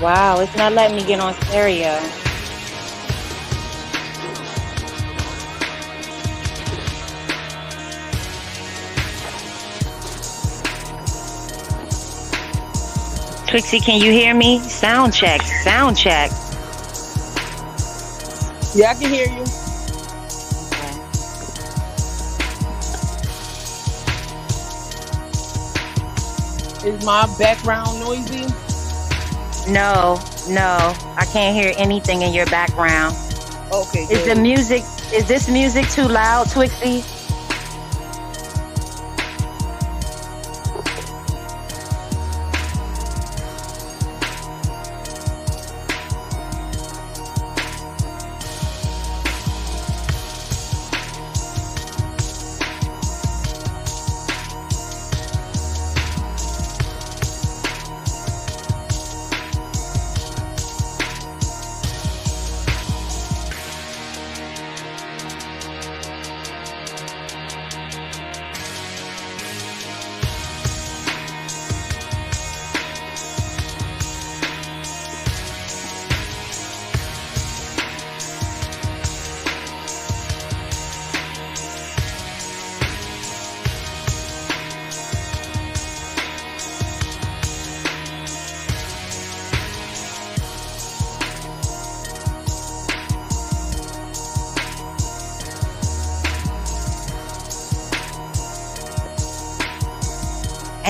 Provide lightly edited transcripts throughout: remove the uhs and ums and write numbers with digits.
Wow, it's not letting me get on stereo. Trixie, can you hear me? Sound check, sound check. Yeah, I can hear you. Is my background noisy? No, I can't hear anything in your background. Okay, Is the music, is this music too loud, Twixie?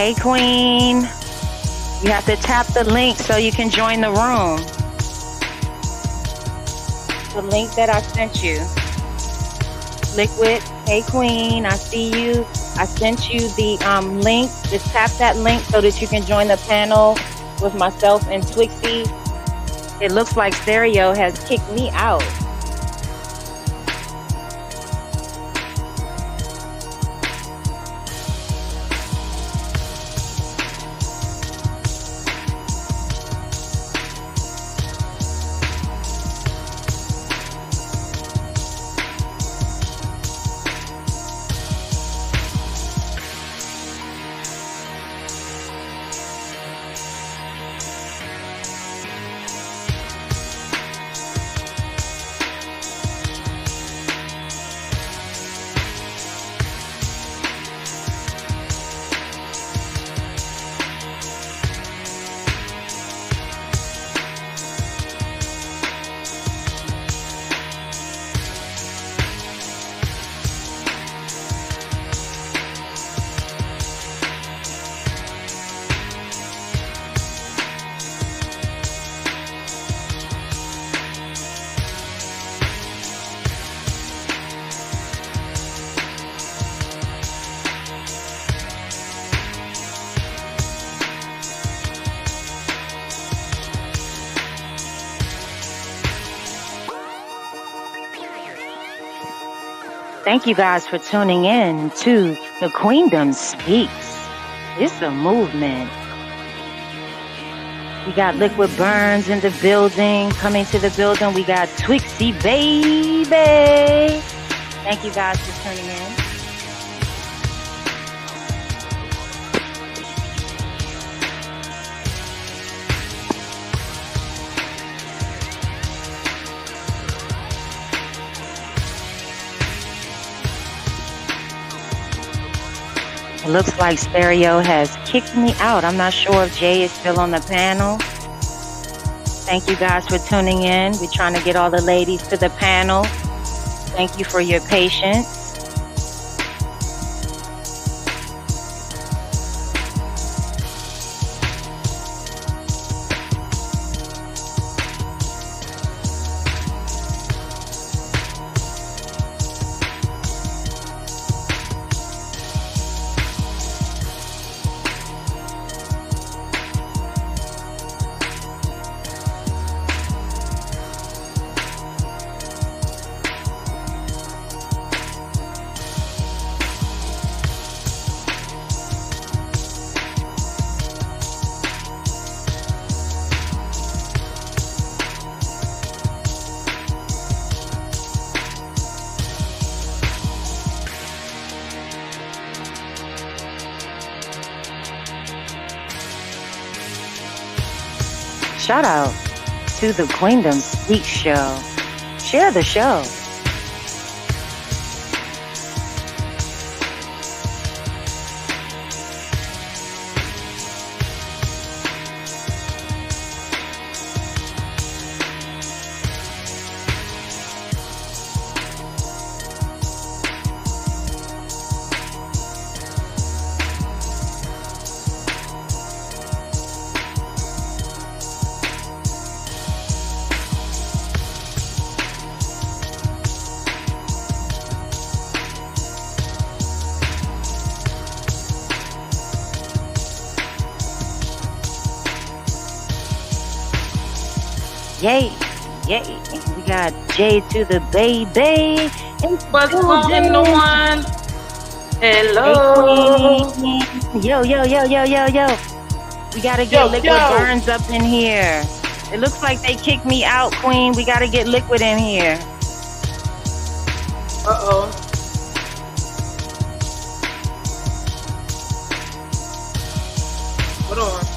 Hey, Queen. You have to tap the link so you can join the room. The link that I sent you. Liquid, hey, Queen, I see you. I sent you the link. Just tap that link so that you can join the panel with myself and Twixie. It looks like Stereo has kicked me out. Thank you guys for tuning in to the Queendom Speaks. It's a movement. We got Liquid Burns in the building, coming to the building. We got Twixie, baby. Thank you guys for tuning in. It looks like Stereo has kicked me out. I'm not sure if Jay is still on the panel. Thank you guys for tuning in. We're trying to get all the ladies to the panel. Thank you for your patience. Shout out to the Queendom Speak Show. Share the show. Yay, yay. We got J to the baby. What's going on? Hey, Hello. Queen. Yo, yo, yo, yo, yo, yo. We gotta get Liquid Burns up in here. It looks like they kicked me out, Queen. We gotta get Liquid in here. Uh-oh. Hold on.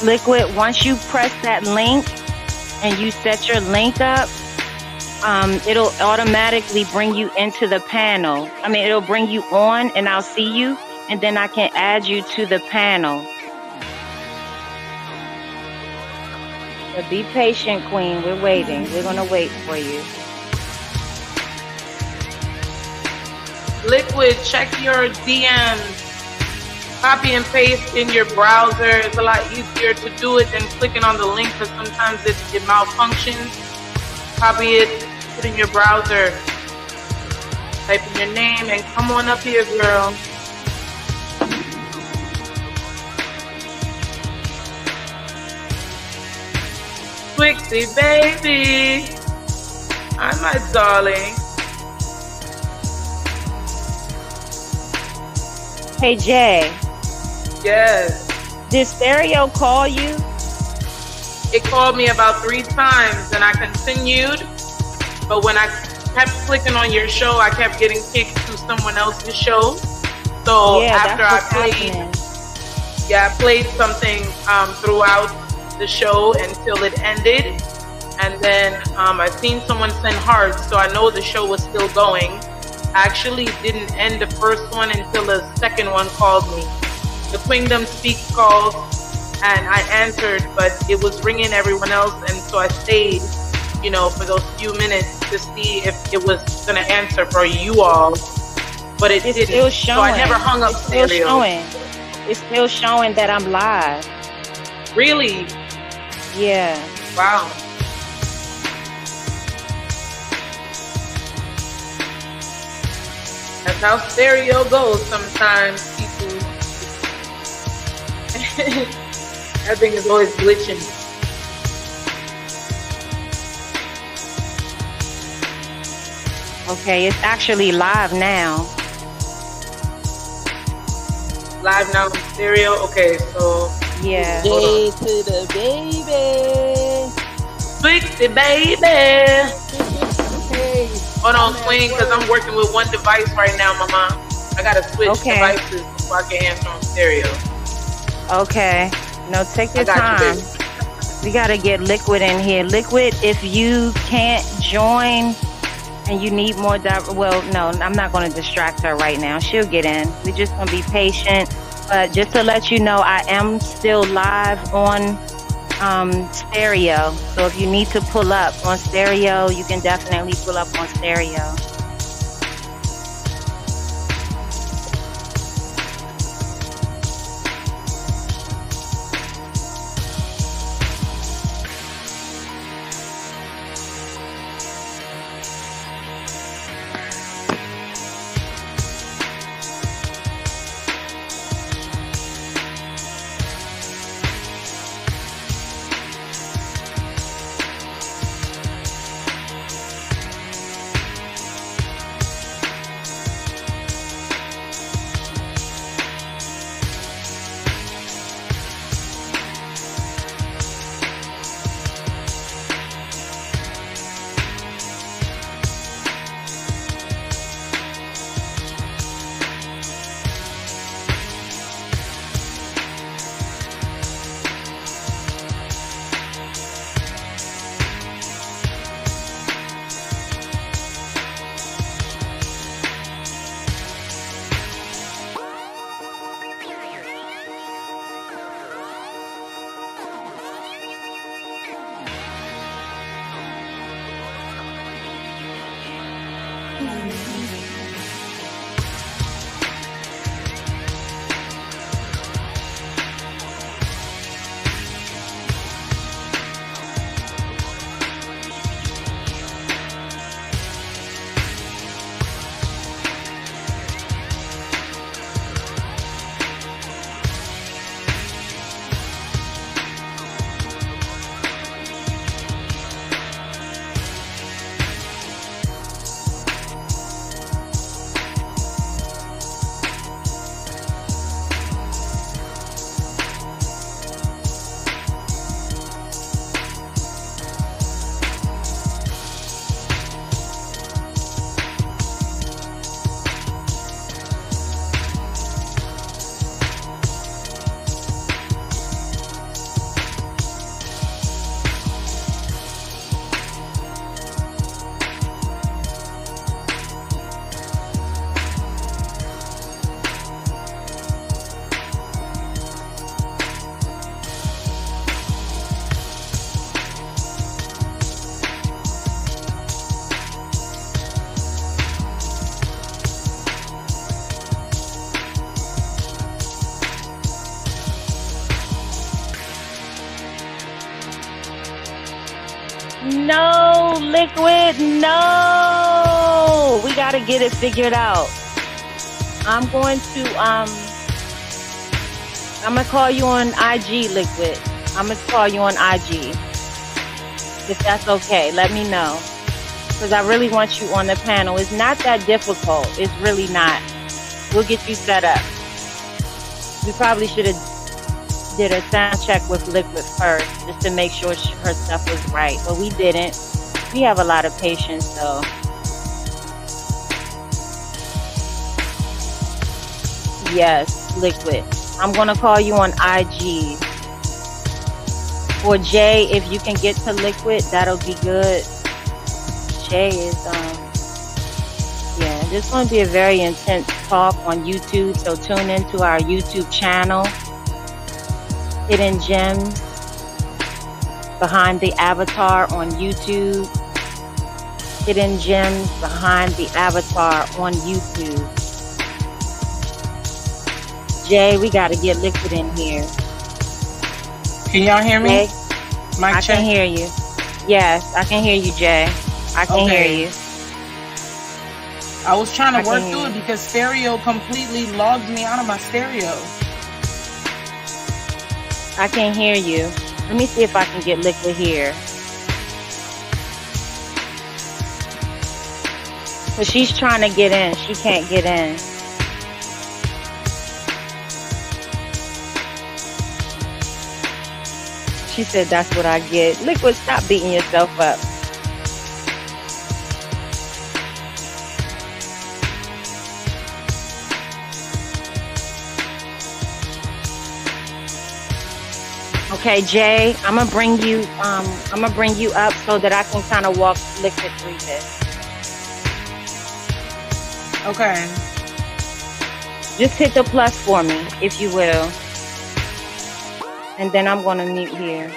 Liquid, once you press that link and you set your link up, it'll automatically bring you into the panel. I mean, it'll bring you on and I'll see you, and then I can add you to the panel. So be patient, Queen. We're waiting. We're going to wait for you. Liquid, check your DMs. Copy and paste in your browser. It's a lot easier to do it than clicking on the link because sometimes it malfunctions. Copy it, put it in your browser, type in your name, and come on up here, girl. Twixie, baby. Hi, my darling. Hey, Jay. Yes. Did Stereo call you? It called me about 3 times and I continued, but when I kept clicking on your show, I kept getting kicked to someone else's show. So yeah, after I played something throughout the show until it ended, and then I seen someone send hearts, so I know the show was still going. I actually didn't end the first one until the second one called me. The Queendom Speak called, and I answered, but it was ringing everyone else, and so I stayed, you know, for those few minutes to see if it was gonna answer for you all, but it didn't. Still showing. So I never hung up Still Stereo. showing. It's still showing that I'm live. Really? Yeah. Wow. That's how Stereo goes sometimes, people. That thing is always glitching. Okay, it's actually live now. Live now on Stereo? Okay, so... Yeah. J to the baby. Twixie, baby! Hey. Hold on, Queen, because I'm working with one device right now, Mama. I gotta switch devices before I can answer on Stereo. Okay. No, take your I got time. you, baby. We gotta get Liquid in here. Liquid, if you can't join and you need more well, no, I'm not gonna distract her right now. She'll get in. We're just gonna be patient. But just to let you know, I am still live on Stereo. So if you need to pull up on Stereo, you can definitely pull up on Stereo. No, Liquid, no. We got to get it figured out. I'm going to call you on IG, Liquid. I'm going to call you on IG. If that's okay, let me know. Because I really want you on the panel. It's not that difficult. It's really not. We'll get you set up. We probably should have did a sound check with Liquid first, just to make sure her stuff was right. But we didn't. We have a lot of patience, though. Yes, Liquid. I'm going to call you on IG. For Jay, if you can get to Liquid, that'll be good. Jay is, yeah, this is going to be a very intense talk on YouTube, so tune into our YouTube channel, Hidden Gems, Behind the Avatar on YouTube, Hidden Gems, Behind the Avatar on YouTube. Jay, we got to get Liquid in here. Can y'all hear me? Jay, Mic I check. can hear you. Yes, I can hear you, Jay. I can hear you. I was trying I to work can through hear it you. because stereo completely logged me out of my stereo. I can hear you. Let me see if I can get Liquid here. Because she's trying to get in. She can't get in. She said that's what I get. Liquid, stop beating yourself up. Okay, Jay, I'm gonna bring you up so that I can kind of walk Liquid through this. Okay. Just hit the plus for me, if you will. And then I'm gonna mute here.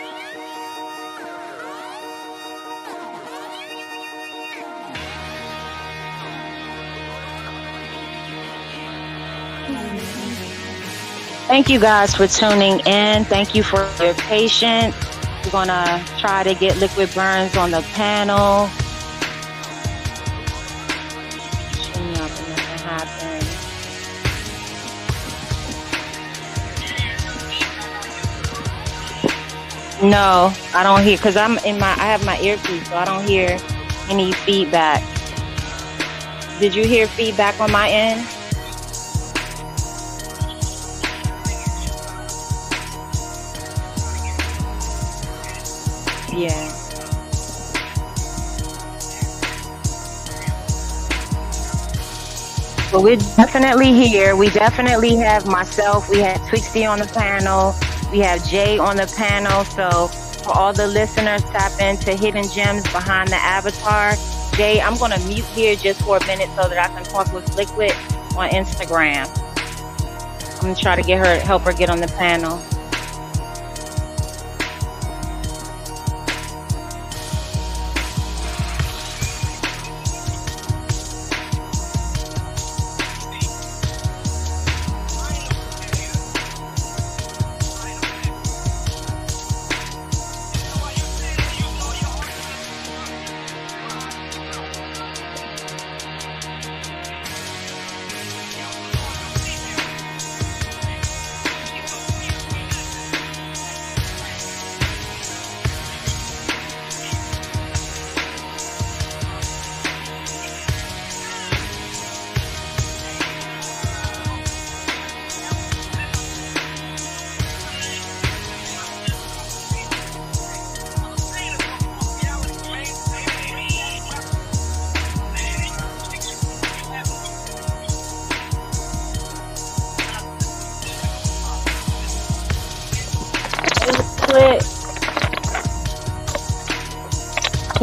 Thank you guys for tuning in. Thank you for your patience. We're gonna try to get Liquid Burns on the panel. Shouldn't nothing happen. No, I don't hear, because I have my earpiece, so I don't hear any feedback. Did you hear feedback on my end? Yeah. But we're definitely here. We definitely have myself. We have Twixty on the panel. We have Jay on the panel. So for all the listeners, tap into Hidden Gems Behind the Avatar. Jay, I'm going to mute here just for a minute so that I can talk with Liquid on Instagram. I'm going to try to help her get on the panel.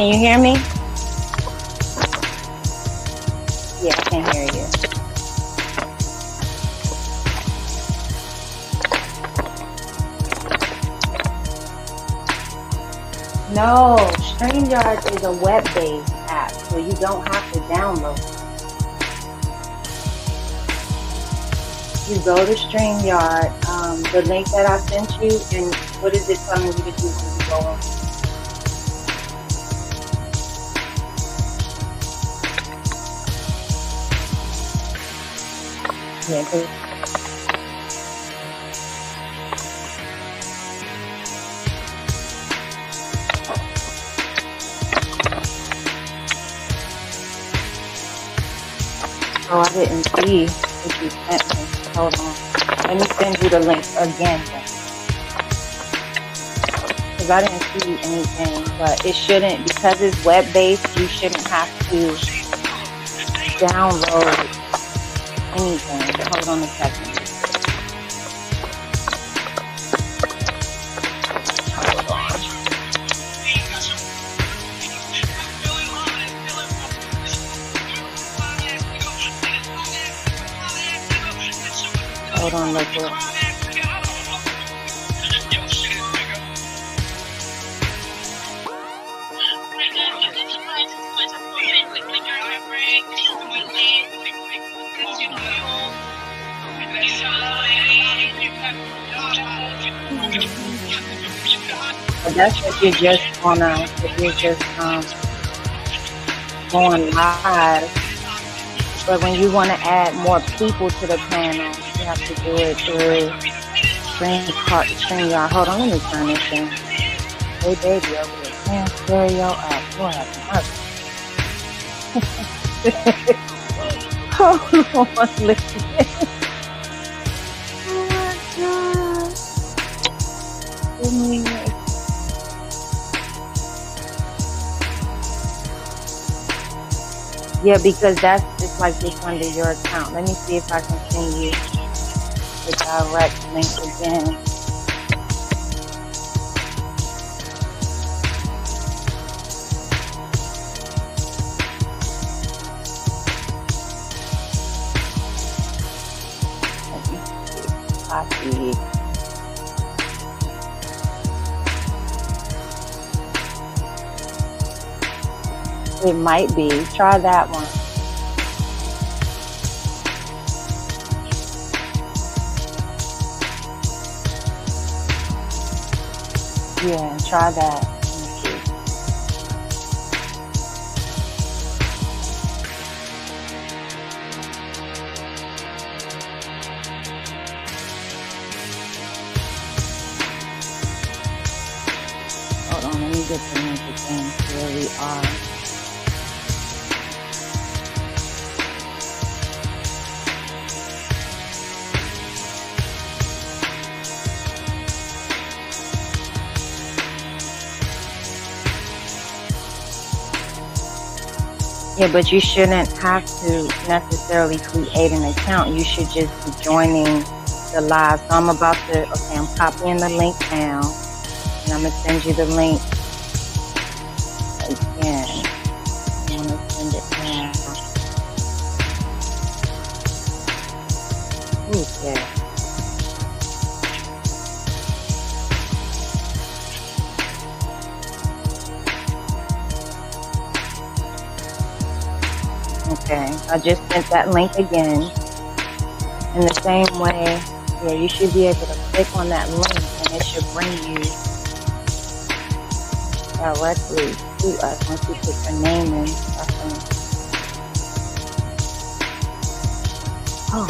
Can you hear me? Yeah, I can hear you. No, StreamYard is a web-based app, so you don't have to download it. You go to StreamYard, the link that I sent you, and what is it telling you to do when you go on? Yeah, oh, I didn't see what you sent me. Hold on. Let me send you the link again. Because I didn't see anything. But it shouldn't, because it's web-based, you shouldn't have to download anything. Hold on a second. Hold on, look it. But that's if you're just going live. But when you want to add more people to the panel, you have to do it through StreamYard. Hold on, let me turn this in. Hey, baby, over there. Man, stereo up. Lord have mercy. Hold on, listen. Oh my God. Give me a Yeah, because that's just like this under your account. Let me see if I can send you the direct link again. Let me see. Copy. It might be. Try that one. Yeah, try that. Let me see. Hold on, let me get the link again. Where we are. Yeah, but you shouldn't have to necessarily create an account. You should just be joining the live. So I'm about to, okay, I'm copying the link now. And I'm going to send you the link again. I'm going to send it now. Ooh, yeah. Okay, I just sent that link again. In the same way, yeah, you should be able to click on that link and it should bring you directly to us once you put your name in. Oh.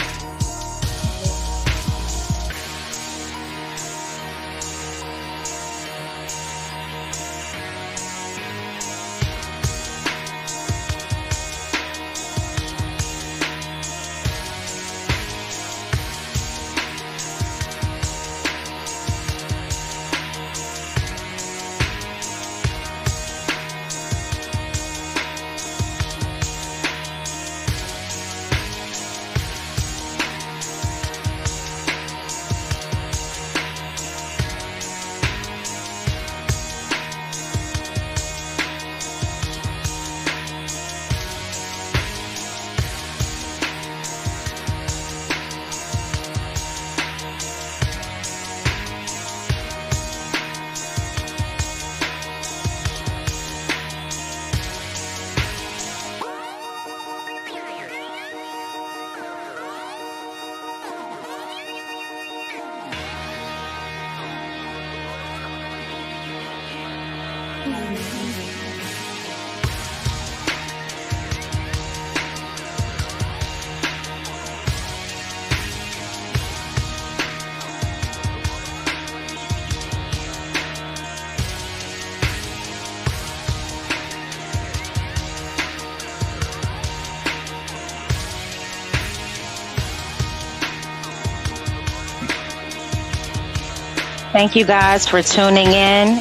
Thank you guys for tuning in.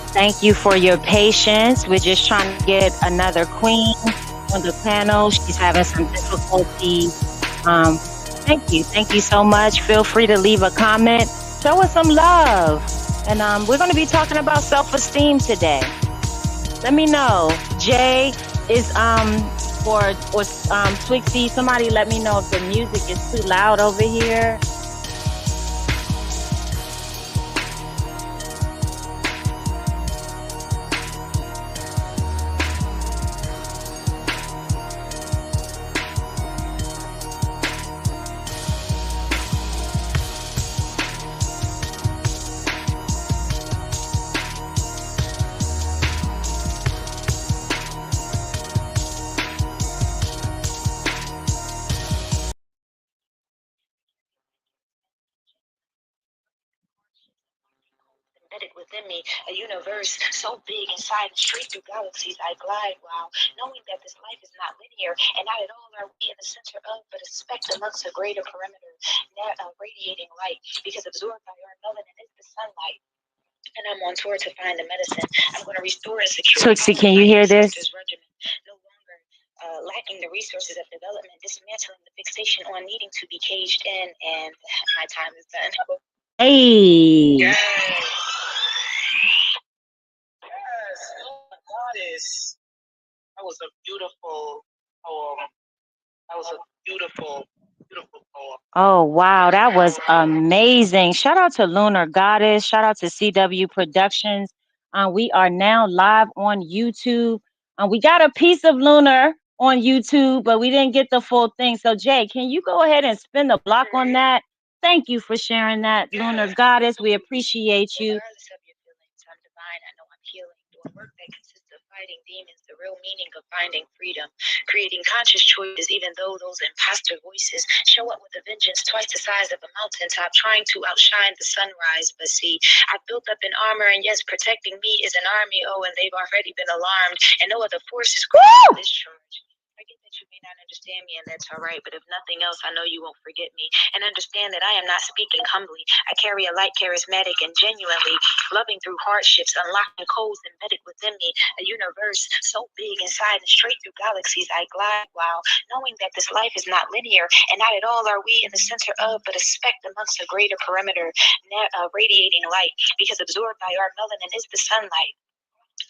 Thank you for your patience. We're just trying to get another queen on the panel. She's having some difficulty. Um, thank you. Thank you so much. Feel free to leave a comment. Show us some love. And we're going to be talking about self-esteem today. Let me know. Jay is or Twixie. Somebody let me know if the music is too loud over here. Embedded within me, a universe so big inside and straight through galaxies I glide, wow, knowing that this life is not linear, and not at all are we in the center of, but a speck amongst a greater perimeter, radiating light, because absorbed by our melanin is the sunlight. And I'm on tour to find the medicine. I'm going to restore and secure. Tootsie, can you hear this? No longer lacking the resources of development, dismantling the fixation on needing to be caged in, and my time is done. Hey. Yes. Yes. Oh my goddess. That was a beautiful poem. That was a beautiful, beautiful poem. Oh, wow. That was amazing. Shout out to Lunar Goddess. Shout out to CW Productions. We are now live on YouTube. We got a piece of Lunar on YouTube, but we didn't get the full thing. So, Jay, can you go ahead and spin the block on that? Thank you for sharing that, Lunar Goddess. We appreciate you. Regardless of your feelings, I'm divine. I know I'm healing. Doing work that consists of fighting demons, the real meaning of finding freedom. Creating conscious choices, even though those imposter voices show up with a vengeance twice the size of a mountaintop, trying to outshine the sunrise. But see, I've built up an armor, and yes, protecting me is an army. Oh, and they've already been alarmed, and no other forces could this charge. I get that you may not understand me, and that's all right. But if nothing else, I know you won't forget me. And understand that I am not speaking humbly. I carry a light, charismatic, and genuinely loving through hardships, unlocking codes embedded within me. A universe so big inside and straight through galaxies I glide, while knowing that this life is not linear, and not at all are we in the center of, but a speck amongst a greater perimeter, radiating light, because absorbed by our melanin is the sunlight.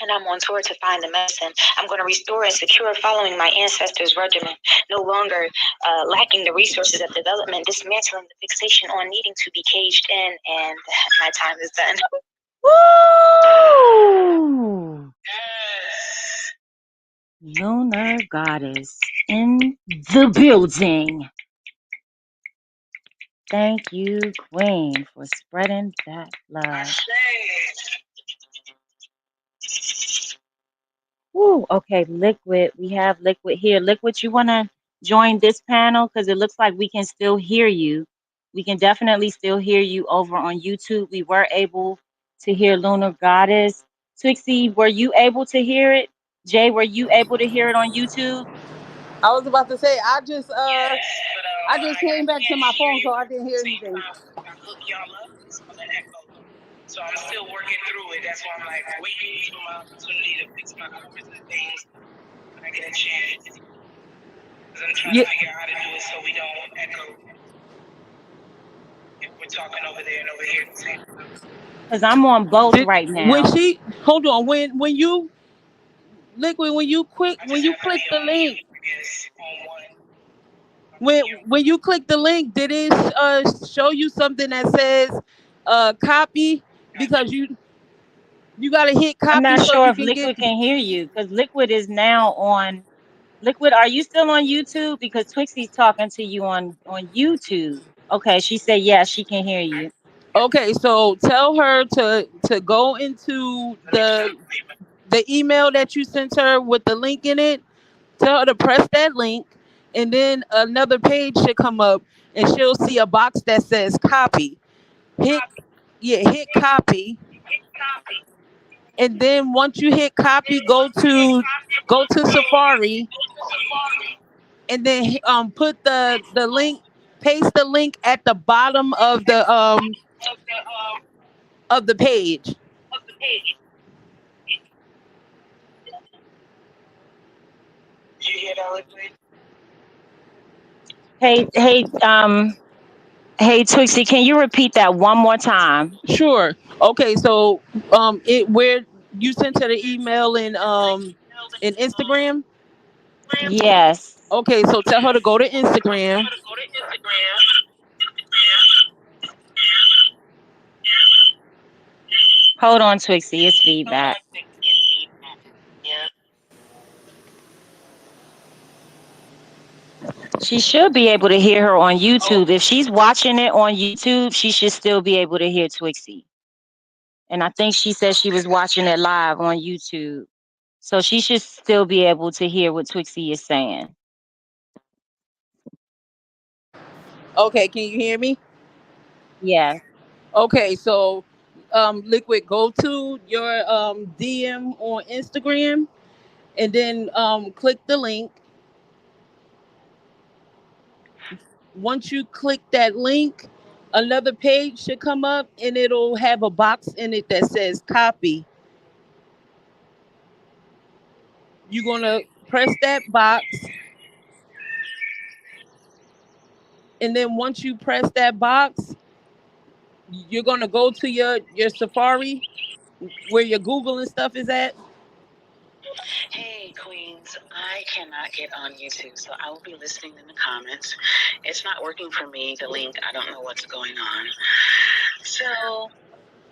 And I'm on tour to find the medicine. I'm going to restore and secure following my ancestors' regimen. No longer lacking the resources of development, dismantling the fixation on needing to be caged in, and my time is done. Woo! Yes. Lunar Goddess in the building. Thank you, Queen, for spreading that love. Woo, okay, Liquid. We have Liquid here. Liquid, you want to join this panel? Because it looks like we can still hear you. We can definitely still hear you over on YouTube. We were able to hear Lunar Goddess. Twixie, were you able to hear it? Jay, were you able to hear it on YouTube? I was about to say I just came back to my phone, so I didn't hear anything. I look y'all up, it's gonna echo. So I'm still working through it. That's why I'm like waiting for my opportunity to fix my covers and things when I get a chance. Because I'm trying to figure out how to do it so we don't echo. If we're talking over there and over here at the same time. Because I'm on both right now. Hold on, when you Liquid, when you click the link, when you click the link, did it show you something that says copy? Because you gotta hit copy. I'm not so sure you if can Liquid get... can hear you, because Liquid is now on. Liquid, are you still on YouTube? Because Twixie's talking to you on YouTube. Okay, she said yes, she can hear you. Okay, so tell her to go into the email that you sent her with the link in it. Tell her to press that link, and then another page should come up, and she'll see a box that says copy. Hit copy. And then once you hit copy, go to Safari, and then put the link, paste the link at the bottom of the of the page. Of the page. You hear that, Liquid? Hey, hey, Twixie, can you repeat that one more time? Sure. Okay, so it where you sent her the email in Instagram. Yes. Okay, so tell her to go to Okay, tell Instagram. her to go to Instagram. Hold on, Twixie, it's Hold feedback. on, Twixie. Yeah. She should be able to hear her on Oh, YouTube. If she's watching it on YouTube, she should still be able to hear Twixie. And I think she said she was watching it live on YouTube. So she should still be able to hear what Twixie is saying. Okay, can you hear me? Yes. Okay, so Liquid, go to your DM on Instagram and then click the link. Once you click that link, another page should come up and it'll have a box in it that says copy. You're gonna press that box, and then once you press that box, you're gonna go to your Safari where your Google and stuff is at. hey, Queens. I cannot get on YouTube, so I will be listening in the comments. It's not working for me, the link. I don't know what's going on. So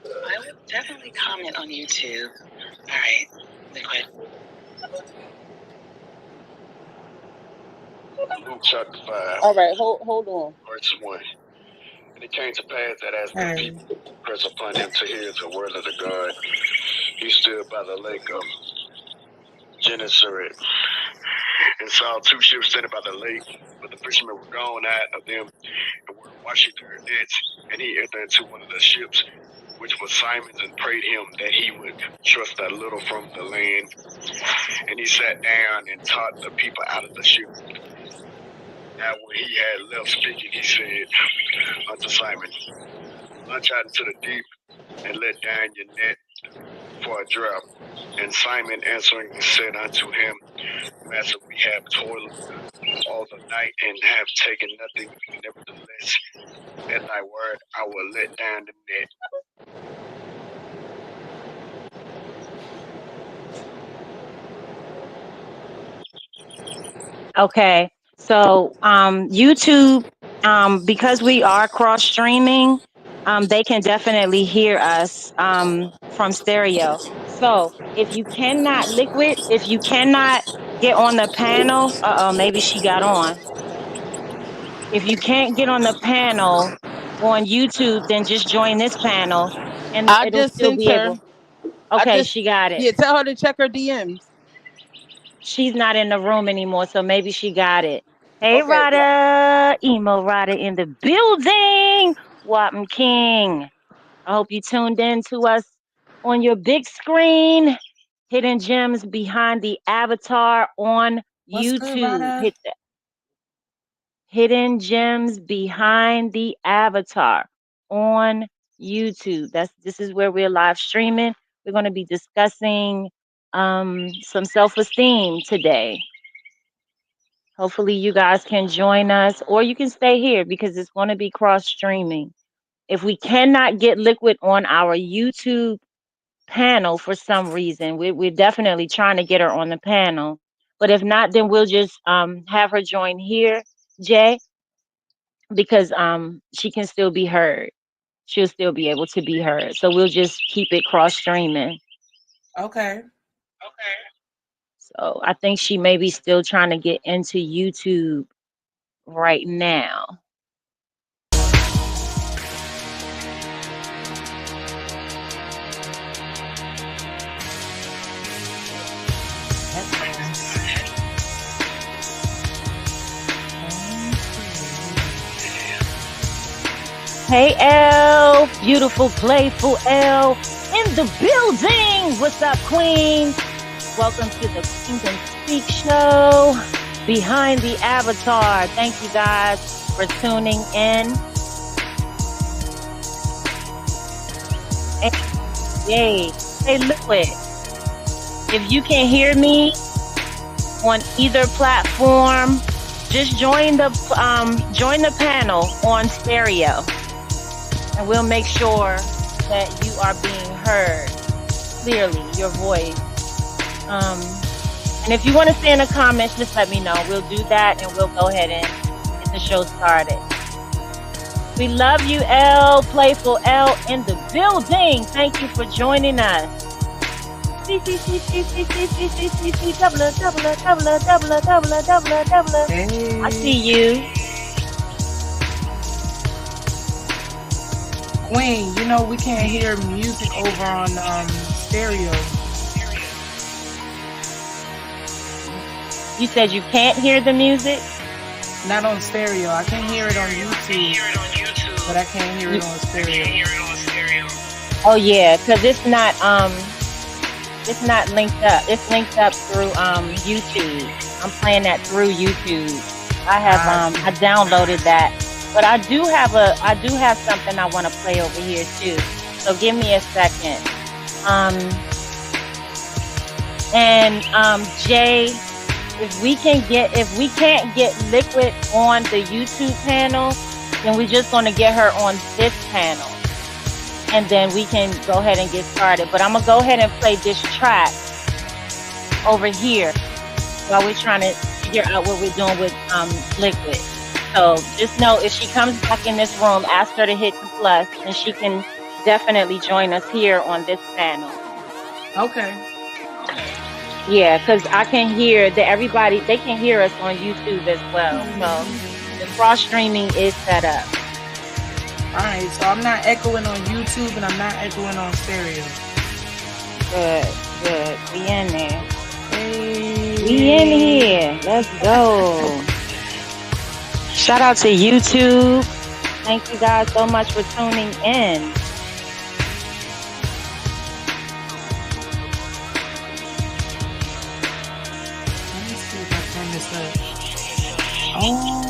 I will definitely comment on YouTube. All right, Liquid. Luke chapter 5, All right, hold on. verse 1. And it came to pass that as the people pressed upon him to hear the word of the God, he stood by the lake of Gennesaret and saw two ships standing by the lake, but the fishermen were gone out of them and were washing their nets. And he entered into one of the ships, which was Simon's, and prayed him that he would trust a little from the land. And he sat down and taught the people out of the ship. Now when he had left speaking, he said unto Simon, launch out into the deep and let down your net for a draught. And Simon answering said unto him, Master, we have toiled all the night and have taken nothing. Nevertheless, at thy word I will let down the net. Okay. So YouTube, because we are cross streaming, they can definitely hear us from stereo. So if you cannot Liquid, if you cannot get on the panel, maybe she got on. If you can't get on the panel on YouTube, then just join this panel and I it'll just still sent be her. able. Okay, she got it. Yeah, tell her to check her DMs. She's not in the room anymore, so maybe she got it. Hey, Okay, yeah. Rada, emo Rada in the building. Wappen King. I hope you tuned in to us on your big screen. Hidden gems behind the avatar on What's good, YouTube. Rada? Hit the hidden gems behind the avatar on YouTube. This is where we're live streaming. We're going to be discussing some self-esteem today. Hopefully you guys can join us, or you can stay here because it's going to be cross streaming. If we cannot get Liquid on our YouTube panel for some reason, we're definitely trying to get her on the panel. But if not, then we'll just have her join here, Jay, because she can still be heard. She'll still be able to be heard. So we'll just keep it cross streaming. Okay. Okay. So I think she may be still trying to get into YouTube right now. Hey, L, beautiful, playful L in the building. What's up, Queen? Welcome to the Queendom Speak Show behind the avatar. Thank you guys for tuning in. Yay. Hey, Liquid, if you can hear me on either platform, just join the panel on stereo, and we'll make sure that you are being heard clearly, your voice. And if you want to stay in the comments, just let me know. We'll do that, and we'll go ahead and get the show started. We love you, L. Playful L in the building. Thank you for joining us. Hey. I see you. Queen, you know we can't hear music over on stereo. You said you can't hear the music? Not on stereo. I can hear it on YouTube, but I can't hear it on stereo. Oh yeah, because it's not linked up. It's linked up through YouTube. I'm playing that through YouTube. I downloaded that. But I do have something I want to play over here too. So give me a second. Jay, if we can't get Liquid on the YouTube panel, then we're just gonna get her on this panel. And then we can go ahead and get started. But I'm gonna go ahead and play this track over here while we're trying to figure out what we're doing with Liquid. So just know if she comes back in this room, ask her to hit the plus, and she can definitely join us here on this panel. Okay. Yeah, because I can hear that they can hear us on YouTube as well. So the cross streaming is set up. Alright, so I'm not echoing on YouTube and I'm not echoing on stereo. Good. We in there. Hey. We in here. Let's go. Shout out to YouTube. Thank you guys so much for tuning in. Let me see if I turn this up. Oh.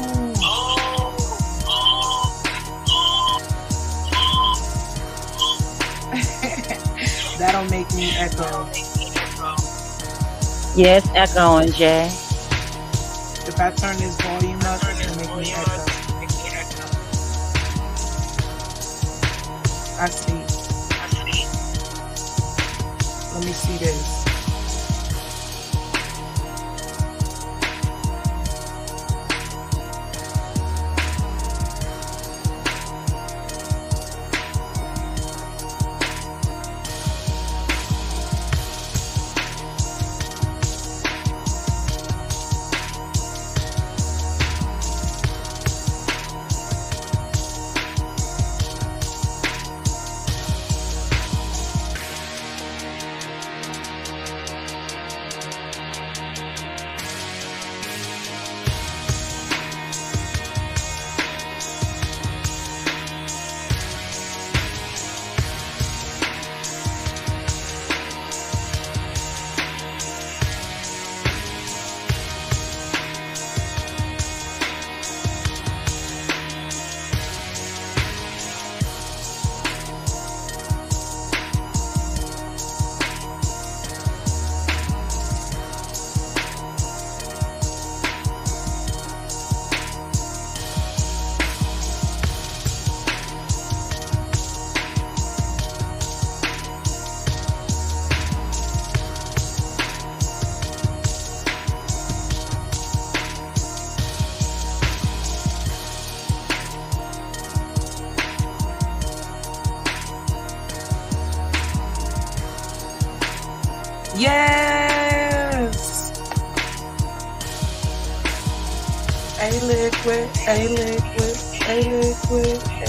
That'll make me echo. Yes, echoing, Jay. If I turn this volume up, it'll make me echo. I see. Let me see this. Yes! A liquid, a liquid, a liquid, a...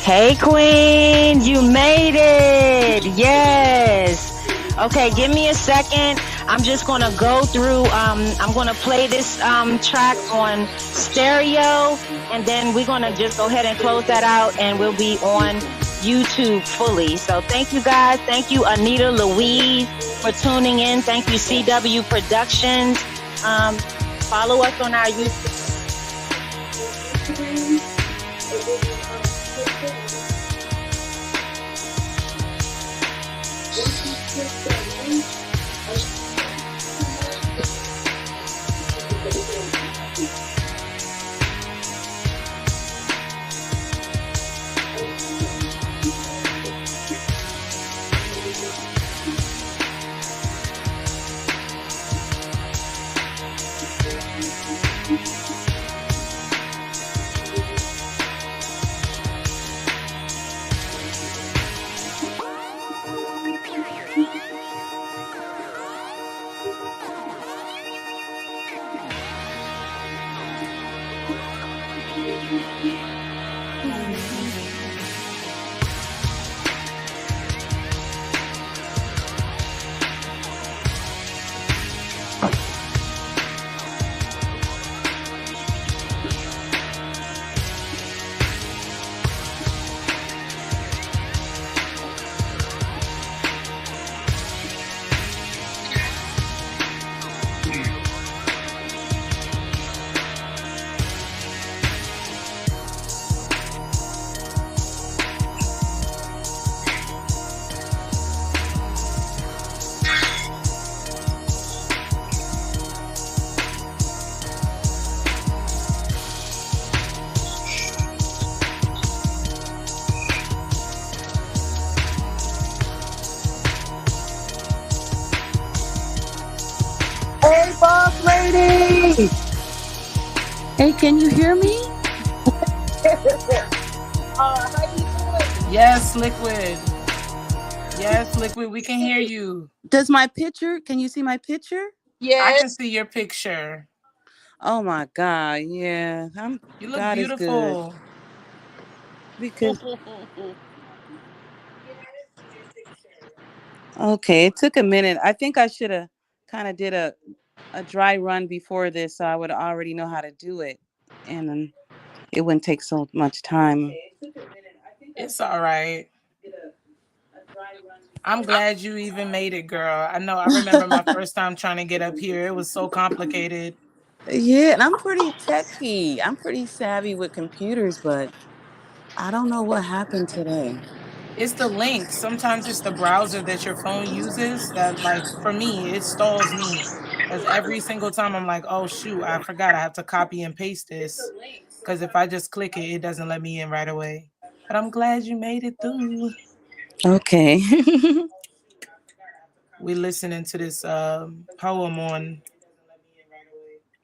Hey, Queen, you made it. Yes. Okay, give me a second. I'm just going to go through, I'm going to play this track on stereo, and then we're going to just go ahead and close that out, and we'll be on YouTube fully. So thank you guys. Thank you, Anita Louise, for tuning in. Thank you, CW Productions. Follow us on our YouTube. Hey, boss lady. Hey, can you hear me? How you doing? Yes, Liquid. Yes, Liquid. We can hear you. Does my picture? Can you see my picture? I can see your picture. Oh my God! Yeah, You look God is good beautiful. because okay, it took a minute. I think I should have kind of did a dry run before this, so I would already know how to do it, and it wouldn't take so much time. It's all right. I'm glad you even made it, girl. I know I remember my first time trying to get up here. It was so complicated. Yeah, and I'm pretty techy. I'm pretty savvy with computers, but I don't know what happened today. It's the link. Sometimes it's the browser that your phone uses that, like, for me, it stalls me. Because every single time I'm like, oh, shoot, I forgot I have to copy and paste this. Because if I just click it, it doesn't let me in right away. But I'm glad you made it through. Okay. We listening to this poem on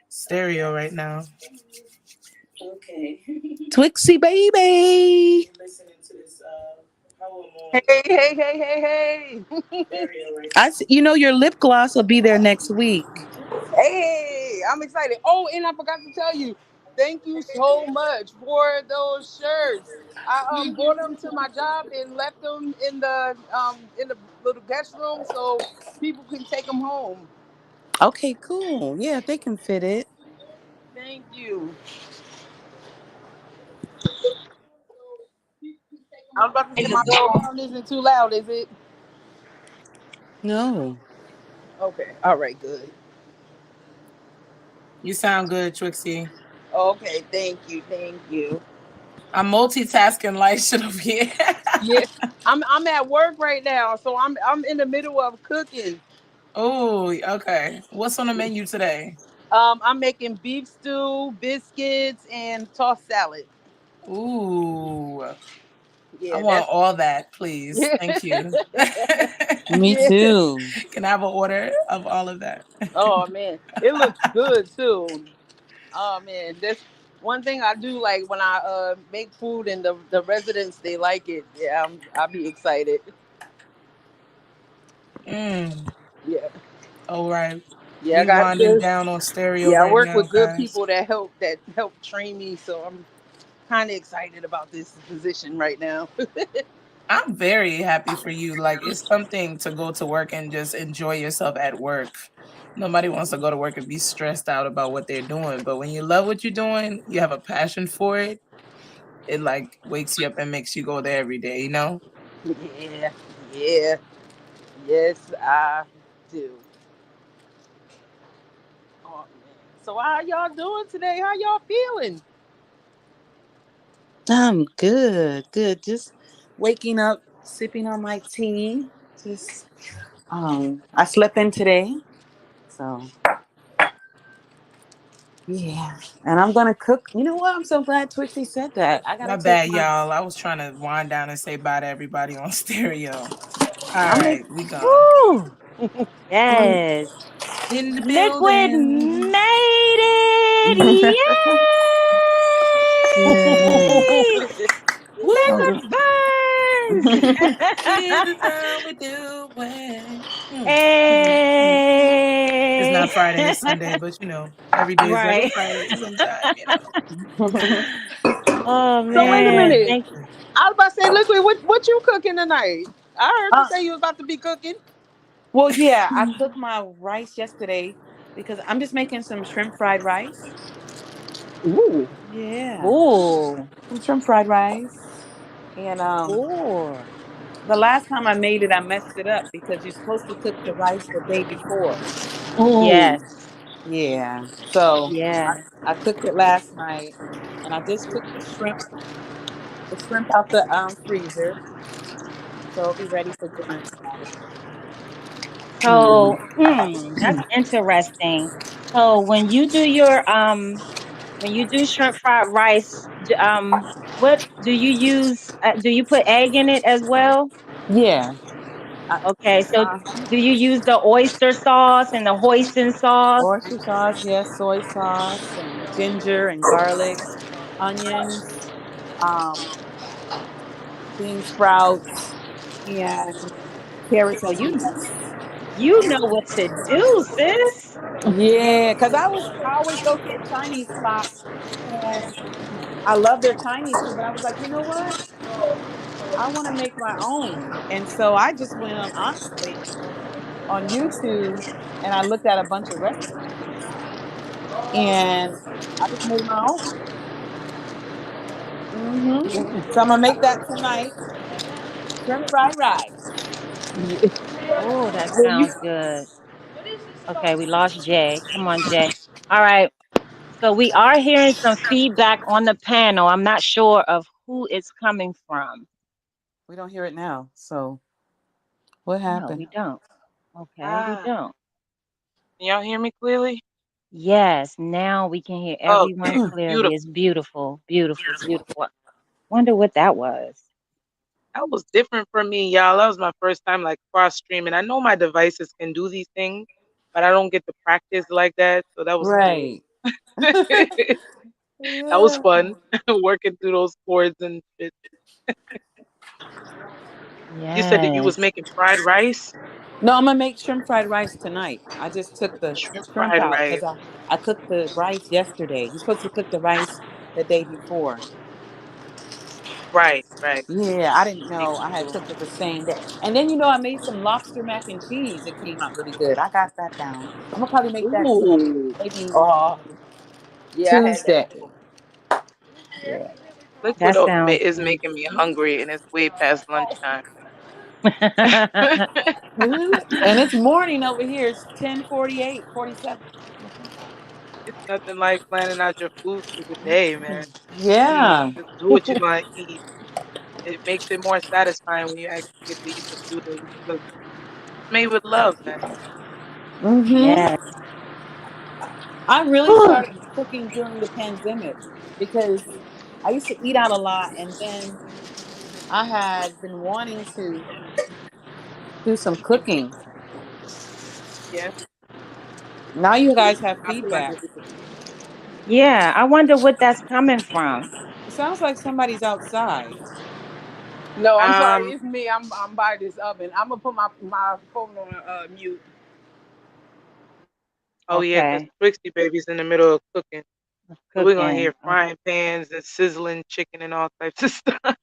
stereo right now. Okay. Twixie baby. Hey, hey, hey, hey, You know your lip gloss will be there next week. hey, I'm excited. Oh, and I forgot to tell you, thank you so much for those shirts. I brought them to my job and left them in the little guest room so people can take them home. Okay, cool. Yeah, they can fit it. Thank you. I was about to say my background isn't too loud, is it? No. Okay. All right, good. You sound good, Trixie. Okay, thank you, thank you. I'm multitasking like shit over here. Yeah, I'm at work right now, so I'm in the middle of cooking. Oh, okay. What's on the menu today? I'm making beef stew, biscuits, and tossed salad. Ooh, I Yeah, want that's all that, please. yeah, Thank you. Me yeah. too. Can I have an order of all of that? Oh man, it looks good too. Oh man, that's one thing I do like when I make food and the residents they like it. Yeah, I'll be excited. Mm. Yeah, All right. yeah. I We got winding good. down on stereo Yeah, I right work now, with good guys. people that help train me, so I'm kind of excited about this position right now. I'm very happy for you. Like, it's something to go to work and just enjoy yourself at work. Nobody wants to go to work and be stressed out about what they're doing. But when you love what you're doing, you have a passion for it, it like wakes you up and makes you go there every day, you know? Yeah, yeah, yes, I do. Oh man. So how y'all doing today? How y'all feeling? I'm good. Good. Just waking up, sipping on my tea. Just I slept in today, so yeah. And I'm gonna cook. You know what? I'm so glad Twixie said that. I gotta My take bad, my. y'all. I was trying to wind down and say bye to everybody on stereo. All I'm make. right, we gone. Woo! I'm Yes. In the Liquid building. made it. yeah. Yay! Woo! Liquid burns. This is how we do it. It's Hey. not Friday, it's Sunday, but every day is like a Right. Friday sometime. Oh So wait a man. minute. Thank I was about to say, Liquid, what you cooking tonight? I heard you uh, say you was about to be cooking. well, yeah. I cooked my rice yesterday because I'm just making some shrimp fried rice. Ooh. Yeah, Ooh. some shrimp fried rice. And Ooh. the last time I made it, I messed it up because you're supposed to cook the rice the day before. Ooh. Yes. Yeah. So Yes. I cooked it last night, and I just took the shrimp out the freezer, so it'll be ready for dinner Saturday. So, that's interesting. So when you do shrimp fried rice, what do you use? Do you put egg in it as well? Yeah. Okay, so Uh-huh. do you use the oyster sauce and the hoisin sauce? Oyster sauce, yes, soy sauce, and ginger and garlic, onions, um, bean sprouts, and carrots Oh, and beets. you know what to do, sis. Yeah, because I always go to the Chinese spot, and I love their Chinese food, but I was like, you know what? I want to make my own. And so I just went on honestly on YouTube and I looked at a bunch of recipes and I just made my own. So I'm gonna make that tonight. Shrimp fried rice. Yeah. Oh, that Well, you sounds good. Okay, we lost Jay. Come on, Jay. All right. So we are hearing some feedback on the panel. I'm not sure of who it's coming from. We don't hear it now. So what No, happened? we don't. Okay, we Ah, don't. can y'all hear me clearly? Yes, now we can hear everyone Okay, clearly. beautiful. It's beautiful, beautiful, beautiful. Wonder what that was. That was different for me, y'all. That was my first time like cross streaming. I know my devices can do these things, but I don't get to practice like that. So that was cool. Right. That was Yeah. fun working through those chords and shit. You said that you was Yes. making fried rice, No, I'm gonna make shrimp fried rice tonight. I just took the shrimp shrimp fried out rice. because I cooked the rice yesterday. You're supposed to cook the rice the day before. Right, right. Yeah, I didn't Makes know I had sure. cooked it the same day. And then I made some lobster mac and cheese. It came out really good. I got that down. I'm gonna probably make that ooh. maybe Oh, yeah, I had that Tuesday. before. Yeah. Liquid That oat sounds is good. making me hungry, and it's way past lunchtime. Mhm. And it's morning over here. It's 10:48, 47. It's nothing like planning out your food for the day, man. Yeah. Just do what you're gonna eat. It makes it more satisfying when you actually get to eat the food that you cook. It's made with love, man. Mm-hmm. Yes. I really Whew. started cooking during the pandemic because I used to eat out a lot, and then I had been wanting to do some cooking. Yeah, Now you guys have I blend feedback. everything. Yeah, I wonder what that's coming from. It sounds like somebody's outside. No, I'm sorry. Um. It's me. I'm by this oven. I'm gonna put my phone on mute. Oh yeah, 'cause Okay. Twixty baby's in the middle of cooking, so we're gonna hear Cooking. frying pans and sizzling chicken and all types of stuff,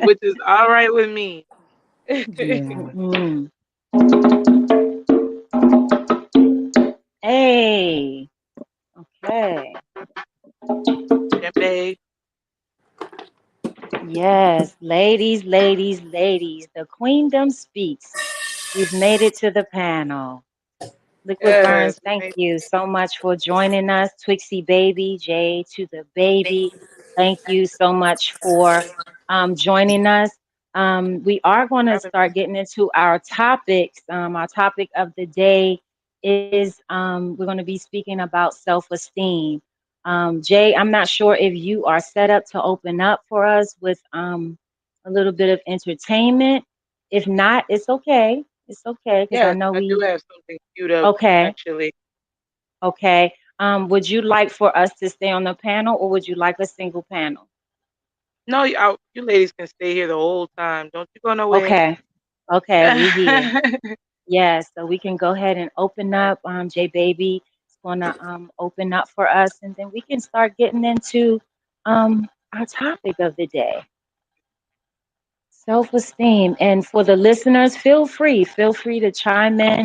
which is all right with me. Yeah. Mm. Hey. Okay. Djembe, Yes, ladies, ladies, ladies. The Queendom speaks. We've made it to the panel. Liquid yes, Burns, we thank made you so much for joining us. Twixie Baby, Jay to the Baby, thank you so much for joining us. We are going to Having start getting into our topics. Our topic of the day is we're going to be speaking about self-esteem. Jay, I'm not sure if you are set up to open up for us with a little bit of entertainment. If not, it's okay. It's okay because I Yes, know I do we. have something queued up Okay, actually. okay. Would you like for us to stay on the panel, or would you like a single panel? No, you ladies can stay here the whole time. Don't you go nowhere. Okay, okay, we here. Yes, so we can go ahead and open Right. up. J Baby is gonna open up for us, and then we can start getting into our topic of the day, self-esteem. And for the listeners, feel free to chime in.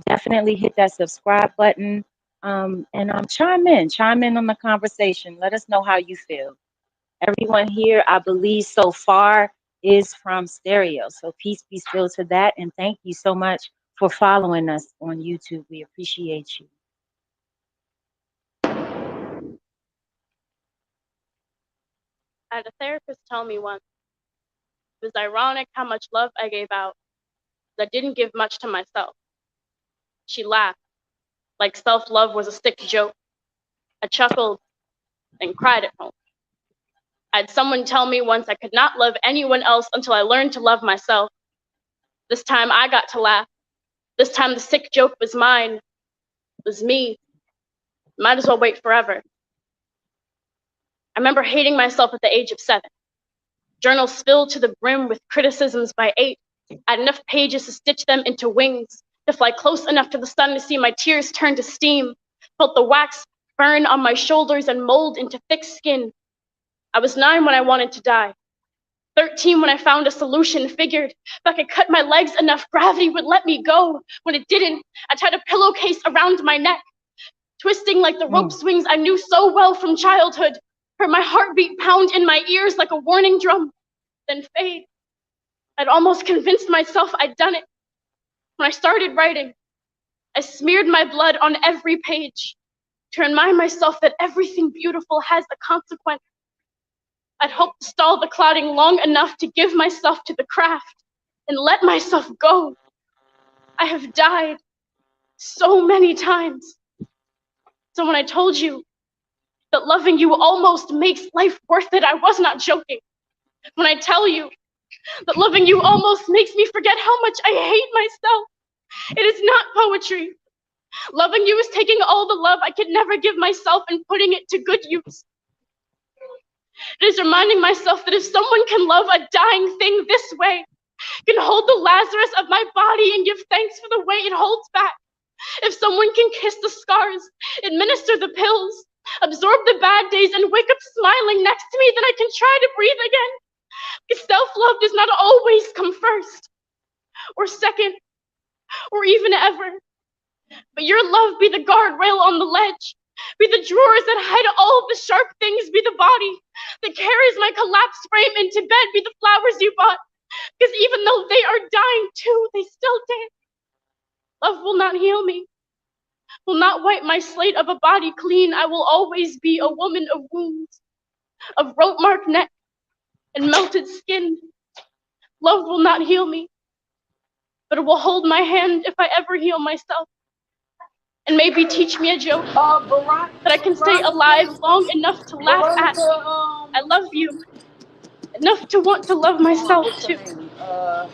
Definitely hit that subscribe button. And chime in on the conversation. Let us know how you feel. Everyone here, I believe, so far is from stereo. So peace be still to that. And thank you so much for following us on YouTube. We appreciate you. I had a therapist tell me once it was ironic how much love I gave out, but I didn't give much to myself. She laughed, like self love was a sick joke. I chuckled and cried at home. I had someone tell me once I could not love anyone else until I learned to love myself. This time I got to laugh. This time the sick joke was mine, was me. Might as well wait forever. I remember hating myself at the age of 7. Journals filled to the brim with criticisms by 8. I had enough pages to stitch them into wings, to fly close enough to the sun to see my tears turn to steam, felt the wax burn on my shoulders and mold into thick skin. I was 9 when I wanted to die. 13 when I found a solution, figured if I could cut my legs enough, gravity would let me go. When it didn't, I tied a pillowcase around my neck, twisting like the rope Mm, swings I knew so well from childhood. Heard my heartbeat pound in my ears like a warning drum, then fade. I'd almost convinced myself I'd done it. When I started writing, I smeared my blood on every page to remind myself that everything beautiful has a consequence. I'd hoped to stall the clouding long enough to give myself to the craft and let myself go. I have died so many times. So when I told you that loving you almost makes life worth it, I was not joking. When I tell you that loving you almost makes me forget how much I hate myself, it is not poetry. Loving you is taking all the love I could never give myself and putting it to good use. It is reminding myself that if someone can love a dying thing this way, can hold the Lazarus of my body and give thanks for the way it holds back, if someone can kiss the scars, administer the pills, absorb the bad days, and wake up smiling next to me, then I can try to breathe again. Because self-love does not always come first, or second, or even ever. But your love be the guardrail on the ledge, be the drawers that hide all the sharp things, be the body that carries my collapsed frame into bed, be the flowers you bought. Because even though they are dying too, they still dance. Love will not heal me, will not wipe my slate of a body clean. I will always be a woman of wounds, of rope-marked neck and melted skin. Love will not heal me, but it will hold my hand if I ever heal myself. And maybe teach me a joke that I can stay alive long enough to laugh at. I love you enough to want to love myself too. Yeah,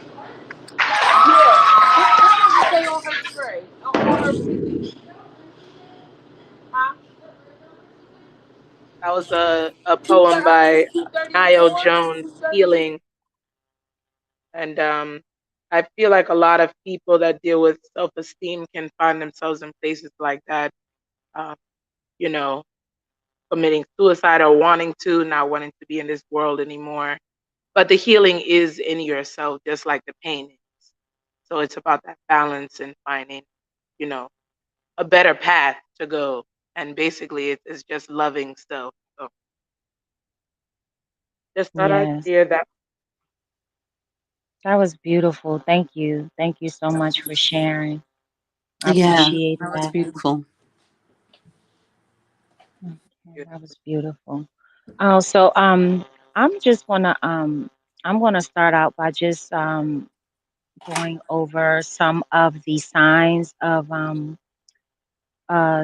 stay on her tray, on her plate. Huh? That was a poem I think by it's 2:34. Niall Jones, 2:30. Healing. And I feel like a lot of people that deal with self-esteem can find themselves in places like that, uh, you know, committing suicide or wanting to, not wanting to be in this world anymore. But the healing is in yourself, just like the pain is. So it's about that balance and finding, you know, a better path to go. And basically, it's just loving self. So just thought I'd yes, share that. that was beautiful. Thank you. Thank you so much for sharing. I Yeah, appreciate that was that. beautiful. Okay, that was beautiful. Oh, so I'm just gonna I'm going to start out by just going over some of the signs of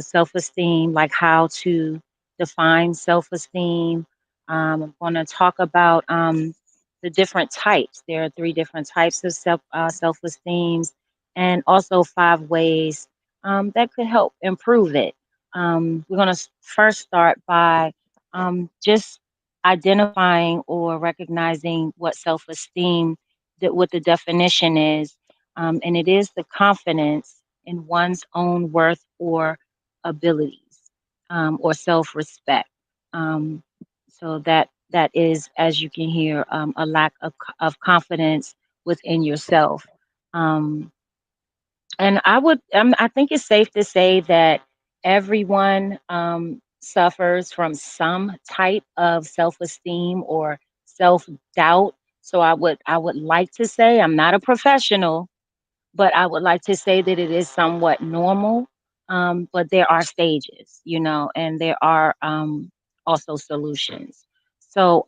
self esteem, like how to define self esteem. I'm going to talk about the different types. There are three different types of self esteems, and also five ways that could help improve it. We're going to first start by just identifying or recognizing what self esteem, that what the definition is, and it is the confidence in one's own worth or abilities, or self-respect. Um, so that is, as you can hear, a lack of confidence within yourself. Um, and I think it's safe to say that everyone suffers from some type of self-esteem or self-doubt. So I would like to say, I'm not a professional, but I would like to say that it is somewhat normal. But there are stages, and there are also solutions. So,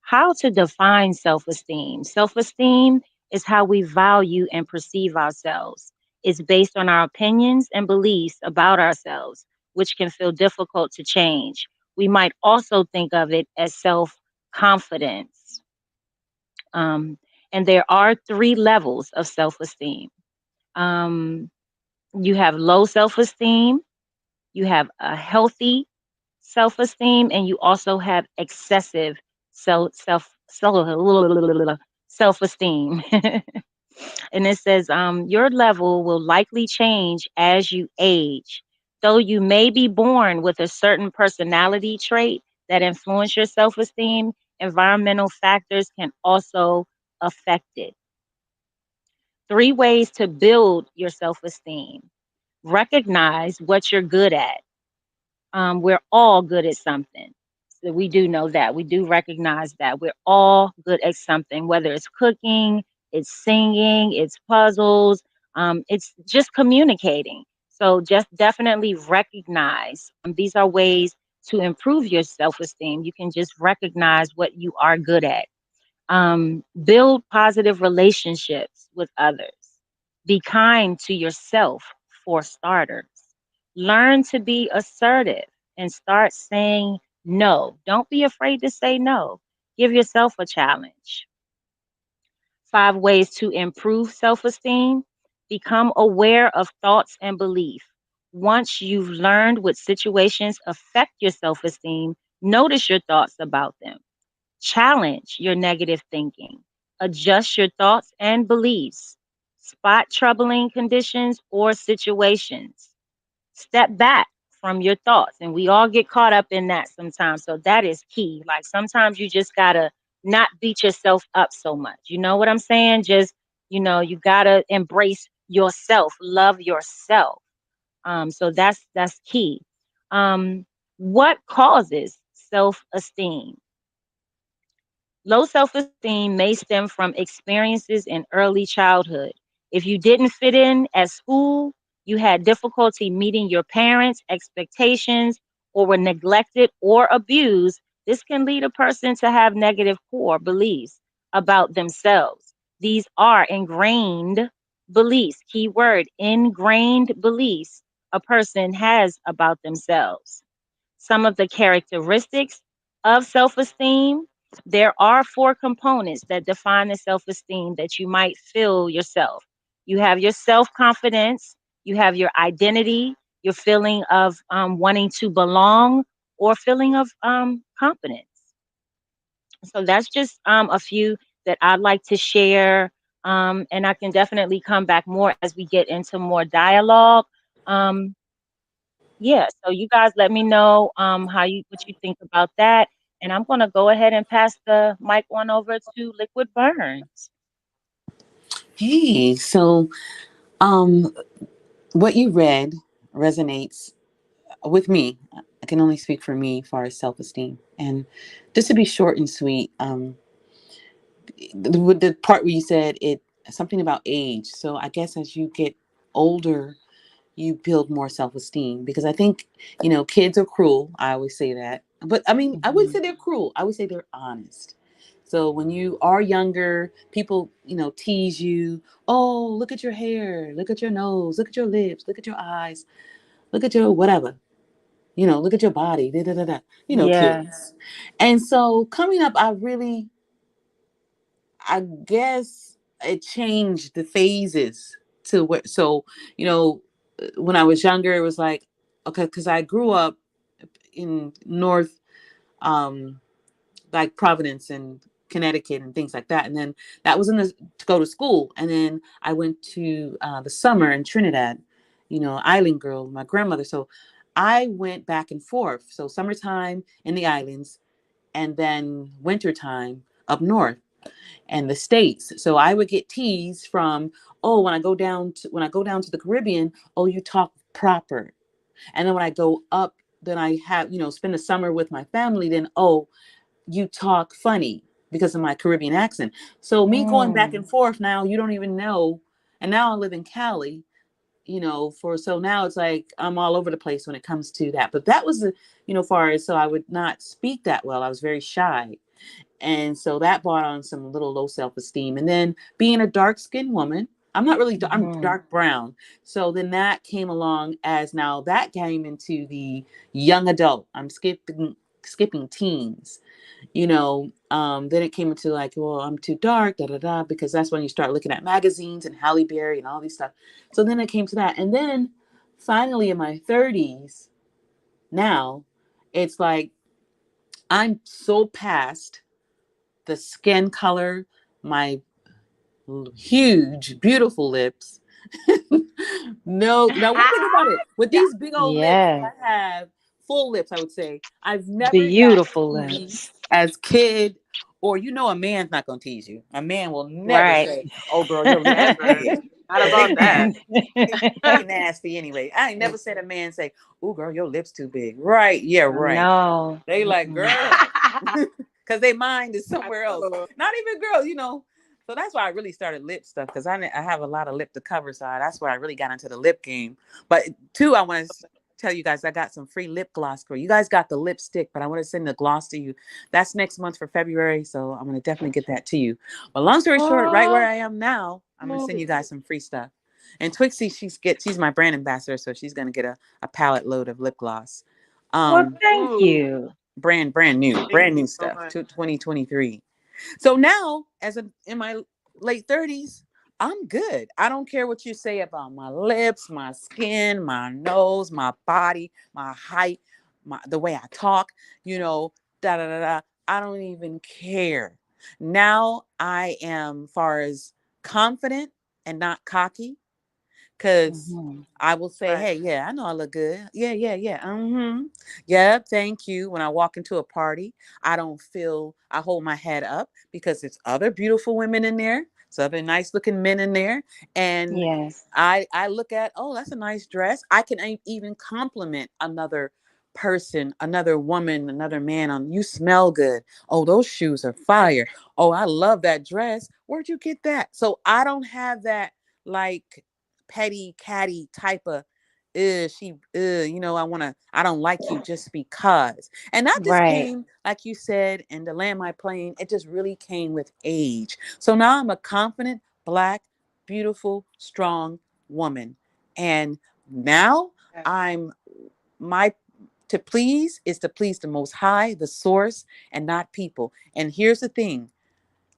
how to define self esteem? Self esteem is how we value and perceive ourselves. It's based on our opinions and beliefs about ourselves, which can feel difficult to change. We might also think of it as self confidence. Um, and there are three levels of self esteem. um, you have low self esteem, you have a healthy self esteem, and you also have excessive self esteem. And it says your level will likely change as you age. Though you may be born with a certain personality trait that influence your self esteem, environmental factors can also affect it. Three ways to build your self esteem: recognize what you're good at. We're all good at something. So we do know that. We do recognize that we're all good at something, whether it's cooking, it's singing, it's puzzles, it's just communicating. So just definitely recognize, these are ways to improve your self esteem. You can just recognize what you are good at. Build positive relationships with others. Be kind to yourself, for starters. Learn to be assertive and start saying no. Don't be afraid to say no. Give yourself a challenge. Five ways to improve self esteem: become aware of thoughts and belief. Once you've learned what situations affect your self esteem, notice your thoughts about them. Challenge your negative thinking. Adjust your thoughts and beliefs. Spot troubling conditions or situations. Step back from your thoughts. And we all get caught up in that sometimes. So that is key. Like sometimes you just got to not beat yourself up so much. You know what I'm saying? Just, you got to embrace yourself, love yourself. So that's key. What causes self esteem? Low self esteem may stem from experiences in early childhood. If you didn't fit in at school, you had difficulty meeting your parents' expectations, or were neglected or abused, this can lead a person to have negative core beliefs about themselves. These are ingrained beliefs, key word, ingrained beliefs a person has about themselves. Some of the characteristics of self esteem: there are four components that define the self esteem that you might feel yourself. You have your self confidence, you have your identity, your feeling of wanting to belong, or feeling of competence. So that's just a few that I'd like to share. And I can definitely come back more as we get into more dialogue. Um, yeah, so you guys let me know what you think about that. And I'm gonna go ahead and pass the mic on over to Liquid Burns. Hey, so um, what you read resonates with me. I can only speak for me as far as self esteem. And just to be short and sweet, with the part where you said it something about age. So I guess as you get older, you build more self esteem because I think, kids are cruel. I always say that. But I mean, I wouldn't Hmm. say they're cruel. I would say they're honest. So when you are younger, people, tease you. Oh, look at your hair, look at your nose, look at your lips, look at your eyes, look at your whatever. Look at your body. Da, da, da, da. Yeah. Kids. And so coming up, I guess it changed the phases to what. So, when I was younger, it was like, okay, because I grew up in North, um, like Providence and Connecticut and things like that. And then that was to go to school. And then I went to the summer in Trinidad, island girl, my grandmother. So I went back and forth. So summertime in the islands and then wintertime up north and the States. So I would get teased from, oh, when I go down to the Caribbean, oh, you talk proper. And then when I go up, then I have, spend the summer with my family, then, oh, you talk funny because of my Caribbean accent. So me going back Mm. and forth now, you don't even know. And now I live in Cali, so now it's like I'm all over the place when it comes to that. But that was far as, so I would not speak that well. I was very shy. And so that brought on some little low self-esteem. And then being a dark-skinned woman, I'm not really, I'm Mhm. dark brown. So then that came along as now that came into the young adult. I'm skipping teens, then it came into like, well, I'm too dark, da da da, because that's when you start looking at magazines and Halle Berry and all these stuff. So then it came to that. And then finally in my 30s, now it's like I'm so past the skin color, my huge, beautiful lips. No, now one thing about it, with these big old lips that Yes. I have, full lips, I would say, I've never got Beautiful teased lips. as kid, or a man's not gonna tease you. A man will never Right. say, "Oh, girl, your lips too Never. big," Not because they about that. nasty. They nasty anyway. I ain't never said a man say, "Oh, girl, your lips too big." Right? Yeah, right. No. They like, Mm-mm. girl, because their mind is I somewhere else. know. Not even girls. So that's why I really started lip stuff, because I have a lot of lip to cover. So that's where I really got into the lip game. But two, I want to tell you guys, I got some free lip gloss for you. You guys got the lipstick, but I want to send the gloss to you. That's next month for February. So I'm going to definitely get that to you. But long story short, right where Oh, I am now, I'm going to send movie. you guys some free stuff. And Twixie, she's my brand ambassador. So she's going to get a pallet load of lip gloss. Well, Um, thank Ooh, you. thank brand you new so stuff, much. 2023. So now, in my late 30s, I'm good. I don't care what you say about my lips, my skin, my nose, my body, my height, the way I talk, da da da da. I don't even care. Now I am far as confident and not cocky, because Mhm. I will say, Right. hey, yeah, I know I look good. Yeah, yeah, yeah. Mm-hmm. Yeah, thank you. When I walk into a party, I hold my head up because there's other beautiful women in there. So other nice looking men in there. And Yes. I look at, oh, that's a nice dress. I can even compliment another person, another woman, another man on, you smell good. Oh, those shoes are fire. Oh, I love that dress. Where'd you get that? So I don't have that like petty catty type of I don't like you just because. And that just Right. came, like you said, and to land my plane, it just really came with age. So now I'm a confident, black, beautiful, strong woman. And now I'm my to please is to please the most high, the source, and not people. And here's the thing,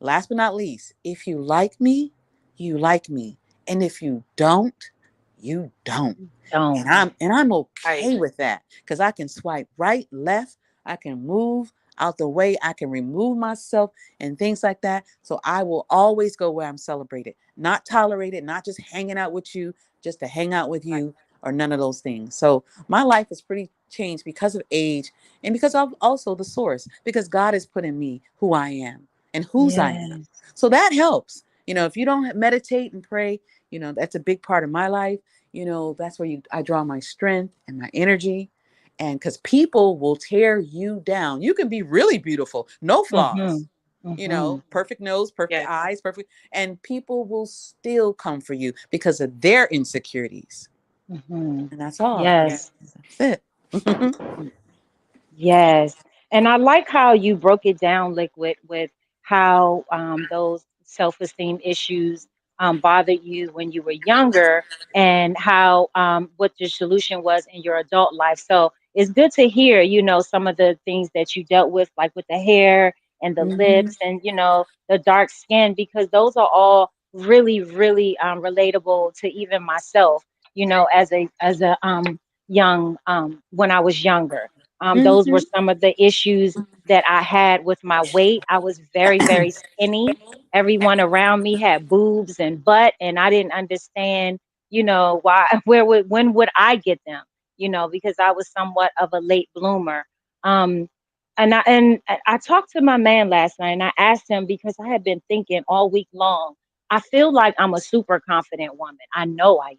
last but not least, if you like me, you like me. And if you don't, you don't. Don't. And I'm Right. okay with that, because I can swipe right, left, I can move out the way, I can remove myself and things like that. So I will always go where I'm celebrated, not tolerated, not just hanging out with you, just to hang out with Right. you, or none of those things. So my life is pretty changed because of age, and because of also the source, because God has put in me who I am and whose I am. Yes. So that helps. If you don't meditate and pray, that's a big part of my life. That's where I draw my strength and my energy. And because people will tear you down. You can be really beautiful, no flaws, Mhm. Mhm. perfect nose, perfect Yes. eyes, perfect. And people will still come for you because of their insecurities. Mhm. And that's all. Yes. Yes. That's it. Yes. And I like how you broke it down, Liquid, with how those self-esteem issues bothered you when you were younger, and how what your solution was in your adult life. So it's good to hear, some of the things that you dealt with, like with the hair and the Mm-hmm. lips and, the dark skin, because those are all really, really relatable to even myself, as a young, when I was younger. Those were Mm-hmm. some of the issues that I had with my weight. I was very, very skinny. Everyone around me had boobs and butt, and I didn't understand, why, when would I get them? Because I was somewhat of a late bloomer. Um, and I talked to my man last night, and I asked him, because I had been thinking all week long. I feel like I'm a super confident woman. I know I am,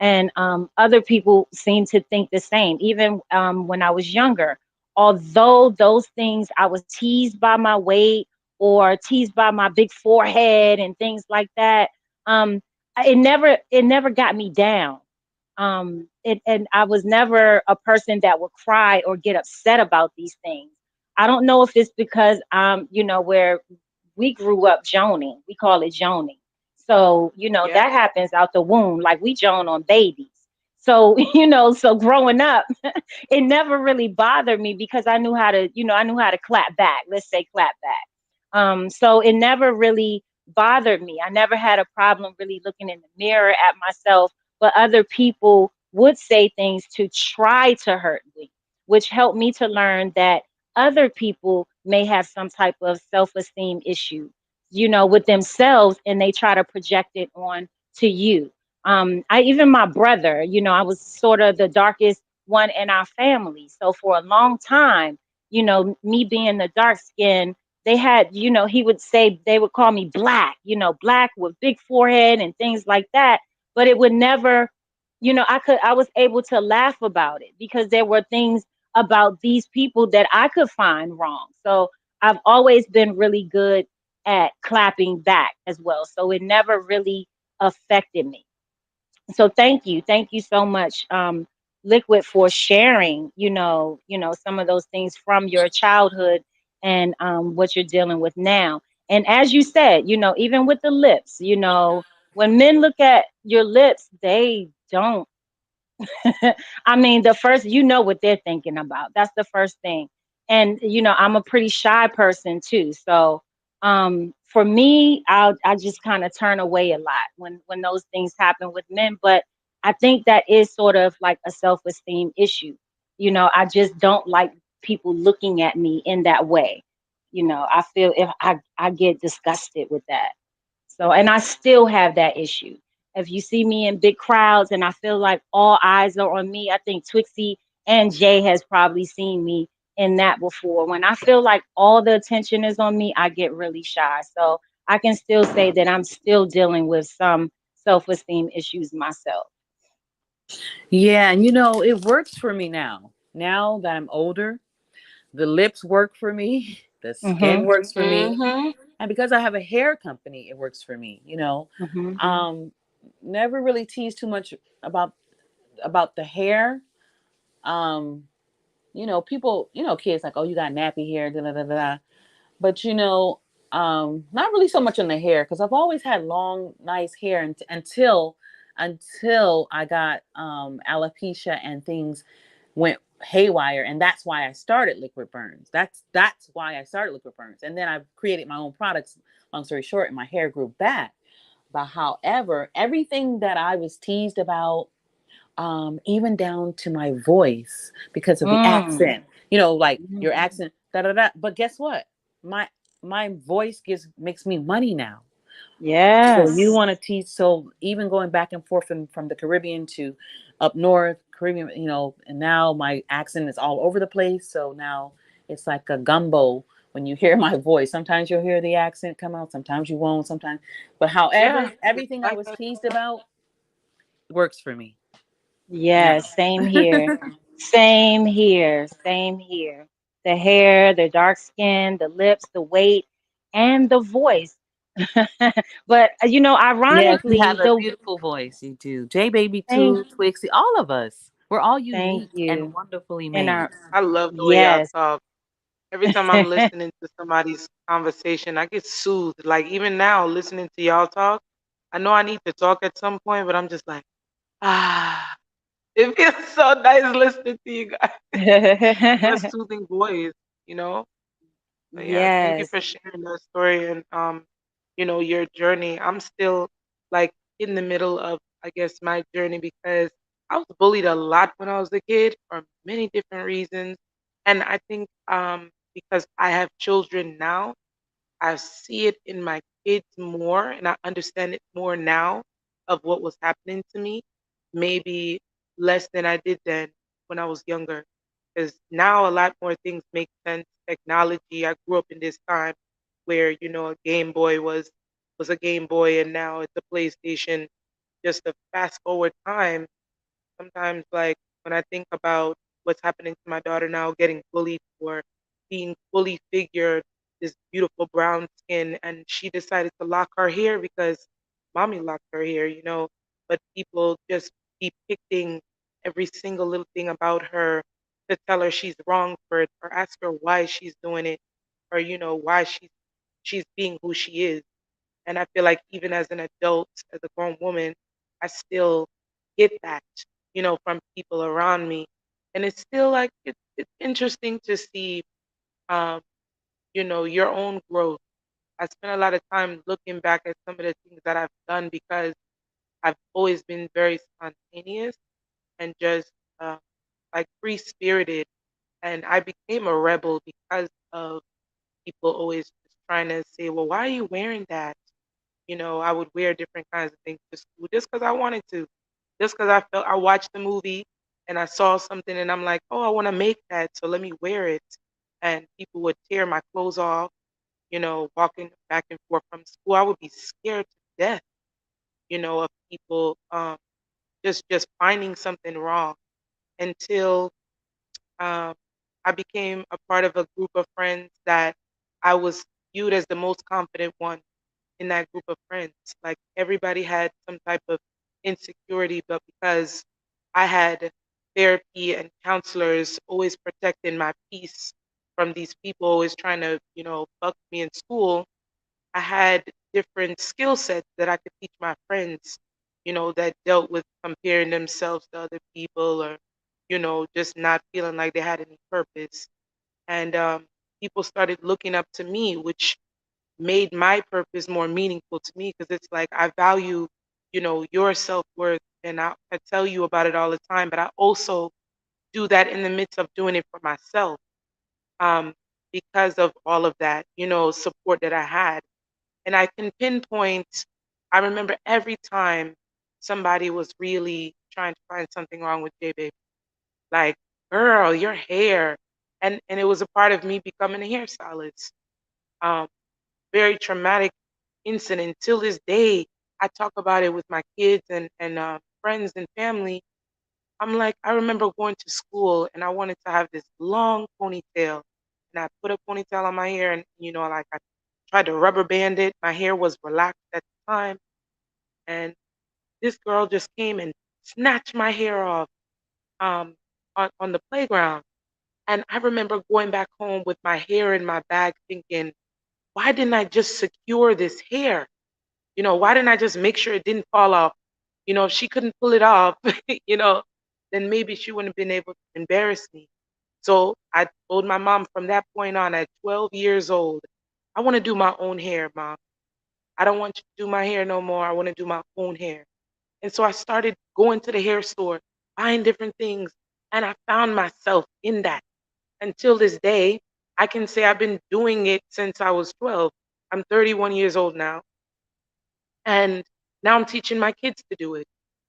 and other people seem to think the same. Even when I was younger, although those things, I was teased by my weight or teased by my big forehead and things like that. Um, it never got me down. And I was never a person that would cry or get upset about these things. I don't know if it's because where we grew up joning, we call it joning. So, Yeah. that happens out the womb, like we joan on babies. So, so growing up, it never really bothered me because I knew how to clap back. Let's say clap back. So it never really bothered me. I never had a problem really looking in the mirror at myself, but other people would say things to try to hurt me, which helped me to learn that other people may have some type of self-esteem issue, with themselves, and they try to project it on to you. I even my brother, I was sort of the darkest one in our family. So for a long time, me being the dark skin, they had, he would say they would call me black, black with big forehead and things like that. But it would never, I was able to laugh about it because there were things about these people that I could find wrong. So I've always been really good at clapping back as well. So it never really affected me. So thank you so much, Liquid, for sharing, some of those things from your childhood and what you're dealing with now. And as you said, even with the lips, when men look at your lips, they don't I mean, the first, what they're thinking about. That's the first thing. And I'm a pretty shy person too. So for me, I just kind of turn away a lot when those things happen with men. But I think that is sort of like a self-esteem issue. I just don't like people looking at me in that way. I feel if I get disgusted with that. So, and I still have that issue. If you see me in big crowds and I feel like all eyes are on me, I think Twixie and Jay has probably seen me in that before. When I feel like all the attention is on me, I get really shy. So I can still say that I'm still dealing with some self-esteem issues myself. Yeah, and it works for me now. Now that I'm older, the lips work for me, the skin Mhm. works for me, Mm-hmm. and because I have a hair company, it works for me. Mhm. Um, Never really tease too much about the hair. Um, people, kids like, oh, you got nappy hair, da da da da. But not really so much on the hair because I've always had long, nice hair until I got alopecia and things went haywire, and that's why I started Liquid Burns. That's why I started Liquid Burns, and then I created my own products. Long story short, and my hair grew back. But however, everything that I was teased about, even down to my voice because of the Mm. accent, like your Mm. accent, da da da. But guess what? My my voice makes me money now. So you Yes. want to teach? So even going back and forth from the Caribbean to up north, Caribbean, and now my accent is all over the place. So now it's like a gumbo when you hear my voice. Sometimes you'll hear the accent come out, sometimes you won't, sometimes. But Yeah. however, everything I was teased about works for me now. Yes, same here. Same here. Same here. The hair, the dark skin, the lips, the weight, and the voice. But Yes, you ironically, have a beautiful voice. You do. J Baby thank too, Twixie, all of us. We're all thank unique and you. wonderfully And made. our I love the way y'all yes, talk. Every time I'm listening to somebody's conversation, I get soothed. Like even now, listening to y'all talk, I know I need to talk at some point, but I'm just like, ah, it feels so nice listening to you guys. Your soothing voice, you know? But yeah, thank you Yes. for sharing that story and your journey. I'm still like in the middle of I guess my journey because I was bullied a lot when I was a kid for many different reasons. And I think because I have children now, I see it in my kids more and I understand it more now of what was happening to me, maybe less than I did then when I was younger. Because now a lot more things make sense. Technology, I grew up in this time where, a Game Boy was a Game Boy and now it's a PlayStation. Just a fast forward time sometimes like when I think about what's happening to my daughter now, getting bullied for being fully figured, this beautiful brown skin, and she decided to lock her hair because mommy locked her hair. But people just depicting every single little thing about her to tell her she's wrong for it or ask her why she's doing it or why she's being who she is. And I feel like even as an adult, as a grown woman, I still get that, from people around me. And it's still like it's interesting to see um, your own growth. I spend a lot of time looking back at some of the things that I've done because I've always been very spontaneous and just like free spirited. And I became a rebel because of people always just trying to say, well, why are you wearing that? I would wear different kinds of things to school just because I wanted to, just because I watched the movie and I saw something and I'm like, oh, I want to make that, so let me wear it. And people would tear my clothes off, walking back and forth from school. I would be scared to death, of people just finding something wrong until um, I became a part of a group of friends that I was viewed as the most confident one in that group of friends. Like everybody had some type of insecurity, but because I had therapy and counselors always protecting my peace from these people always trying to, fuck me in school, I had different skill sets that I could teach my friends, that dealt with comparing themselves to other people or, just not feeling like they had any purpose. And people started looking up to me, which made my purpose more meaningful to me because it's like I value, your self worth, and I tell you about it all the time. But I also do that in the midst of doing it for myself, um, because of all of that, support that I had, and I can pinpoint. I remember every time somebody was really trying to find something wrong with J Baby, like, girl, your hair, and it was a part of me becoming a hairstylist. Um, Very traumatic incident. Till this day, I talk about it with my kids and friends and family. I'm like, I remember going to school and I wanted to have this long ponytail, and I put a ponytail on my hair, and like I tried to rubber band it. My hair was relaxed at the time, and this girl just came and snatched my hair off um, on the playground. And I remember going back home with my hair in my bag, thinking, why didn't I just secure this hair? Why didn't I just make sure it didn't fall off? If she couldn't pull it off, you know, then maybe she wouldn't have been able to embarrass me. So I told my mom from that point on at 12 years old, I want to do my own hair, mom. I don't want you to do my hair no more. I want to do my own hair. And so I started going to the hair store, buying different things, and I found myself in that. Until this day, I can say I've been doing it since I was 12. I'm 31 years old now. And now I'm teaching my kids to do it.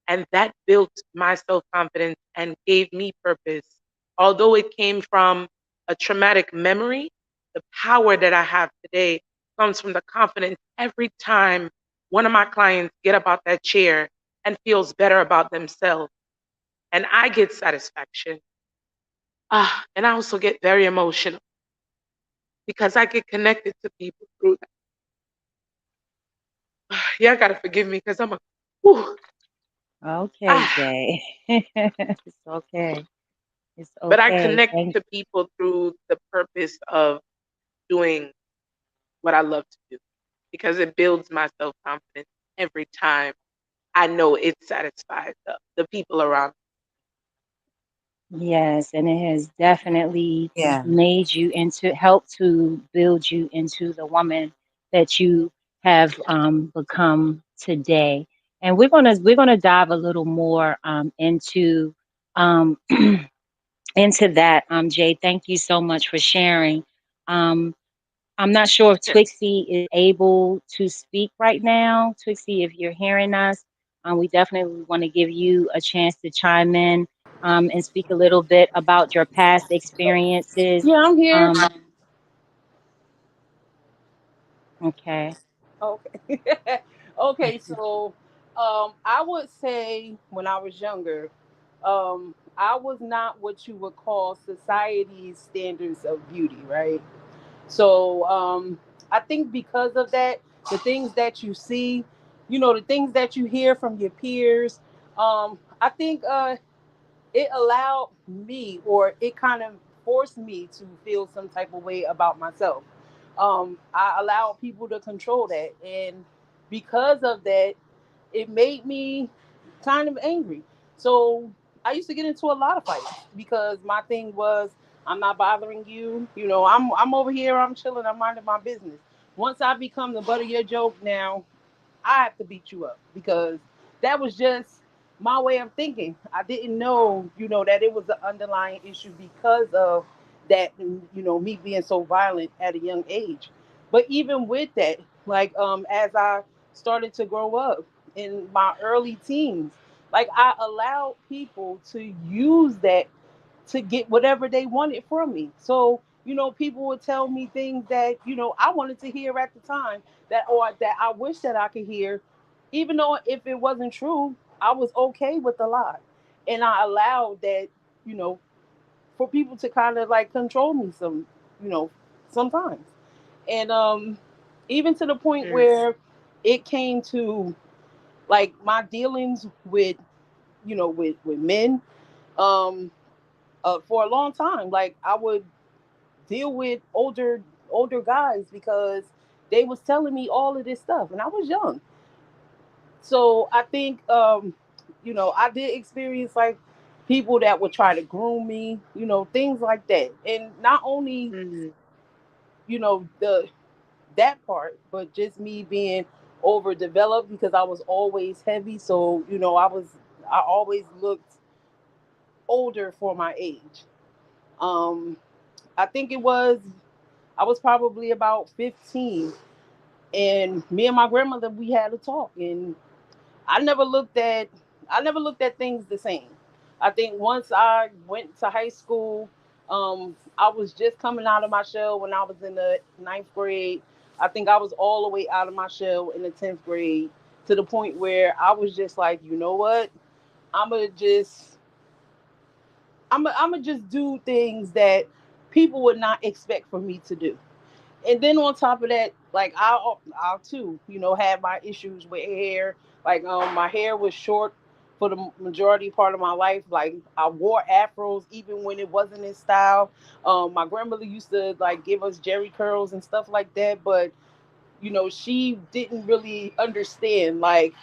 And that built my self confidence and gave me purpose. Although it came from a traumatic memory, the power that I have today comes from the confidence every time one of my clients get up out that chair and feels better about themselves. And I get satisfaction. And I also get very emotional because I get connected to people through that. Yeah, gotta forgive me because I'm a whew, Okay, ah, Jay. It's okay. It's But I okay. connect Thank to people through the purpose of doing what I love to do because it builds my self confidence every time I know it satisfies the people around Yes, and it has definitely Yeah. made you into helped to build you into the woman that you have become today. And we're gonna dive a little more um, into that. Jay, thank you so much for sharing. Um, I'm not sure if me. Twixie is able to speak right now. Twixie, if you're hearing us, we definitely want to give you a chance to chime in and speak a little bit about your past experiences. Yeah, I'm here. Um, okay. Okay. Okay, so I would say when I was younger, I was not what you would call society's standards of beauty, right? So I think because of that, the things that you see, the things that you hear from your peers, I think it allowed me, or it kind of forced me to feel some type of way about myself. I allowed people to control that, and because of that, it made me kind of angry. So I used to get into a lot of fights because my thing was, I'm not bothering you. I'm over here, I'm chilling, I'm minding my business. Once I become the butt of your joke, now I have to beat you up because that was just my way of thinking. I didn't know, that it was an underlying issue because of that, me being so violent at a young age. But even with that, like as I started to grow up in my early teens, like I allowed people to use that to get whatever they wanted from me. So, people would tell me things that, I wanted to hear at the time, that I wish that I could hear, even though if it wasn't true, I was okay with the lie. And I allowed that, you know, for people to kind of like control me you know, sometimes. And even to the point Mm. where it came to like my dealings with, with men, um, for a long time. Like I would deal with older guys because they was telling me all of this stuff, and I was young. So I think I did experience like people that would try to groom me, things like that. And not only, Mm. the that part, but just me being overdeveloped because I was always heavy. So, I always looked older for my age. Um I think I was probably about 15, and me and my grandmother, we had a talk, and I never looked at I never looked at things the same. I think once I went to high school, I was just coming out of my shell when I was in the ninth grade. I think I was all the way out of my shell in the 10th grade, to the point where I was just like, you know what? I'm gonna just I'm gonna just do things that people would not expect for me to do. And then on top of that, like I'll too, have my issues with hair. Like my hair was short for the majority part of my life. Like I wore afros even when it wasn't in style. My grandmother used to like give us jerry curls and stuff like that, but she didn't really understand like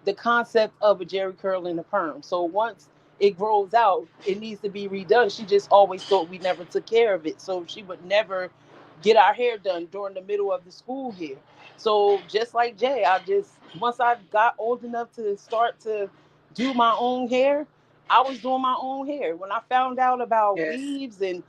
the concept of a Jerry curl in a perm. So once it grows out, it needs to be redone. She just always thought we never took care of it. So she would never get our hair done during the middle of the school year. So just like Jay, once I got old enough to start to do my own hair, I was doing my own hair. When I found out about Yes. weaves and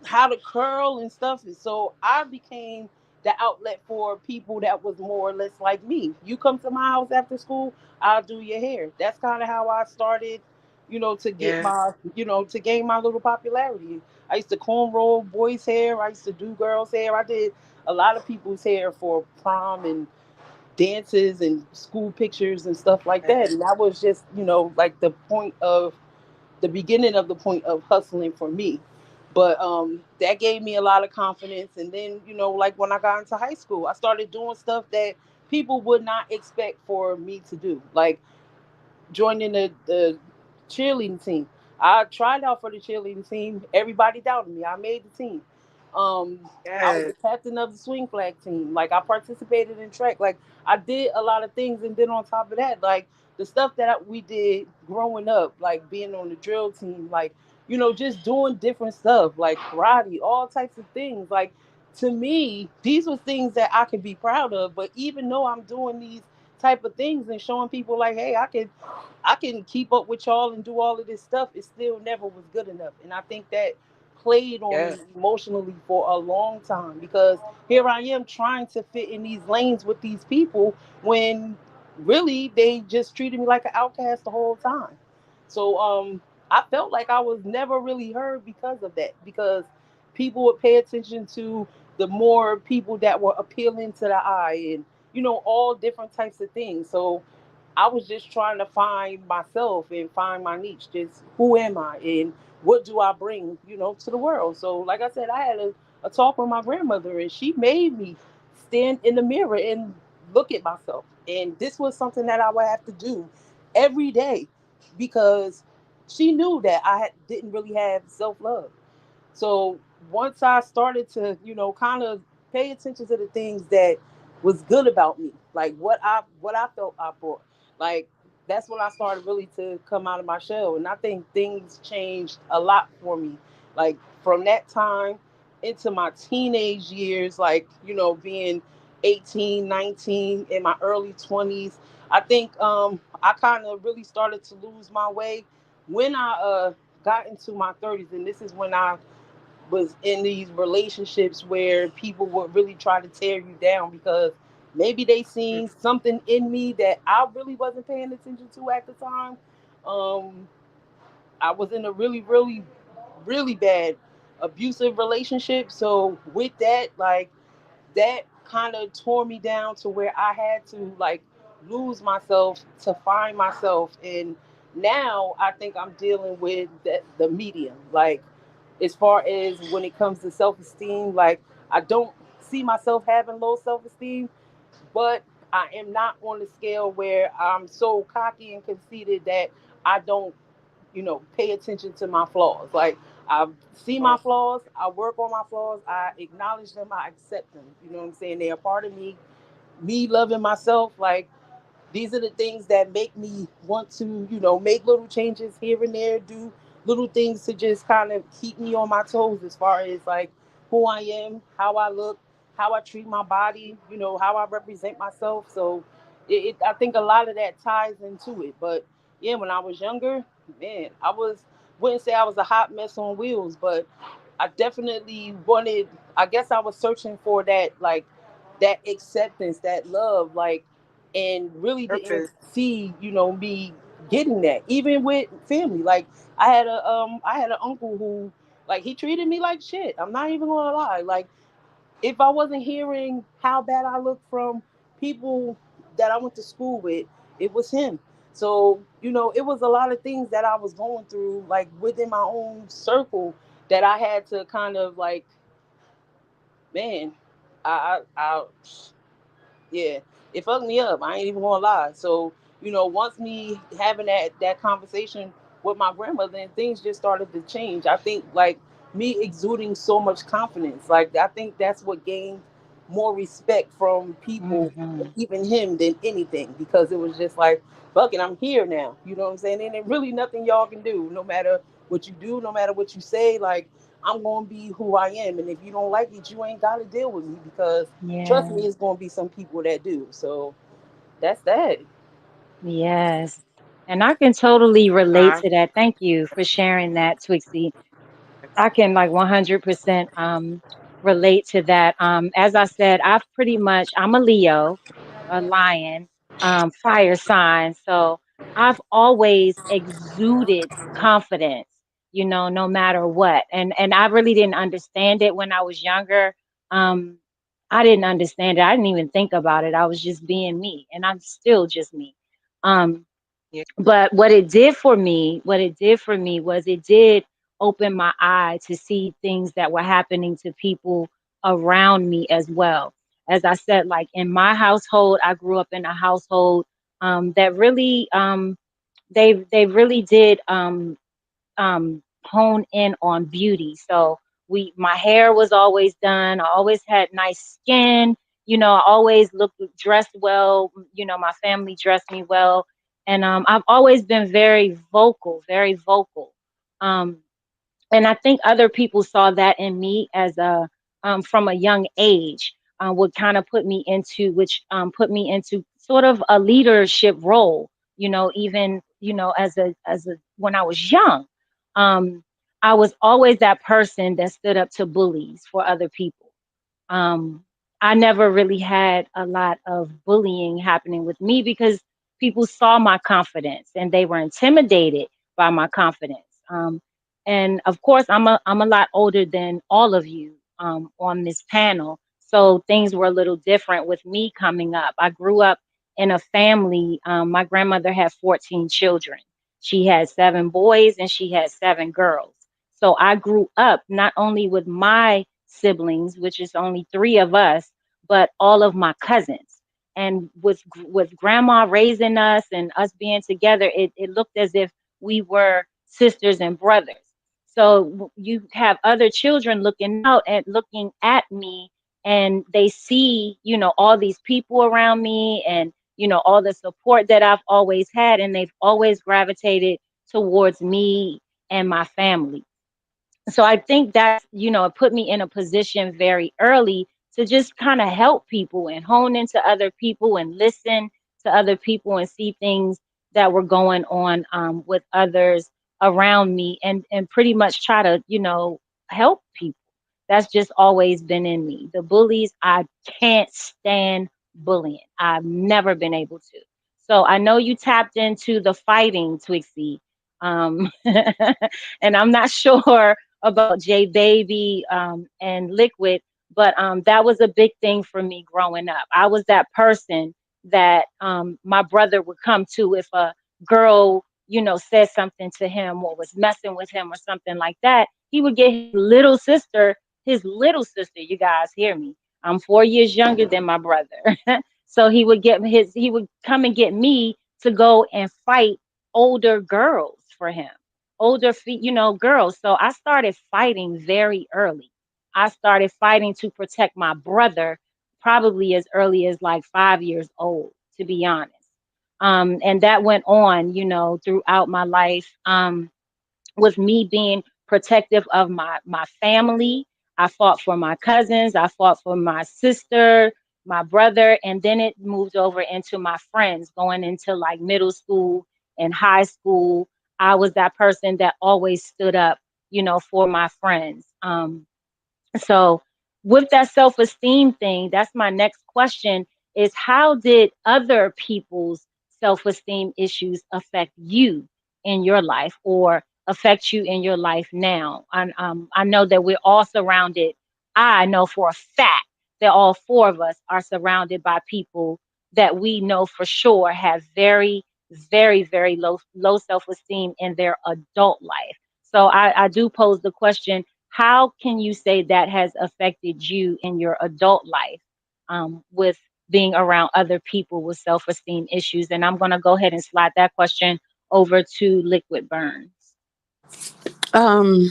how to curl and stuff. And so I became the outlet for people that was more or less like me. You come to my house after school, I'll do your hair. That's kind of how I started, to get Yeah. to gain my little popularity. I used to comb roll boys' hair. I used to do girls' hair. I did a lot of people's hair for prom and dances and school pictures and stuff like that. And that was just, like the beginning of the point of hustling for me. But that gave me a lot of confidence. And then, like when I got into high school, I started doing stuff that people would not expect for me to do, like joining the cheerleading team. I tried out for the cheerleading team. Everybody doubted me. I made the team. I was Yes. the captain of the swing flag team. Like I participated in track. Like I did a lot of things, and then on top of that, like the stuff that we did growing up, like being on the drill team, like just doing different stuff, like karate, all types of things. Like to me, these were things that I could be proud of. But even though I'm doing these type of things and showing people like, hey, I can keep up with y'all and do all of this stuff, it still never was good enough. And I think that played on me Yes. emotionally for a long time because here I am trying to fit in these lanes with these people when really they just treated me like an outcast the whole time. So I felt like I was never really heard because of that, because people would pay attention to the more people that were appealing to the eye and all different types of things. So I was just trying to find myself and find my niche. Just who am I and what do I bring, to the world? So, like I said, I had a talk with my grandmother, and she made me stand in the mirror and look at myself. And this was something that I would have to do every day because she knew that didn't really have self love. So once I started to, kind of pay attention to the things that was good about me, like what I felt I brought, like that's when I started really to come out of my shell. And I think things changed a lot for me. Like from that time into my teenage years, like, being 18, 19, in my early 20s, I think I kind of really started to lose my way when I got into my 30s. And this is when I was in these relationships where people would really try to tear you down because maybe they seen something in me that I really wasn't paying attention to at the time. Um, I was in a really, really, really bad abusive relationship. So with that, like that kind of tore me down to where I had to like lose myself to find myself. And now I think I'm dealing with the medium. Like as far as when it comes to self esteem, like I don't see myself having low self esteem, but I am not on the scale where I'm so cocky and conceited that I don't, pay attention to my flaws. Like I see my flaws, I work on my flaws, I acknowledge them, I accept them. You know what I'm saying? They're a part of me. Me loving myself, like these are the things that make me want to, make little changes here and there, do little things to just kind of keep me on my toes as far as like who I am, how I look, how I treat my body, how I represent myself. So I think a lot of that ties into it. But yeah, when I was younger, man, wouldn't say I was a hot mess on wheels, but I definitely wanted, I guess I was searching for that, like that acceptance, that love, like, and really didn't Purpose. see, me getting that. Even with family, like I had an uncle who, like, he treated me like shit. I'm not even gonna lie. Like, if I wasn't hearing how bad I looked from people that I went to school with, it was him. So, it was a lot of things that I was going through, like within my own circle, that I had to kind of like, man, I yeah, it fucked me up. I ain't even gonna lie. So, once me having that conversation with my grandmother, and things just started to change. I think like me exuding so much confidence, like I think that's what gained more respect from people, Hmm. even him, than anything, because it was just like, fuck it, I'm here now. You know what I'm saying? And there's really nothing y'all can do, no matter what you do, no matter what you say. Like I'm gonna be who I am, and if you don't like it, you ain't gotta deal with me because trust Yeah. me, it's gonna be some people that do. So that's that. Yes. And I can totally relate Nah. to that. Thank you for sharing that, Twixie. I can like 100% relate to that. As I said, I'm a Leo, a lion, fire sign. So I've always exuded confidence, no matter what. And I really didn't understand it when I was younger. Um, I didn't understand it. I didn't even think about it. I was just being me, and I'm still just me. Um, Yeah. but what it did for me was it did open my eye to see things that were happening to people around me as well. As I said, like in my household, I grew up in a household that really they really did. hone in on beauty. So my hair was always done. I always had nice skin. I always looked dressed well. My family dressed me well, and I've always been very vocal, very vocal. Um, and I think other people saw that in me as a from a young age, would kind of put me into sort of a leadership role. Even as a when I was young, um, I was always that person that stood up to bullies for other people. um, I never really had a lot of bullying happening with me because people saw my confidence and they were intimidated by my confidence. And of course, I'm a lot older than all of you on this panel, so things were a little different with me coming up. I grew up in a family. My grandmother had 14 children. She had 7 boys and she had 7 girls. So I grew up not only with my siblings, which is only 3 of us, but all of my cousins. And with grandma raising us and us being together, it looked as if we were sisters and brothers. So you have other children looking at me, and they see, all these people around me, and all the support that I've always had, and they've always gravitated towards me and my family. So I think that, it put me in a position very early to just kind of help people and hone into other people and listen to other people and see things that were going on with others around me, and pretty much try to, help people. That's just always been in me. The bullies, I can't stand bullying. I've never been able to. So I know you tapped into the fighting, Twixie. And I'm not sure about J Baby and Liquid, but that was a big thing for me growing up. I was that person that my brother would come to if a girl, said something to him or was messing with him or something like that. He would get his little sister, you guys hear me. I'm 4 years younger than my brother. So he would come and get me to go and fight older girls for him, girls. So I started fighting very early. I started fighting to protect my brother probably as early as like 5 years old, to be honest. And that went on, throughout my life. With me being protective of my family. I fought for my cousins, I fought for my sister, my brother, and then it moved over into my friends going into like middle school and high school. I was that person that always stood up, for my friends. So with that self-esteem thing, that's my next question, is how did other people's self-esteem issues affect you in your life, or affect you in your life now? And I know that we're all surrounded. I know for a fact that all 4 of us are surrounded by people that we know for sure have very, very, very low self-esteem in their adult life. So I do pose the question, how can you say that has affected you in your adult life, with being around other people with self-esteem issues? And I'm going to go ahead and slide that question over to Liquid Burns. Um,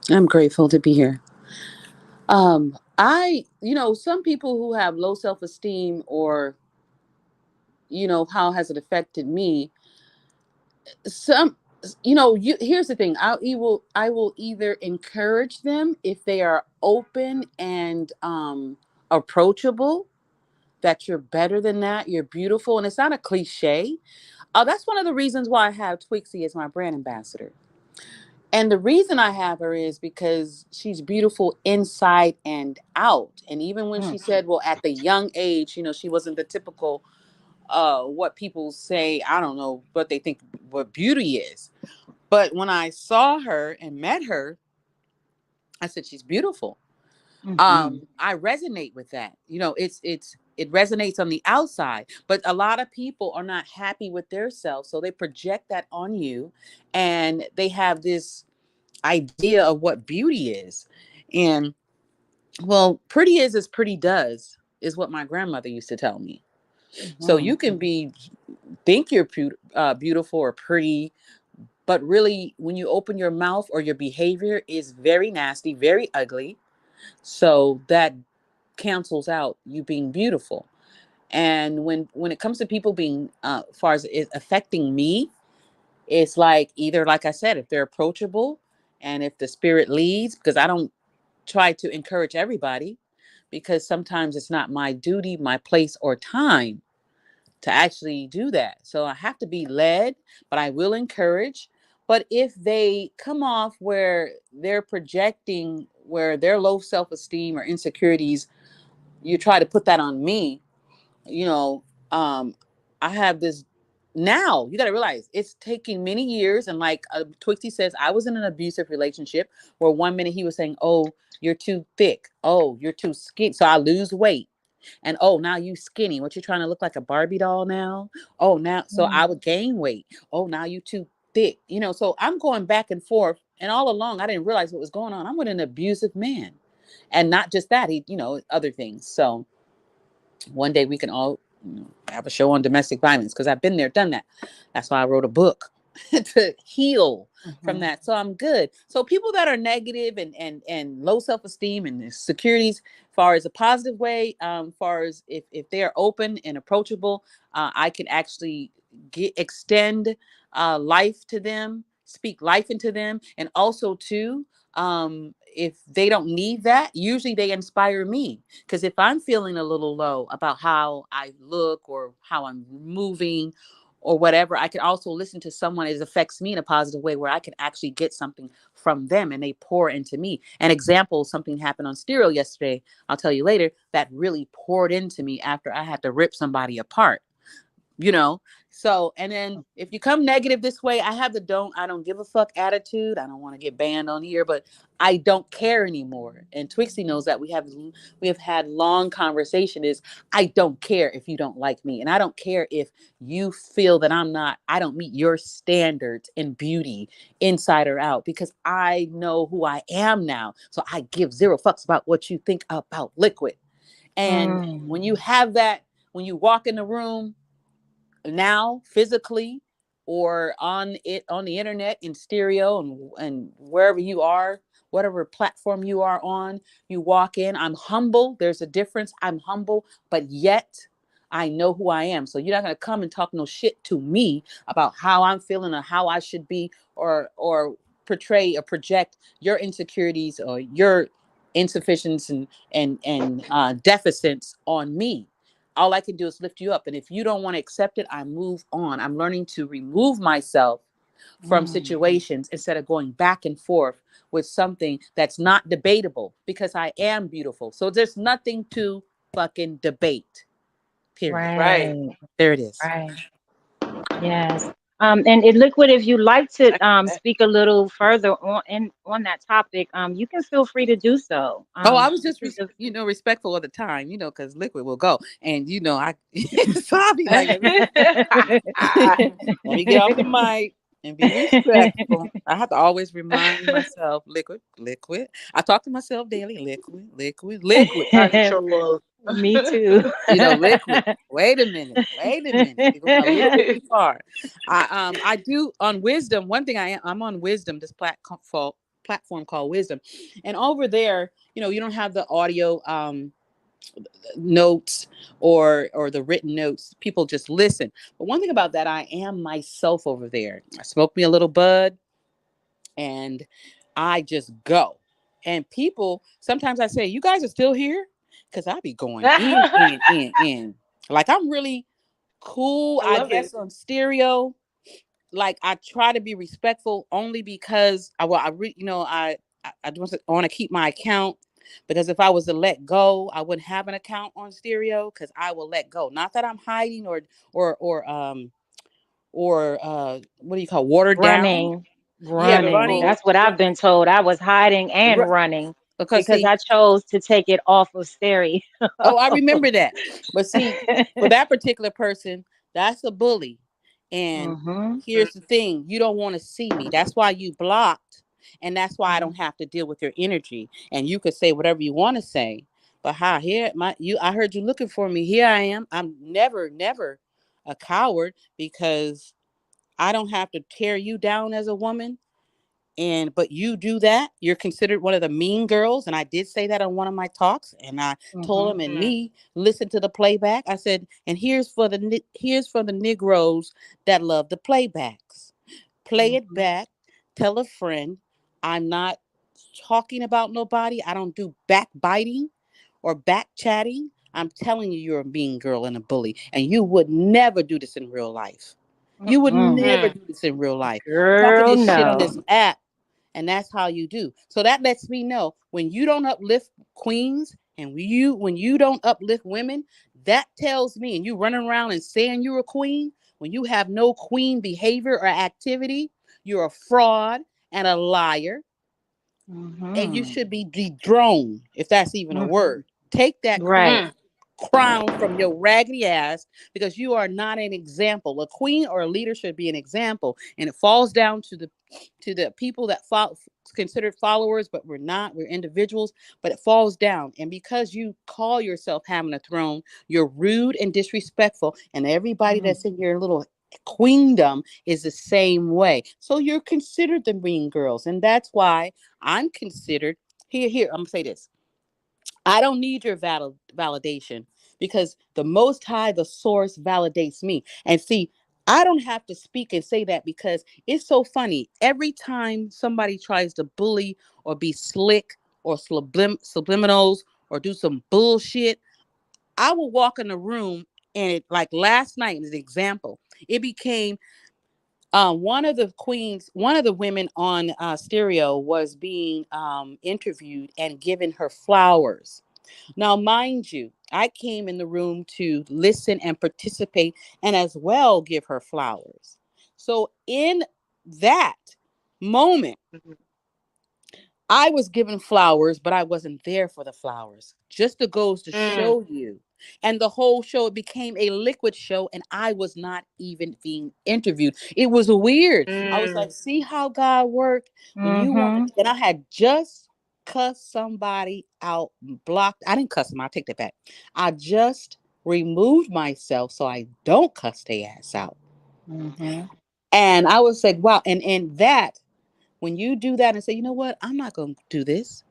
I'm grateful to be here. Some people who have low self esteem, or how has it affected me? Some, here's the thing. I will either encourage them if they are open and approachable, that you're better than that, you're beautiful, and it's not a cliche. That's one of the reasons why I have Twixie as my brand ambassador. And the reason I have her is because she's beautiful inside and out. And even when she Mm, said, well, at the young age, she wasn't the typical, what people say, I don't know what they think what beauty is. But when I saw her and met her, I said, she's beautiful. mhm, I resonate with that. It resonates on the outside, but a lot of people are not happy with their self. So they project that on you, and they have this idea of what beauty is. And well, pretty is as pretty does, is what my grandmother used to tell me. So mhm, you can think you're beautiful or pretty, But really, when you open your mouth or your behavior is very nasty, very ugly. So that cancels out you being beautiful. And when it comes to people being far as it affecting me, it's like either, like I said, if they're approachable and if the spirit leads, because I don't try to encourage everybody, because sometimes it's not my duty, my place, or time to actually do that. So I have to be led, but I will encourage. But if they come off where they're projecting, where their low self-esteem or insecurities, you try to put that on me, you know, I have this. Now you got to realize it's taking many years. And like Twixie says, I was in an abusive relationship where one minute he was saying, oh, you're too thick, oh, you're too skinny, so I lose weight. And oh, now you skinny, what, you trying to look like a Barbie doll now? Oh, now, so I would gain weight. Oh, now you too thick, so I'm going back and forth. And all along I didn't realize what was going on. I'm with an abusive man. And not just that, he, other things. So one day we can all have a show on domestic violence, because I've been there, done that. That's why I wrote a book to heal from that. So I'm good. So people that are negative and low self-esteem and insecurities, far as a positive way, far as if they are open and approachable, I can actually extend life to them, speak life into them. And also too, if they don't need that, usually they inspire me. Because if I'm feeling a little low about how I look or how I'm moving or whatever, I can also listen to someone that affects me in a positive way, where I can actually get something from them and they pour into me. An example, something happened on Stereo yesterday, I'll tell you later, that really poured into me after I had to rip somebody apart. you know so, and then if you come negative this way, I have the I don't give a fuck attitude. I don't want to get banned on here, but I don't care anymore. And Twixie knows that we have had long conversation. Is I don't care if you don't like me, and I don't care if you feel that I don't meet your standards in beauty inside or out, because I know who I am now. So I give zero fucks about what you think about Liquid. And when you have that, when you walk in the room now physically, or on the internet, in stereo, and wherever you are, whatever platform you are on, you walk in, I'm humble. There's a difference. I'm humble, but yet I know who I am. So you're not going to come and talk no shit to me about how I'm feeling or how I should be, or portray or project your insecurities or your insufficiencies and deficits on me. All I can do is lift you up. And if you don't want to accept it, I move on. I'm learning to remove myself from situations instead of going back and forth with something that's not debatable, because I am beautiful. So there's nothing to fucking debate. Period. Right. Right. There it is. Right. Yes. And it Liquid, if you'd like to speak a little further on that topic, you can feel free to do so. Oh, I was This just, is just respectful of the time, because Liquid will go. And, I, so I'll be like, let me get off the mic and be respectful. I have to always remind myself, liquid. I talk to myself daily, liquid. Control. me too. Liquid. Wait a minute. You're going a little bit too far. I do on Wisdom. One thing I'm on Wisdom, this platform called Wisdom, and over there, you don't have the audio notes or the written notes. People just listen. But one thing about that, I am myself over there. I smoke me a little bud and I just go. And people, sometimes I say, you guys are still here? Because I be going in. Like, I'm really cool, I I love it. guess, on Stereo. Like, I try to be respectful only because I want to keep my account, because if I was to let go, I wouldn't have an account on Stereo, because I will let go. Not that I'm hiding or what do you call, watered down? Running, Yeah, running. running. Beautiful. That's what I've been told. I was hiding and running Because because see, I chose to take it off of stereo. oh, I remember that. But see, for that particular person, that's a bully. And Mhm. here's the thing, you don't want to see me. That's why you blocked. And that's why I Mhm. don't have to deal with your energy. And you could say whatever you want to say. But here I heard you looking for me. Here I am. I'm never a coward, because I don't have to tear you down as a woman. And but you do that, you're considered one of the mean girls. And I did say that on one of my talks, and I told Mhm. him, and Mm, me listen to the playback. I said, and here's for the Negroes that love the playbacks. Play it mhm, back. Tell a friend. I'm not talking about nobody. I don't do backbiting or back chatting. I'm telling you, you're a mean girl and a bully, and you would never do this in real life. You would Mm-mm. never mm, do this in real life. Talking Girl, this shit on no. this app, and that's how you do. So that lets me know when you don't uplift queens, and when you don't uplift women, that tells me, and you running around and saying you're a queen when you have no queen behavior or activity, you're a fraud and a liar, and you Mhm. should be dethroned, if that's even a Mm. word. Take that Right. queen mm, crown from your raggedy ass, because you are not an example. A queen or a leader should be an example, and it falls down to the people that considered followers, but we're not. We're individuals, but it falls down. And because you call yourself having a throne, you're rude and disrespectful, and everybody Mm. that's in your little queendom is the same way. So you're considered the mean girls, and that's why I'm considered. Here, I'm gonna say this. I don't need your validation, because the Most High, the source, validates me. And see, I don't have to speak and say that, because it's so funny. Every time somebody tries to bully or be slick or subliminals or do some bullshit, I will walk in the room, and it, like last night, as an example, it became one of the women on stereo was being interviewed and given her flowers. Now, mind you, I came in the room to listen and participate, and as well give her flowers. So in that moment, mhm, I was given flowers, but I wasn't there for the flowers. Just it goes to mm, show you. And the whole show, it became a liquid show, and I was not even being interviewed. It was weird. I was like, mm, see how God worked when you want to. Mhm. And I had just cussed somebody out, blocked. I didn't cuss them. I take that back. I just removed myself so I don't cuss their ass out. Mhm. And I was like, wow. And that, when you do that and say, you know what, I'm not going to do this.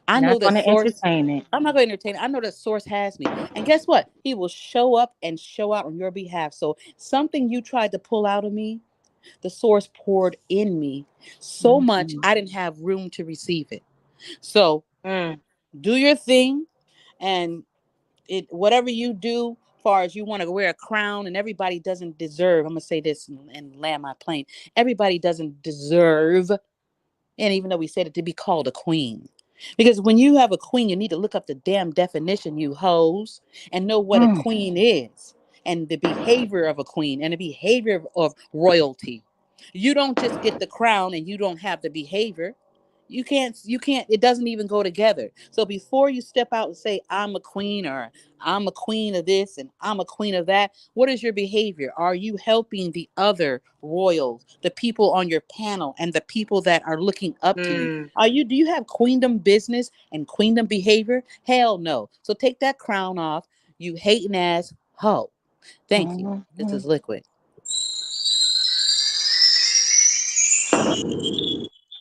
I know Not that gonna source. entertain it. I'm not going to entertain it. I know that source has me. And guess what? He will show up and show out on your behalf. So something you tried to pull out of me, the source poured in me so much Mhm. I didn't have room to receive it. So mm, do your thing, and it whatever you do, far as you want to wear a crown, and everybody doesn't deserve. I'm gonna say this and land my plane. Everybody doesn't deserve, and even though we said it, to be called a queen. Because when you have a queen, you need to look up the damn definition, you hoes, and know what a Mm. queen is, and the behavior of a queen, and the behavior of royalty. You don't just get the crown and you don't have the behavior. You can't, it doesn't even go together. So before you step out and say, I'm a queen, or I'm a queen of this and I'm a queen of that, what is your behavior? Are you helping the other royals, the people on your panel, and the people that are looking up to you? mm. Do you have queendom business and queendom behavior? Hell no. So take that crown off, you hating ass hoe. Thank you. This Mhm. is Liquid.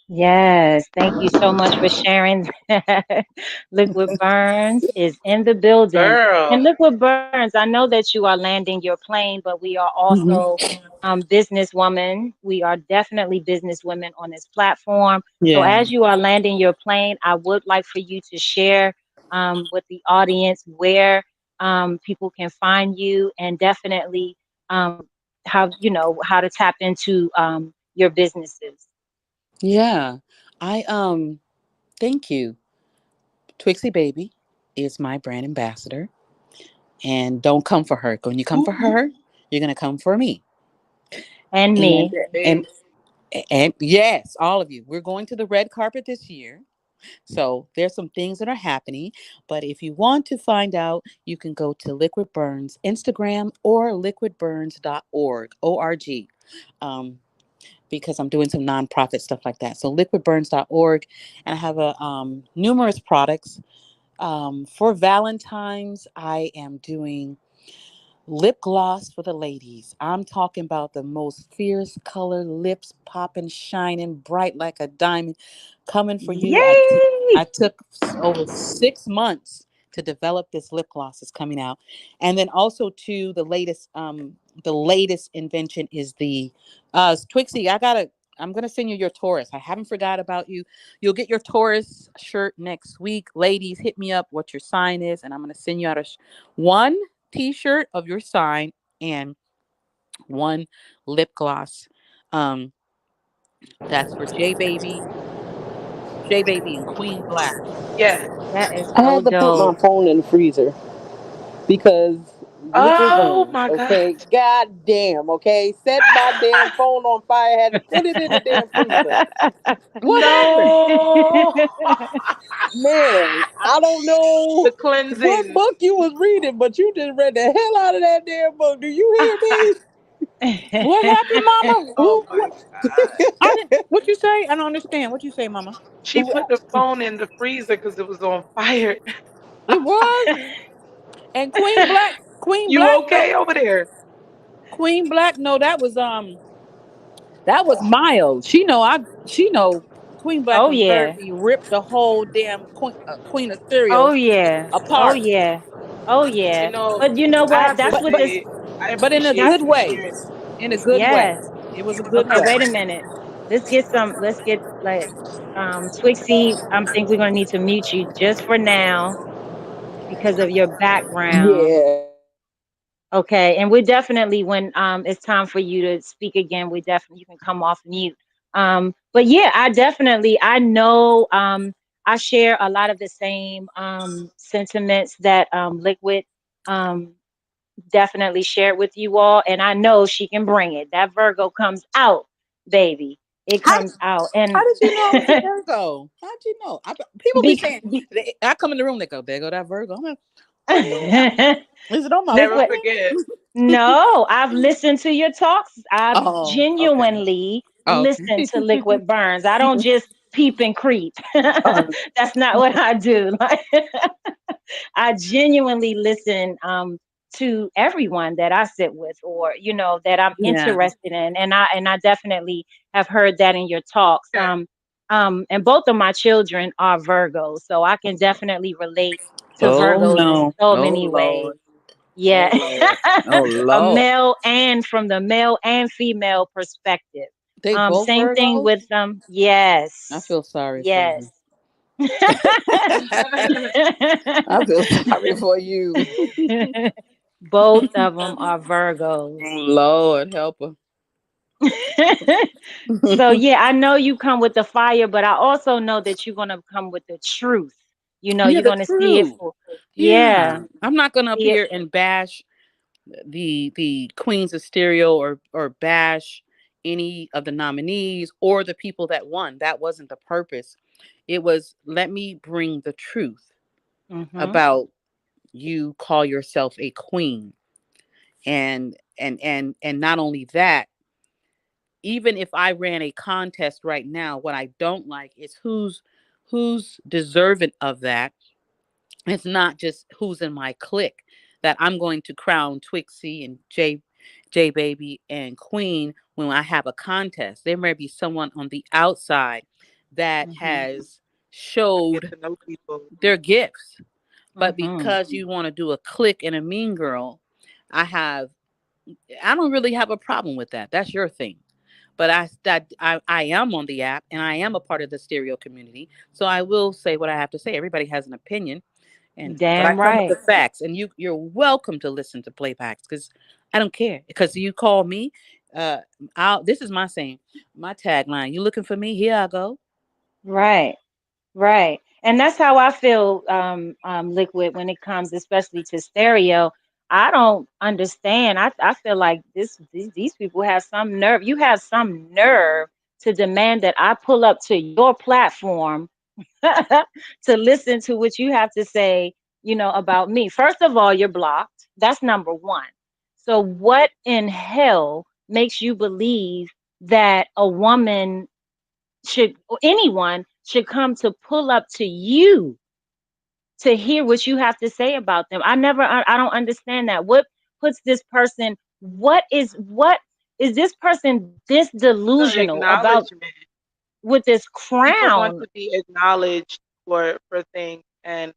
Yes, thank you so much for sharing that. Liquid Burns is in the building. And Girl. Liquid Burns, I know that you are landing your plane, but we are Mhm. also businesswomen. We are definitely businesswomen on this platform. So Yeah. as you are landing your plane, I would like for you to share with the audience where people can find you, and definitely how how to tap into your businesses. Yeah. I thank you. Twixie Baby is my brand ambassador. And don't come for her. When you come for her, you're gonna come for me. And And me. and Hey. and yes, all of you. We're going to the red carpet this year. So there's some things that are happening. But if you want to find out, you can go to Liquid Burns Instagram or liquidburns.org, O-R-G. Um, because I'm doing some nonprofit stuff like that. So liquidburns.org, and I have a numerous products. For Valentine's, I am doing Lip gloss for the ladies. I'm talking about the most fierce color, lips popping, shining, bright like a diamond, coming for you. I Yay! took over 6 months to develop this lip gloss. It's coming out, and then also to the latest invention is the Twixie. I'm gonna send you your Taurus. I haven't forgot about you. You'll get your Taurus shirt next week. Ladies, hit me up what your sign is, and I'm gonna send you out one t-shirt of your sign and one lip gloss. Um, that's for J Baby and Queen Black. Yes. That is I so had to put my dope. phone in the freezer because liquid Oh burns. my God. Okay, god damn. Okay, set my damn phone on fire. Had to put it in the damn freezer. What happened? No. Man, I don't know The what cleansing. book you was reading, but you just read the hell out of that damn book. Do you hear me? What happened, Mama? Oh Who? my What? God. I didn't. What you say? I don't understand. What you say, Mama? She put the phone in the freezer because it was on fire. It was. And Queen You Black. No, okay over there? Queen Black. No, that was mild. She know. Queen Black Oh has heard yeah. me rip the whole damn Queen of Oh Stereo yeah. Oh apart. yeah. Oh You yeah. know, But you know I what? have to That's But what but this say, I but in a appreciate that's good you way. sharing. In a good way. yes. It was a good Okay, way. wait a minute. Let's get like Twixie, I think we're gonna need to mute you just for now because of your background. Yeah. Okay, and we definitely when it's time for you to speak again, we definitely you can come off mute. But yeah, I know I share a lot of the same sentiments that Liquid um definitely shared with you all, and I know she can bring it. That Virgo comes out, baby. It How comes out, how and did you know I was a Virgo? How'd you know? People be because saying I come in the room, they go, there go that Virgo. I'm like, wait a minute. Is it on my Never Liquid. forehead? forget. No, I've listened to your talks. I've Oh, okay. genuinely Oh, listened to Liquid Burns. I don't just peep and creep. okay. That's not what I do. Like, I genuinely listen to everyone that I sit with or that I'm Yeah. interested in, and I definitely have heard that in your talks. Okay. And both of my children are Virgos, so I can definitely relate to Oh Virgos in no. so Oh many Lord. ways. Oh Yeah. Lord. Oh A Lord. male and from the male and female perspective. They both Same thing Virgos? with them. I Yes. feel sorry for Yes. you. I feel sorry for you. Both of them are Virgos. Oh, Lord help her. So yeah, I know you come with the fire, but I also know that you're gonna come with the truth. Yeah, You're the gonna see it truth. for yeah. Yeah. I'm not gonna See it. appear and bash the queens of stereo or bash any of the nominees or the people that won. That wasn't the purpose. It was let me bring the truth Mm-hmm. about you call yourself a queen. And not only that, even if I ran a contest right now, what I don't like is who's deserving of that. It's not just who's in my clique that I'm going to crown Twixie and J Baby and Queen when I have a contest. There may be someone on the outside that Mm-hmm. has I get showed to know people. their gifts. But Mm-hmm. because you want to do a clique and a mean girl, I have I don't really have a problem with that. That's your thing. But I am on the app and I am a part of the stereo community. So I will say what I have to say. Everybody has an opinion but I Damn come with the right. facts, and you're welcome to listen to playbacks because I don't care. Because you call me, uh, I'll. This is my saying, my tagline. You looking for me? Here I go. Right. Right. And that's how I feel, Liquid, when it comes especially to stereo. I don't understand. I feel like these people have some nerve. You have some nerve to demand that I pull up to your platform to listen to what you have to say, about me. First of all, you're blocked. That's number one. So what in hell makes you believe that a woman should or anyone should come to pull up to you to hear what you have to say about them? I don't understand that. puts this person, what is this person this The delusional about acknowledgement. with this People want crown? to be acknowledged for things, and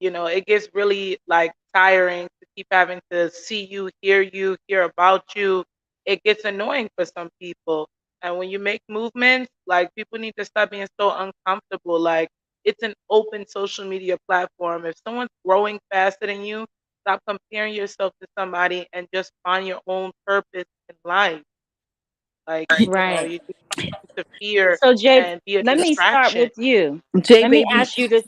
it gets really like tiring to keep having to see you, hear about you. It gets annoying for some people. And when you make movements, like, people need to stop being so uncomfortable. Like, it's an open social media platform. If someone's growing faster than you, stop comparing yourself to somebody and just find your own purpose in life. Like, Right. you just interfere So Jay, and be a let me start distraction. with you. J Let me baby. ask you this.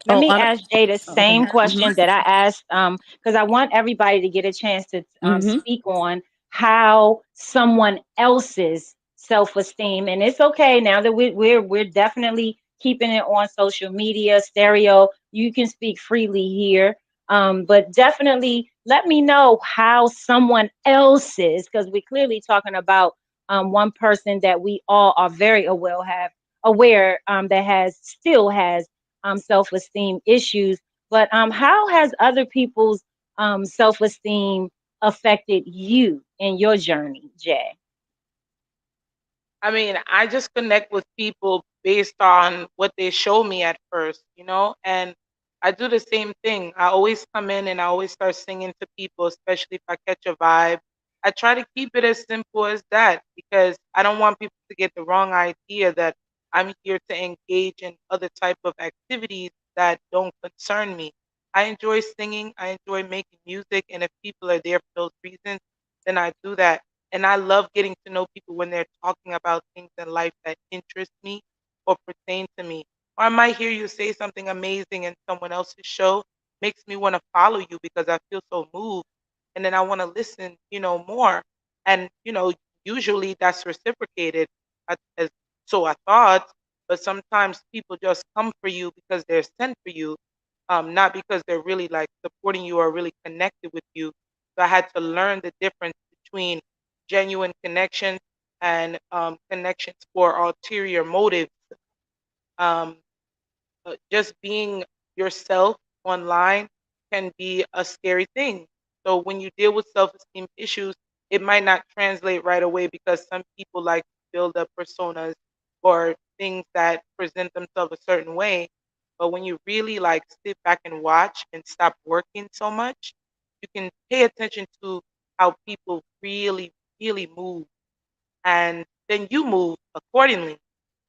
Let Oh, me ask Jay the okay. same question that I asked, because I want everybody to get a chance to Mm-hmm. speak on how someone else's self-esteem, and it's okay now that we're definitely keeping it on social media, stereo. You can speak freely here, but definitely let me know how someone else's, because we're clearly talking about one person that we all are very aware that has still has self-esteem issues. But how has other people's self-esteem affected you in your journey, Jay? I mean, I just connect with people based on what they show me at first. And I do the same thing. I always come in and I always start singing to people, especially if I catch a vibe. I try to keep it as simple as that because I don't want people to get the wrong idea that I'm here to engage in other type of activities that don't concern me. I enjoy singing, I enjoy making music, and if people are there for those reasons, then I do that. And I love getting to know people when they're talking about things in life that interest me or pertain to me. Or I might hear you say something amazing in someone else's show, makes me want to follow you because I feel so moved. And then I want to listen more. And, usually that's reciprocated. So I thought, but sometimes people just come for you because they're sent for you, not because they're really like supporting you or really connected with you. So I had to learn the difference between genuine connections and connections for ulterior motives. Um, just being yourself online can be a scary thing. So when you deal with self-esteem issues, it might not translate right away because some people like to build up personas or things that present themselves a certain way. But when you really like sit back and watch and stop working so much, you can pay attention to how people really, really move, and then you move accordingly.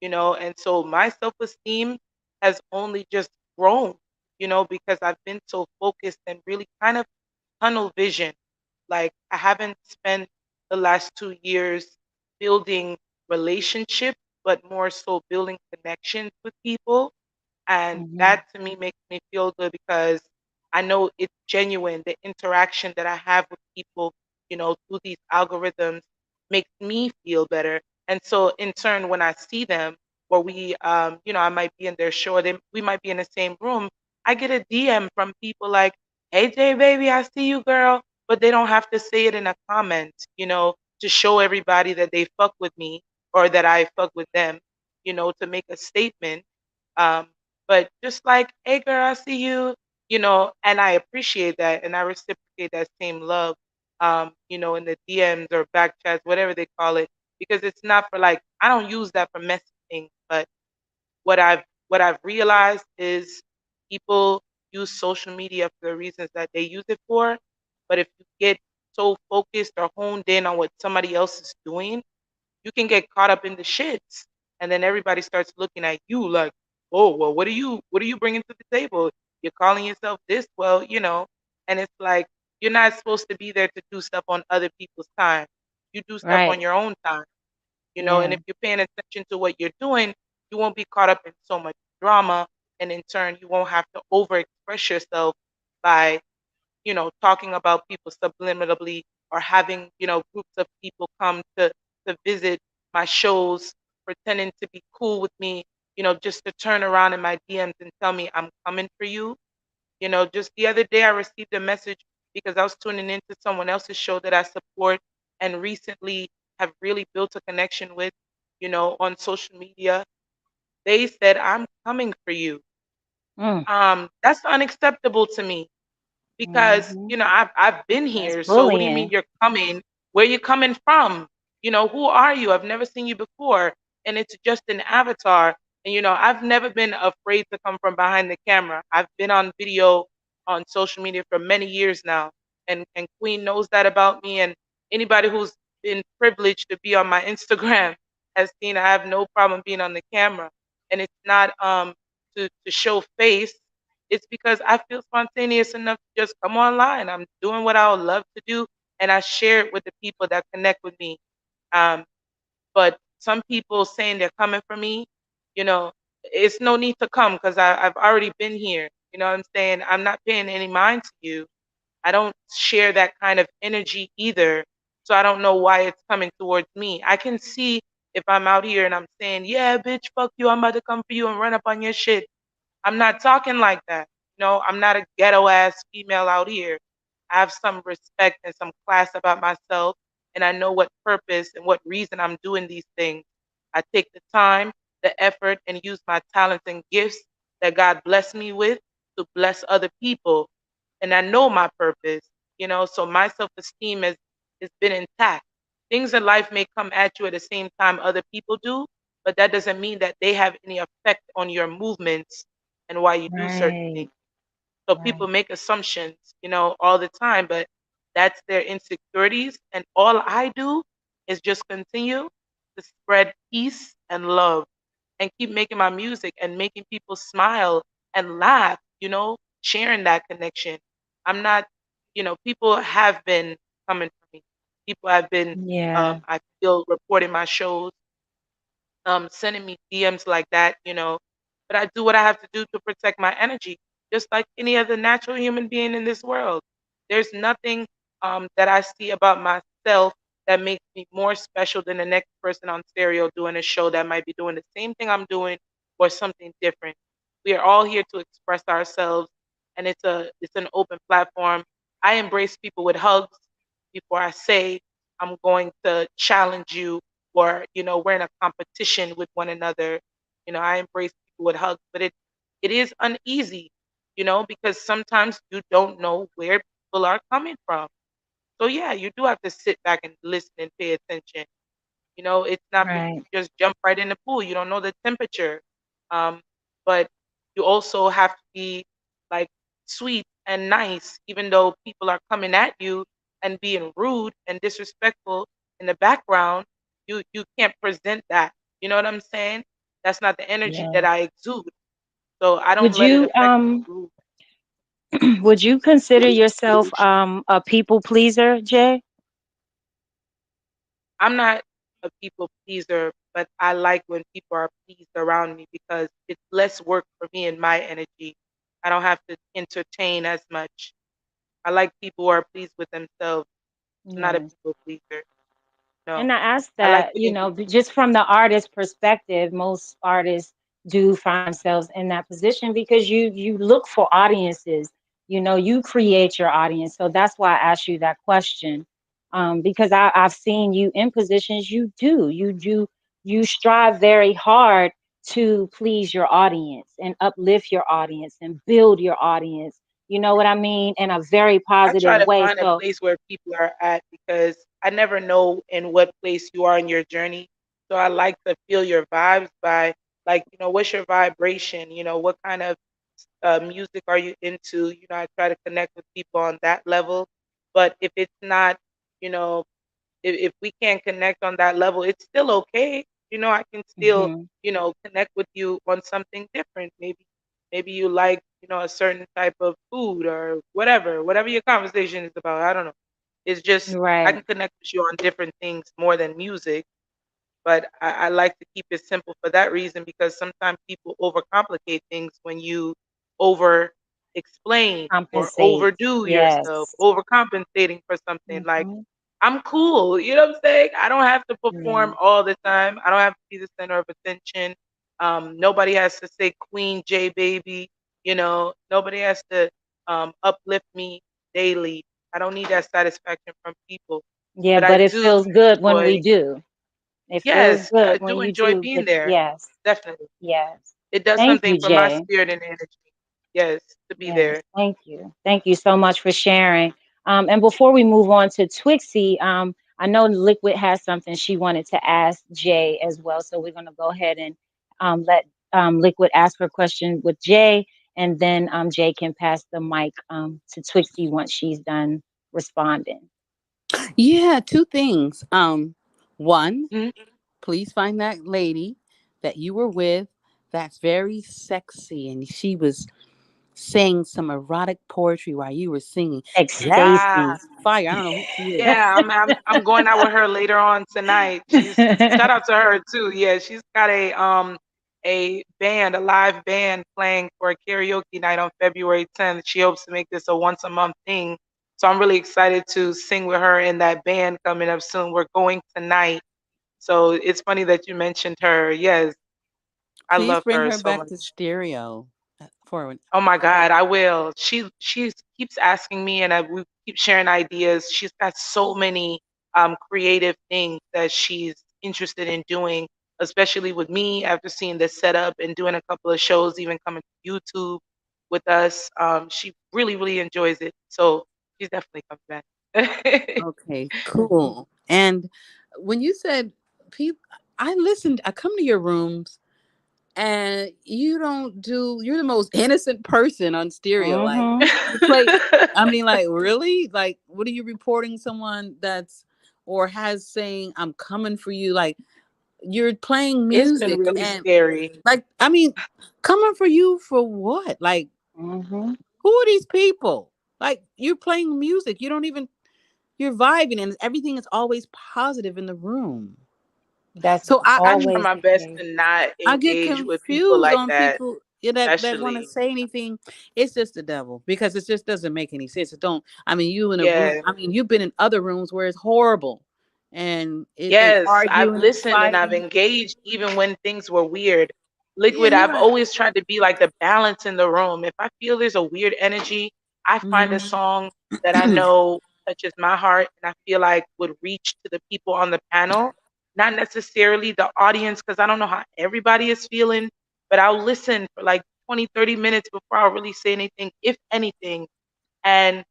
And so my self-esteem has only just grown because I've been so focused and really kind of tunnel vision. Like, I haven't spent the last 2 years building relationships, but more so building connections with people. And Hmm. that to me makes me feel good because I know it's genuine. The interaction that I have with people through these algorithms makes me feel better. And so in turn, when I see them, or I might be in their show, we might be in the same room, I get a DM from people like, "Hey, Jay, baby, I see you, girl." But they don't have to say it in a comment to show everybody that they fuck with me or that I fuck with them to make a statement. Um, but just like, "Hey, girl, I see you," and I appreciate that and I reciprocate that same love in the DMs or back chats, whatever they call it, because it's not for like, I don't use that for messaging, but what I've realized is people use social media for the reasons that they use it for. But if you get so focused or honed in on what somebody else is doing, you can get caught up in the shits, and then everybody starts looking at you like, "Oh, well, what are you bringing to the table? You're calling yourself this, well," and it's like, you're not supposed to be there to do stuff on other people's time. You do stuff on Right. your own time, and Yeah. if you're paying attention to what you're doing, you won't be caught up in so much drama, and in turn you won't have to overexpress yourself by talking about people subliminally, or having groups of people come to visit my shows, pretending to be cool with me just to turn around in my DMs and tell me I'm coming for you. Just the other day I received a message because I was tuning into someone else's show that I support and recently have really built a connection with on social media. They said, "I'm coming for you." Mm. That's unacceptable to me. because Hmm. I've been That's here. So what do you mean bullying. you're coming? Where you coming from? Who are you? I've never seen you before, and it's just an avatar. And I've never been afraid to come from behind the camera. I've been on video on social media for many years now, and Queen knows that about me. And anybody who's been privileged to be on my Instagram has seen I have no problem being on the camera, and it's not to show face. It's because I feel spontaneous enough to just come online. I'm doing what I would love to do, and I share it with the people that connect with me. Um, but some people saying they're coming for me, you know, it's no need to come because I've already been here. You know what I'm saying? I'm not paying any mind to you. I don't share that kind of energy either. So I don't know why it's coming towards me. I can see if I'm out here and I'm saying, yeah, bitch, fuck you. I'm about to come for you and run up on your shit. I'm not talking like that. I'm not a ghetto ass female out here. I have some respect and some class about myself, and I know what purpose and what reason I'm doing these things. I take the time, the effort, and use my talents and gifts that God blessed me with to bless other people. And I know my purpose, so my self esteem has been intact. Things in life may come at you at the same time other people do, but that doesn't mean that they have any effect on your movements and why you do certain things. Right. So people Right. make assumptions, all the time, but that's their insecurities. And all I do is just continue to spread peace and love and keep making my music and making people smile and laugh, sharing that connection. I'm not, people have been coming for me. People have been, Yeah. I feel, reporting my shows, sending me DMs like that, But I do what I have to do to protect my energy, just like any other natural human being in this world. There's nothing that I see about myself that makes me more special than the next person on stereo doing a show that might be doing the same thing I'm doing or something different. We are all here to express ourselves, and it's an open platform. I embrace people with hugs before I say I'm going to challenge you or we're in a competition with one another. I embrace people with hugs, but it is uneasy, because sometimes you don't know where people are coming from. So yeah, you do have to sit back and listen and pay attention. It's not for you Right. to just jump right in the pool. You don't know the temperature. Um, but you also have to be like sweet and nice, even though people are coming at you and being rude and disrespectful in the background. You can't present that. You know what I'm saying? That's not the energy Yeah. that I exude. So I don't Would let it you affect me. would you consider yourself a people pleaser, Jay? I'm not a people pleaser, but I like when people are pleased around me because it's less work for me and my energy. I don't have to entertain as much. I like people who are pleased with themselves. I'm not a Yes. people pleaser. No. And I asked I like that, putting people just from the artist perspective, most artists do find themselves in that position because you look for audiences, you create your audience. So that's why I asked you that question. Because I've seen you in positions you strive very hard to please your audience and uplift your audience and build your audience. You know what I mean? In a very I try positive to way. find a So, place where people are at because I never know in what place you are in your journey. So I like to feel your vibes by like, what's your vibration? What kind of music are you into? I try to connect with people on that level. But if it's not, you know, if we can't connect on that level, it's still okay. I can still, mhm, connect with you on something different. Maybe you like, a certain type of food or whatever your conversation is about. I don't know. It's just I right. can connect with you on different things more than music. But I like to keep it simple for that reason because sometimes people overcomplicate things when you over explain or Compensate. overdo yourself, Yes. overcompensating for something. Like Mhm. I'm cool, you know what I'm saying? I don't have to Yeah. perform all the time. I don't have to be the center of attention. Nobody has to say Queen J baby, nobody has to uplift me daily. I don't need that satisfaction from people. Yeah, But I but it do feels good when we enjoy. do. It feels Yes, I good when do you enjoy do being get, there. yes. Definitely. Yes. It does Thank something you, for my Jay. spirit and energy. yes, to be Yes, there. thank you. Thank you so much for sharing. And before we move on to Twixie, I know Liquid has something she wanted to ask Jay as well. So we're going to go ahead and let Liquid ask her question with Jay, and then Jay can pass the mic to Twixie once she's done responding. Yeah, two things. One, Mhm. please find that lady that you were with that's very sexy and she was saying some erotic poetry while you were singing. Like That Yeah, Stacy. is fire. I don't know who she is. yeah. I'm going out with her later on tonight. She's shout out to her too. Yeah, she's got a band, a live band playing for a karaoke night on February 10th. She hopes to make this a once a month thing. So I'm really excited to sing with her in that band coming up soon. We're going tonight. So it's funny that you mentioned her. Yes, I Please love bring her her so back to much. stereo for Oh my God, I will. She keeps asking me, and we keep sharing ideas. She's got so many creative things that she's interested in doing, especially with me after seeing this setup and doing a couple of shows, even coming to YouTube with us. She really, really enjoys it. So she's definitely coming back. Okay, cool. And when you said people, I listened, I come to your rooms and you don't do, you're the most innocent person on stereo. Like Mm-hmm. you play, I mean, like, really? Like, what are you reporting someone that's, or has saying, I'm coming for you? Like, you're playing It's been music really and, scary. like, I mean, coming for you for what? Like, Mm-hmm. who are these people? Like, you're playing music. You don't even, you're vibing and everything is always positive in the room. That's So I try always my the best case. to not I get engage with people confused like on that, people, yeah, that want to especially. say anything. It's just the devil because it just doesn't make any sense. It don't. I mean, you in a room. Yeah. I mean, you've been in other rooms where it's horrible, and it's Yes, I've arguing and listened and I've fighting. engaged even when things were weird. Yeah, Liquid, you're I've right. always tried to be like the balance in the room. If I feel there's a weird energy, I find a Hmm. song that I know touches my heart and I feel like would reach to the people on the panel, not necessarily the audience, because I don't know how everybody is feeling, but I'll listen for like 20, 30 minutes before I'll really say anything, if anything. And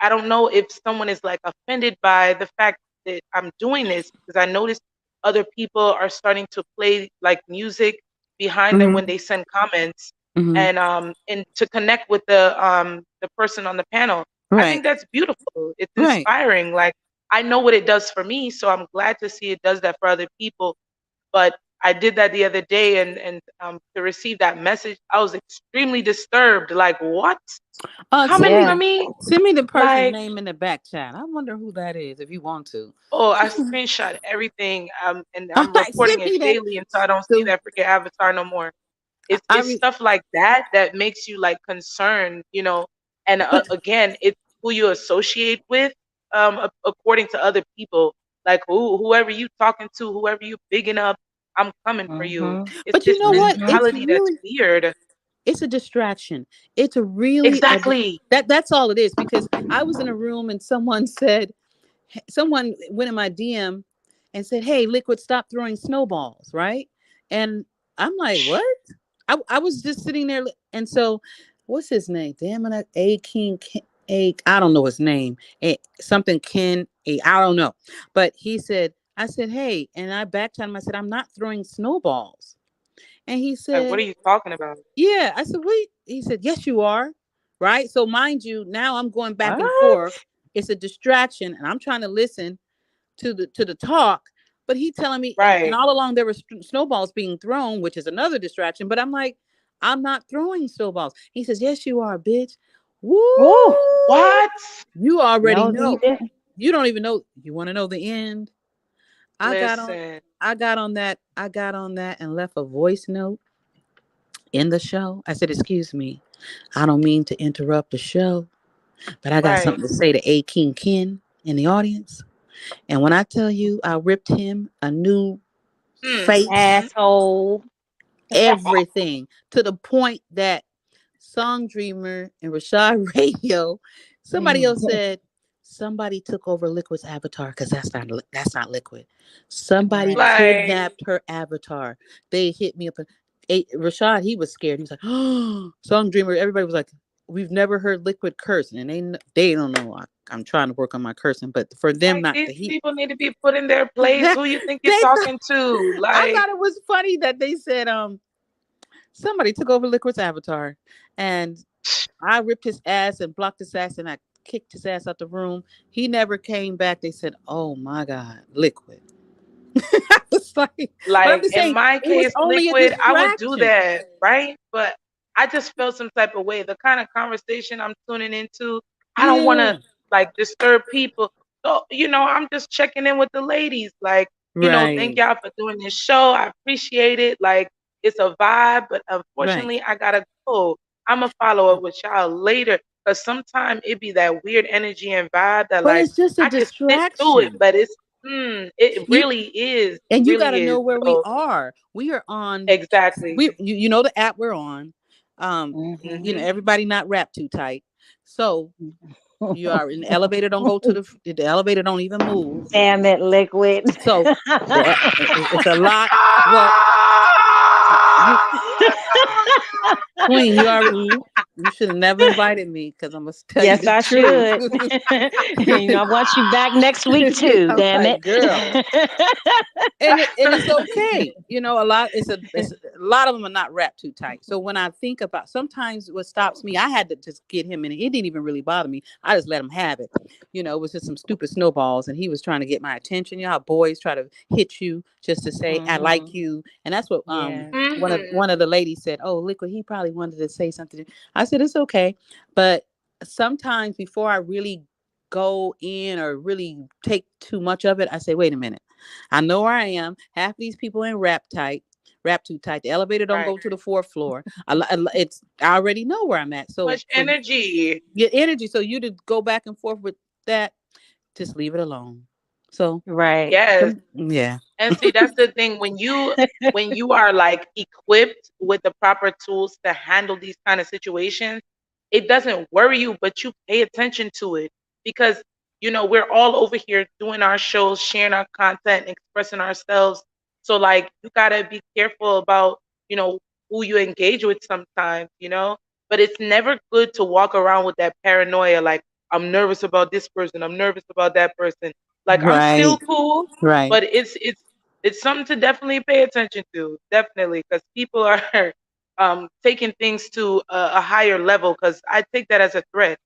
I don't know if someone is like offended by the fact that I'm doing this because I noticed other people are starting to play like music behind them when Hmm. they send comments Hmm. and to connect with the person on the panel. I Right. think that's beautiful. It's Right. inspiring. Like I know what it does for me, so I'm glad to see it does that for other people. But I did that the other day and to receive that message, I was extremely disturbed. Like, what? Send Coming me for Yeah. me? send me the person's Like name in the back chat. I wonder who that is. If you want to, oh, I screenshot everything, and I'm like, reporting send it me that. daily until I don't see So that freaking avatar no more. I It's mean, stuff like that that makes you like concerned, you know. And but again, it's who you associate with, according to other people. Like whoever you talking to, whoever you bigging up, I'm coming for you. Mm-hmm. It's but you this know what? It's mentality that's really, weird. it's a distraction. It's a really a, Exactly. that's all it is. Because I was in a room and someone said, someone went in my DM and said, "Hey, Liquid, stop throwing snowballs," right? And I'm like, "What?" I was just sitting there, and so what's his name? Damn it, A King, A. I don't know his name. A, something Ken. A. I don't know, but he said. I said, "Hey," and I backed him. I said, "I'm not throwing snowballs," and he Like, what said, are you talking about? yeah. I said, wait. He said, yes, you are. Right. So, mind you, now I'm going back and What? forth. It's a distraction, and I'm trying to listen to the talk. But he telling me, and Right. all along there were snowballs being thrown, which is another distraction. But I'm like, I'm not throwing snowballs. He says, yes, you are, bitch. Woo! Woo. What? You already No, he know. didn't. You don't even know. You want to know the end? I got on. Listen. I got on that. I got on that and left a voice note in the show. I said, excuse me, I don't mean to interrupt the show, but I got Right. something to say to A King Ken in the audience. And when I tell you I ripped him a new Hmm. face, Asshole. everything, to the point that Song Dreamer and Rashad Radio, somebody else said, somebody took over Liquid's avatar because that's not Liquid. Somebody Right. Like, kidnapped her avatar. They hit me up. Rashad, he was scared. He was like, "Oh, Song Dreamer." Everybody was like, "We've never heard Liquid curse," and they don't know. I'm trying to work on my cursing, but for them Like not these to he, people need to be put in their place. they Who you think you're thought talking to? I Like, thought it was funny that they said somebody took over Liquid's avatar, and I ripped his ass and blocked his ass, and I kicked his ass out the room. He never came back. They said, "Oh my God, Liquid." I was like, but I'm Like just in saying, my it was case, only a Liquid, I would do distraction. that, right? But I just felt some type of way. The kind of conversation I'm tuning into, I don't want to Yeah, like disturb people. So, I'm just checking in with the ladies. Like, thank right, y'all for doing this show. I appreciate it. Like, it's a vibe, but right. unfortunately, I gotta go. I'm gonna follow up with y'all later. Cause sometimes it be that weird energy and vibe that But like it's just a I can sit through it, distraction. but it You really is. It and you got really to is. know where we So are. We are on. exactly. You know the app we're on. Mhm. Mhm. Everybody not wrapped too tight. So you are in the elevator. Don't go to the elevator. Don't even move. Damn it, Liquid. So it's a lot. Well, you Ah! Queen, Ye- you should have never invited me because I'm gonna tell you yes, the I truth. should. I want you back next week too. I'm Damn it. like, girl, and it's okay. A lot of them are not wrapped too tight. So when I think about sometimes what stops me, I had to just get him in. It didn't even really bother me. I just let him have it. It was just some stupid snowballs, and he was trying to get my attention. You know how boys try to hit you just to say I like Mhm. you, and that's what Yeah. Mhm. one of the ladies said. Oh, Liquid, he probably wanted to say something. I said it's okay, but sometimes before I really go in or really take too much of it, I say, wait a minute. I know where I am. Half of these people ain't wrapped too tight. The elevator don't Right. go to the fourth floor. I already know where I'm at. So Much for energy. your energy, so you to go back and forth with that, just leave it alone. So Right. Yes. yeah, And see, that's the thing when you are like equipped with the proper tools to handle these kind of situations, it doesn't worry you, but you pay attention to it because we're all over here doing our shows, sharing our content, expressing ourselves. So like you gotta be careful about you know who you engage with sometimes. But it's never good to walk around with that paranoia, like I'm nervous about this person, I'm nervous about that person. Like I'm right, still cool, right. but it's something to definitely pay attention to, definitely, because people are taking things to a higher level. Because I take that as a threat,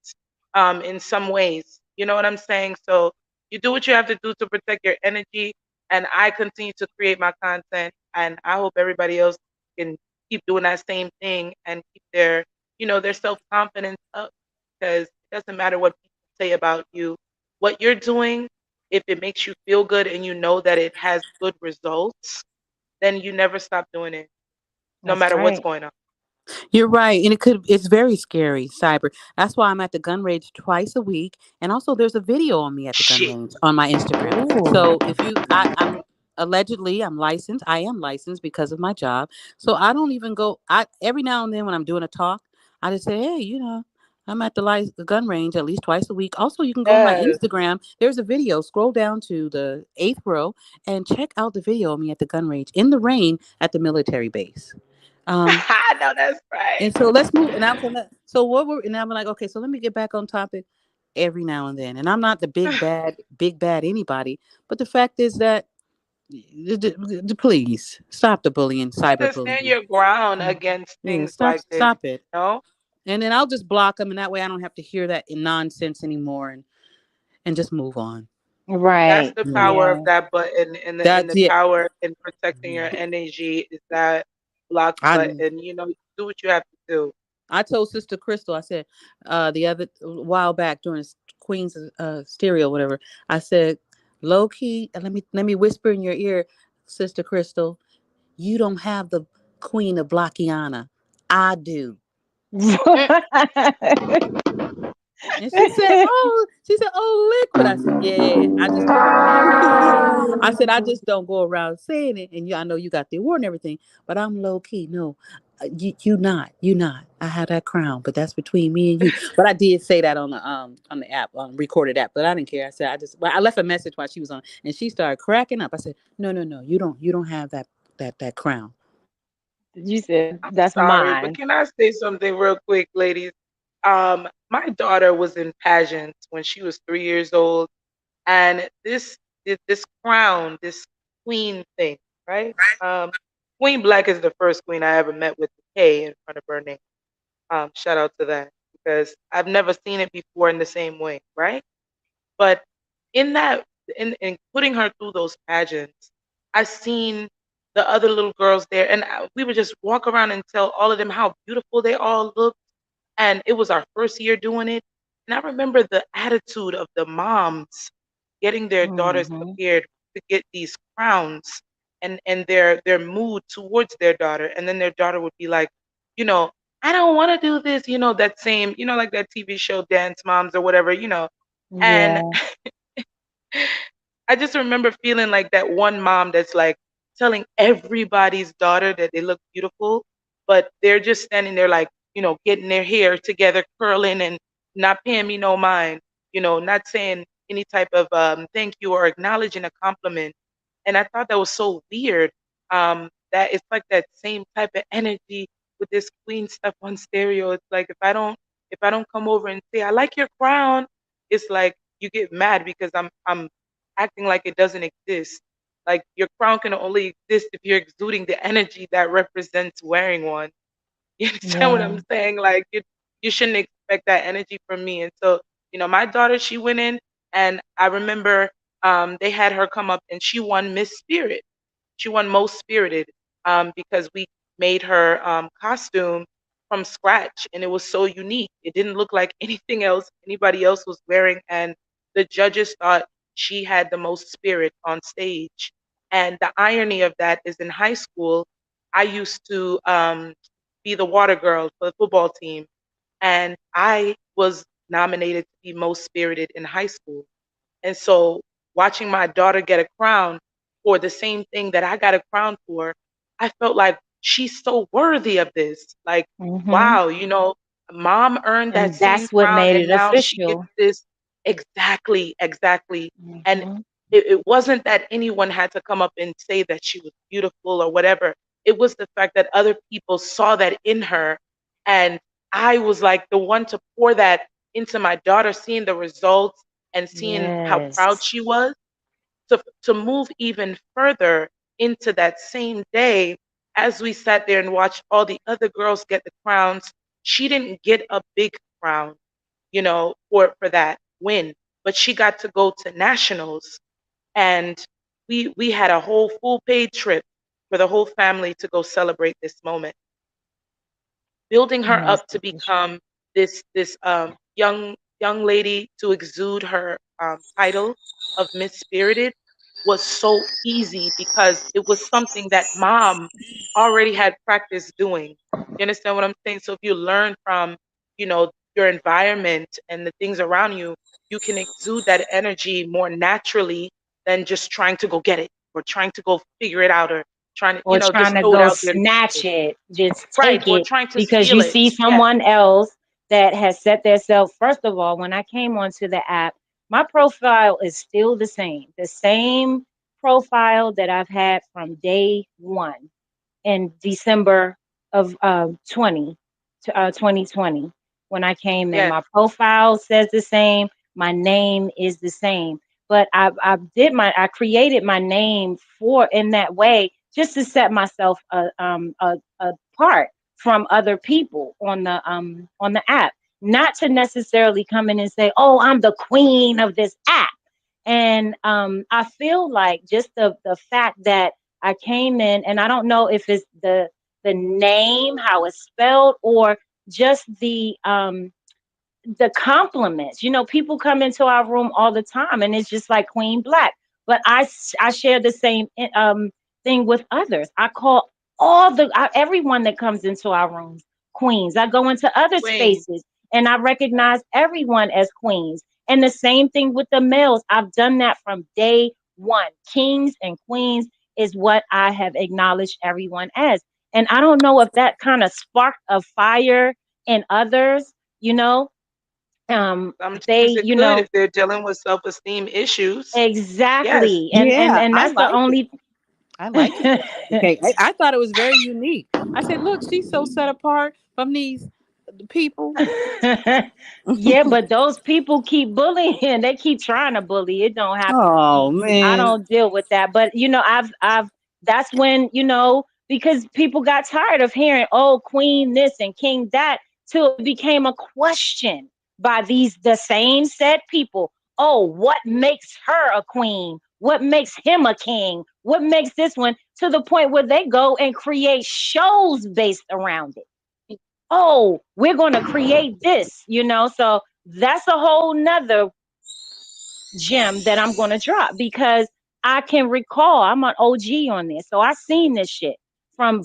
in some ways. You know what I'm saying? So you do what you have to do to protect your energy, and I continue to create my content, and I hope everybody else can keep doing that same thing and keep their self confidence up. Because it doesn't matter what people say about you, what you're doing, if it makes you feel good and you know that it has good results, then you never stop doing it, no That's matter what's right. going on. You're right, and it's very scary, cyber. That's why I'm at the gun range twice a week, and also there's a video on me at the gun Shit. range on my Instagram. Ooh. So if you, I'm allegedly I'm licensed. I am licensed because of my job. So I don't even go. I every now and then when I'm doing a talk, I just say, hey, I'm at the gun range at least twice a week. Also, you can go on my Yes. Instagram. There's a video. Scroll down to the 8th row and check out the video of me at the gun range in the rain at the military base. Um, I know that's right. and so let's move. And I'm gonna. So what we're and I'm like, okay, so let me get back on topic every now and then. And I'm not the big bad anybody, but the fact is that please stop the bullying, You have to stand cyberbullying. your ground against Yeah, things stop like this, stop it. you know? And then I'll just block them, and that way I don't have to hear that nonsense anymore, and just move on. That's Right. the Yeah, power of Yeah. that button, and the that's it. power in protecting your energy is that block I button. You do what you have to do. I told Sister Crystal, I said, the other while back during Queen's stereo, whatever, I said, low key, let me whisper in your ear, Sister Crystal, you don't have the Queen of Blockiana. I do. Mm. And she said, oh, Liquid. I said, yeah, I just don't. I said, I just don't go around saying it. And I know you got the award and everything, but I'm low key. No, you not. I have that crown, but that's between me and you. But I did say that on the app, recorded app. But I didn't care. I said, but I left a message while she was on, and she started cracking up. I said, no, you don't have that crown. You said I'm that's sorry, but mine. can I say something real quick, ladies? My daughter was in pageants when she was 3 years old, and this crown, this queen thing, right? Queen Black is the first queen I ever met with the K in front of her name. Shout out to that because I've never seen it before in the same way, right? But in that, in putting her through those pageants, I seen the other little girls there, and we would just walk around and tell all of them how beautiful they all looked. And it was our first year doing it. And I remember the attitude of the moms getting their daughters Hmm. prepared to get these crowns, and their mood towards their daughter. And then their daughter would be like, you know, I don't want to do this, that same, like that TV show Dance Moms or whatever, and Yeah. I just remember feeling like that one mom that's like telling everybody's daughter that they look beautiful, but they're just standing there like, getting their hair together, curling and not paying me no mind, not saying any type of thank you or acknowledging a compliment. And I thought that was so weird. That it's like that same type of energy with this queen stuff on stereo. It's like if I don't come over and say I like your crown, it's like you get mad because I'm acting like it doesn't exist. Like your crown can only exist if you're exuding the energy that represents wearing one. You understand what Yeah. I'm saying? Like you shouldn't expect that energy from me. And so, my daughter, she went in, and I remember they had her come up and she won Miss Spirit. She won Most Spirited because we made her costume from scratch, and it was so unique. It didn't look like anything else anybody else was wearing, and the judges thought she had the most spirit on stage. And the irony of that is in high school, I used to be the water girl for the football team, and I was nominated to be most spirited in high school. And so watching my daughter get a crown for the same thing that I got a crown for, I felt like she's so worthy of this. Like, Hmm. wow, mom earned that And same that's what crown made and it now she gets official. this. Exactly, exactly. And Hmm. it wasn't that anyone had to come up and say that she was beautiful or whatever. It was the fact that other people saw that in her. And I was like the one to pour that into my daughter, seeing the results and seeing how proud Yes. she was, to move even further into that same day. As we sat there and watched all the other girls get the crowns, she didn't get a big crown, for that win, but she got to go to nationals, and we had a whole full paid trip for the whole family to go celebrate this moment, building her Most up to official. become this young lady, to exude her title of Miss Spirited, was so easy because it was something that mom already had practiced doing. You understand what I'm saying? So if you learn from, your environment and the things around you, you can exude that energy more naturally than just trying to go get it or trying to go figure it out or trying to, Or trying just to throw it go out there to snatch people. it, just Right, take or it trying to because steal you it. see Yes. someone else that has set themselves. First of all, when I came onto the app, my profile is still the same profile that I've had from day one in December of 2020 when I came in. Yes. My profile says the same. My name is the same. But I created my name for in that way just to set myself apart from other people on the app, not to necessarily come in and say, "Oh, I'm the queen of this app." And I feel like just the fact that I came in, and I don't know if it's the name, how it's spelled, or just the compliments. People come into our room all the time, and it's just like Queen Black. But I share the same thing with others. I call everyone that comes into our rooms queens. I go into other Queen. spaces and I recognize everyone as queens. And the same thing with the males. I've done that from day one. Kings and queens is what I have acknowledged everyone as. And I don't know if that kind of sparked a fire in others, you know Some they, things it could if they're dealing with self-esteem issues. Yes. exactly. And Yeah, and I that's the like it. only, I like it. Okay, I thought it was very unique. I said, look, she's so set apart from these people. Yeah, but those people keep bullying. They keep trying to bully. It don't happen to me. Oh I man. don't deal with that. But I've that's when, because people got tired of hearing, oh, queen this and king that, till it became a question by the same said people. Oh, what makes her a queen? What makes him a king? What makes this one, to the point where they go and create shows based around it. Oh, we're going to create this, so that's a whole nother gem that I'm going to drop, because I can recall, I'm an OG on this, so I seen this shit from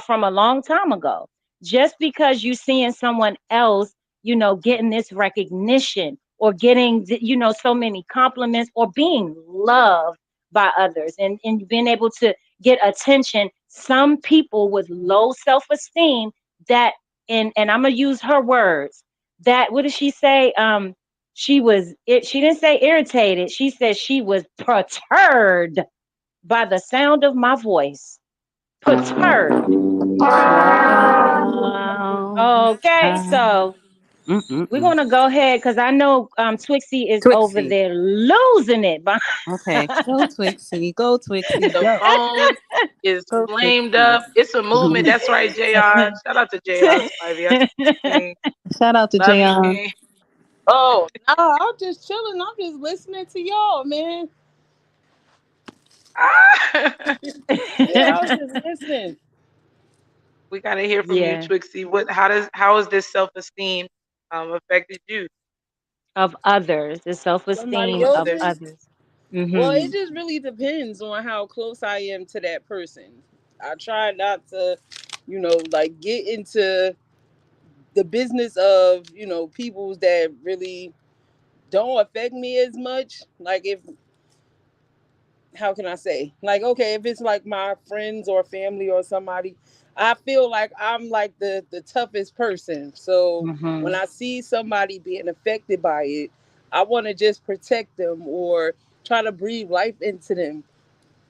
a long time ago. Just because you seeing someone else, getting this recognition, or getting so many compliments, or being loved by others, and being able to get attention. Some people with low self-esteem, that, and I'm gonna use her words, that, what did she say? She didn't say irritated. She said she was perturbed by the sound of my voice. Perturbed. Child. Okay, Child. so we're Mm-mm-mm. gonna go ahead, because I know Twixie is over Twixie. there losing it. Okay. Go Twixie. Go Twixie. The Go. phone is Go flamed Twixie. up. It's a movement. That's right, JR. Shout out to JR Spivey. I see you, King. Shout out to Love you, Jayon. King. Oh, nah, I'm just chilling. I'm just listening to y'all, man. Ah! Yeah, I was just listening. We gotta hear from you, Yeah, Twixie. How has this self esteem affected you? of others, the Somebody self-esteem of Others. else's. others. Well, Hmm. it just really depends on how close I am to that person. I try not to, like get into the business of, people's that really don't affect me as much. Like, if, how can I say? Like, okay, if it's like my friends or family or somebody, I feel like I'm like the toughest person. So when Hmm. I see somebody being affected by it, I want to just protect them, or try to breathe life into them,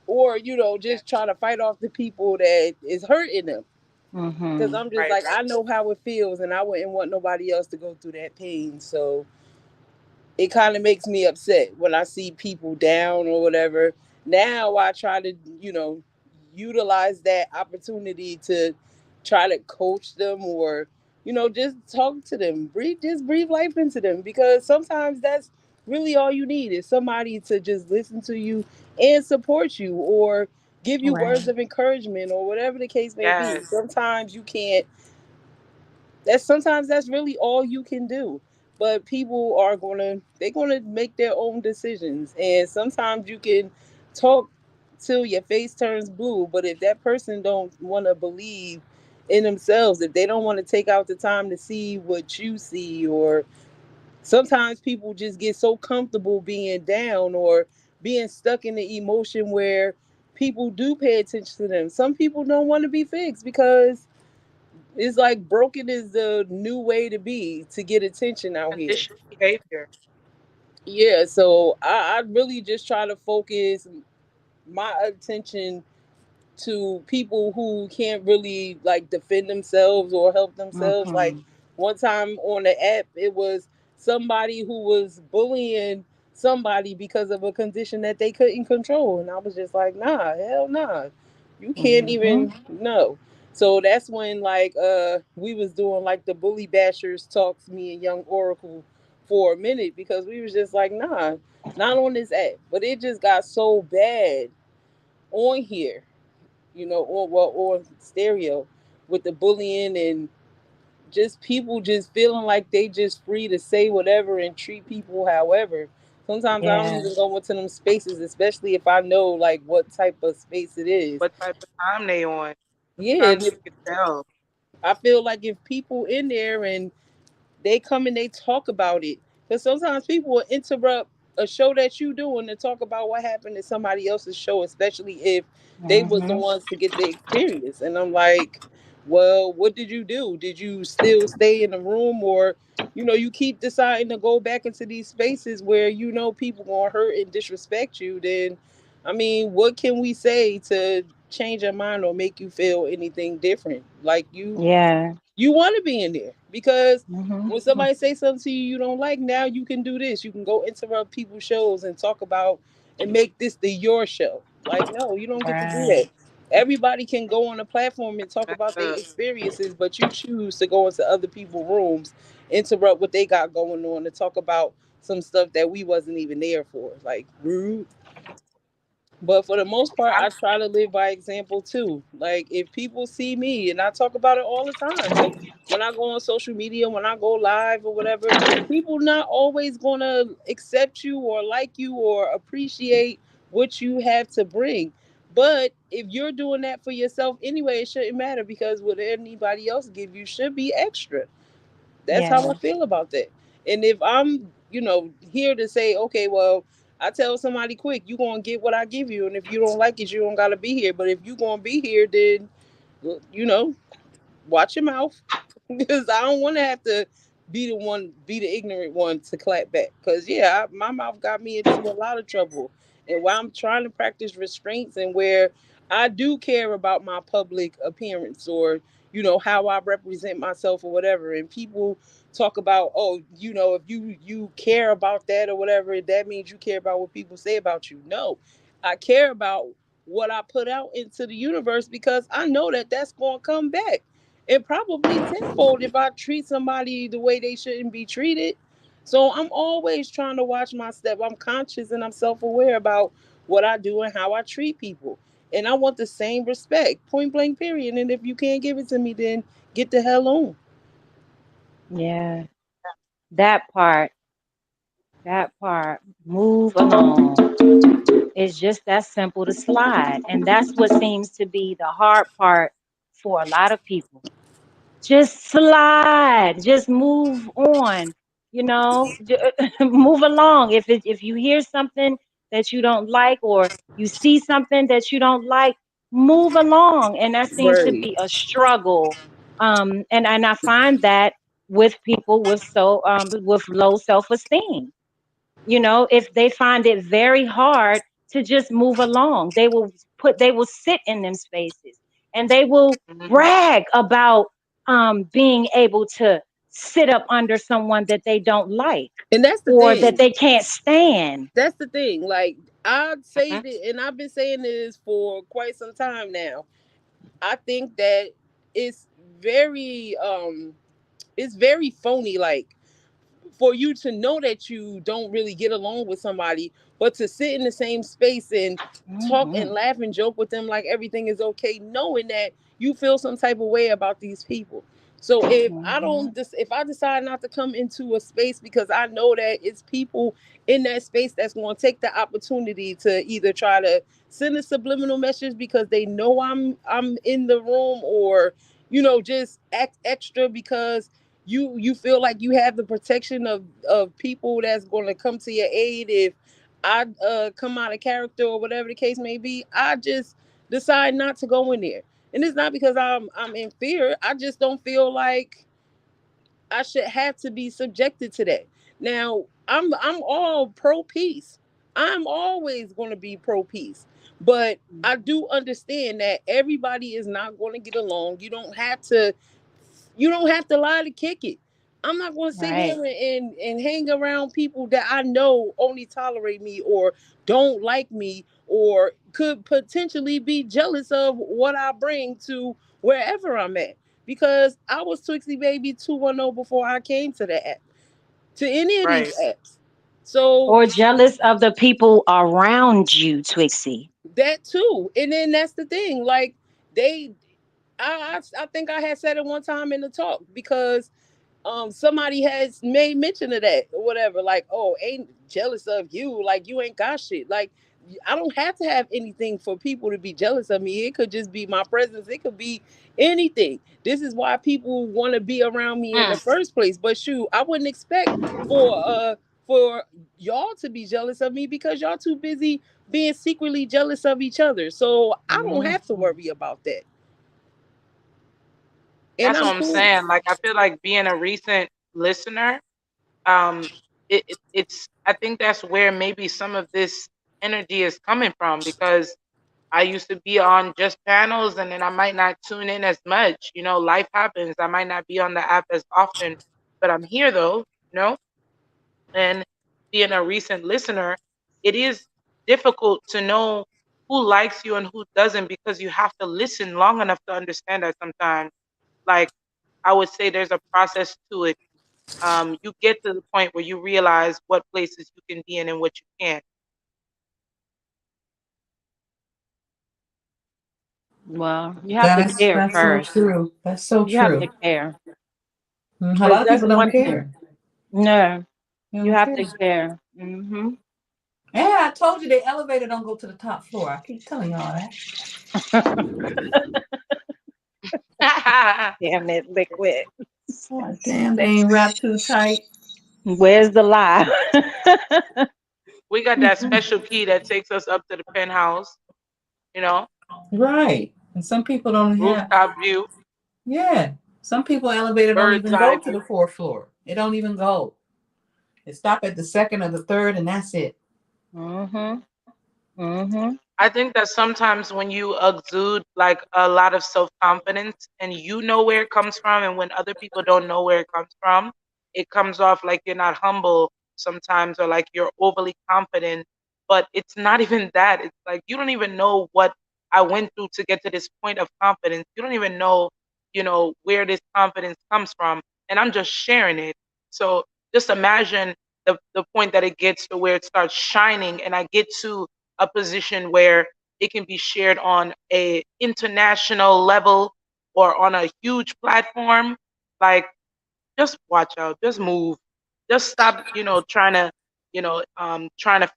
or just try to fight off the people that is hurting them, because Hmm. I'm just Right. like, I know how it feels, and I wouldn't want nobody else to go through that pain. So it kind of makes me upset when I see people down or whatever. Now I try to, utilize that opportunity to try to coach them, or, just talk to them, breathe life into them, because sometimes that's really all you need, is somebody to just listen to you and support you, or give you Right. words of encouragement, or whatever the case may be. Yes. Sometimes you can't sometimes that's really all you can do. But people are gonna make their own decisions, and sometimes you can talk till your face turns blue, but if that person don't want to believe in themselves, if they don't want to take out the time to see what you see, or sometimes people just get so comfortable being down, or being stuck in the emotion where people do pay attention to them. Some people don't want to be fixed, because it's like broken is the new way to be, to get attention out here. Conditioned behavior. Yeah, so I really just try to focus my attention to people who can't really like defend themselves or help themselves. Like, Hmm. one time on the app, it was somebody who was bullying somebody because of a condition that they couldn't control, and I was just like, nah, hell nah, you can't Hmm. even no. So that's when, like, we was doing like the bully bashers talks, me and Young Oracle, for a minute, because we was just like, nah, not on this app. But it just got so bad on here, or well, or stereo, with the bullying, and just people just feeling like they just free to say whatever and treat people however. Sometimes I don't Yeah. even go into them spaces, especially if I know like what type of space it is. What type of time they on? Yeah, Sometimes and you can tell. I feel like if people in there and they come and they talk about it. Because sometimes people will interrupt a show that you doing to talk about what happened in somebody else's show, especially if they was the Hmm. ones to get the experience. And I'm like, well, what did you do? Did you still stay in the room, or you keep deciding to go back into these spaces where people gonna hurt and disrespect you? Then I mean, what can we say to change your mind or make you feel anything different? Like Yeah. you want to be in there because Hmm. when somebody say something to you you don't like, now you can do this. You can go interrupt people's shows and talk about and make this the your show. Like, no, you don't get to do that. Right. Everybody can go on a platform and talk about their experiences, but you choose to go into other people's rooms, interrupt what they got going on, to talk about some stuff that we wasn't even there for. Like, rude. But for the most part, I try to live by example too. Like, if people see me, and I talk about it all the time, like when I go on social media, when I go live or whatever, people not always gonna accept you or like you or appreciate what you have to bring. But if you're doing that for yourself anyway, it shouldn't matter because what anybody else give you should be extra. That's how I Yeah. feel about that. And if I'm, here to say, okay, well, I tell somebody quick, you gonna get what I give you, and if you don't like it, you don't gotta be here. But if you gonna be here, then you know, watch your mouth because I don't want to have to be the ignorant one to clap back. Because yeah, my mouth got me into a lot of trouble, and while I'm trying to practice restraints and where I do care about my public appearance or how I represent myself or whatever, and people talk about, oh, if you care about that or whatever, that means you care about what people say about you. No, I care about what I put out into the universe because I know that that's going to come back and probably tenfold if I treat somebody the way they shouldn't be treated. So I'm always trying to watch my step. I'm conscious and I'm self-aware about what I do and how I treat people. And I want the same respect, point blank, period. And if you can't give it to me, then get the hell on. Yeah. That part. That part. Move along. It's just that simple to slide. And that's what seems to be the hard part for a lot of people. Just slide, just move on, move along. If you hear something that you don't like or you see something that you don't like, move along. And that seems to Right. be a struggle. And I find that with people with low self-esteem, if they find it very hard to just move along, they will sit in them spaces and they will brag about being able to sit up under someone that they don't like And that's the or that thing. they can't stand. That's the thing. Like, I'd say that, and I've been saying this for quite some time now. I think that it's very it's very phony, like, for you to know that you don't really get along with somebody, but to sit in the same space and talk and Hmm. laugh and joke with them like everything is okay, knowing that you feel some type of way about these people. So Hmm. if I decide not to come into a space because I know that it's people in that space that's going to take the opportunity to either try to send a subliminal message because they know I'm in the room, or just act extra because you feel like you have the protection of people that's going to come to your aid if I come out of character or whatever the case may be. I just decide not to go in there, and it's not because I'm in fear. I just don't feel like I should have to be subjected to that. Now, I'm all pro peace. I'm always going to be pro peace. But I do understand that everybody is not going to get along. You don't have to lie to kick it. I'm not going to sit here Right. and hang around people that I know only tolerate me or don't like me or could potentially be jealous of what I bring to wherever I'm at, because I was Twixie Baby 210 before I came to the app, to any of these apps. So Or jealous of the people around you, Twixie. that too. And then that's the thing. Like, they I think I had said it one time in the talk, because somebody has made mention of that or whatever, like, oh, ain't jealous of you, like you ain't got shit. Like, I don't have to have anything for people to be jealous of me. It could just be my presence, it could be anything. This is why people want to be around me in the first place. But shoot, I wouldn't expect for y'all to be jealous of me because y'all too busy being secretly jealous of each other. So I don't have to Mhm. worry about that. And I'm cool. energy is coming from, because I used to be on just panels and then I might not tune in as much. Life happens. I might not be on the app as often, but I'm here though, and being a recent listener, it is difficult to know who likes you and who doesn't, because you have to listen long enough to understand that sometimes. Like, I would say there's a process to it. You get to the point where you realize what places you can be in and what you can't. Well, you have to care That's so first. true. That's so You have true. to care. A Because lot of that's people don't one thing. care. No, They you don't have care. to care. Hmm. Yeah, I told you the elevator don't go to the top floor. I keep telling y'all that. Damn it, liquid. Oh, damn, they ain't wrapped too tight. Where's the lie? We got that special key that takes us up to the penthouse, you know, Right. And some people don't have. rooftop view, Yeah. Some people elevator don't bird's even eye go to view. the fourth floor. It don't even go. It stop at the second or the third, and that's it. Mm-hmm. Mm-hmm. I think that sometimes when you exude like a lot of self confidence and you know where it comes from, and when other people don't know where it comes from, it comes off like you're not humble sometimes, or like you're overly confident. But it's not even that. It's like you don't even know what I went through to get to this point of confidence. You don't even know, where this confidence comes from. And I'm just sharing it. So just imagine the point that it gets to where it starts shining, and I get to a position where it can be shared on a international level or on a huge platform. Like, just watch out, just move, just stop, trying to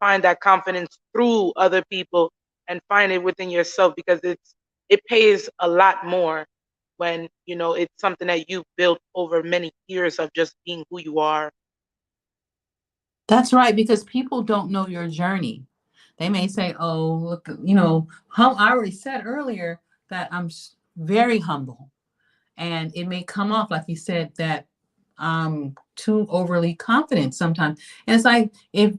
find that confidence through other people, and find it within yourself, because it pays a lot more when it's something that you built over many years of just being who you are. That's right, because people don't know your journey. They may say, "Oh, look, I already said earlier that I'm very humble." And it may come off like you said that I'm too overly confident sometimes. And it's like if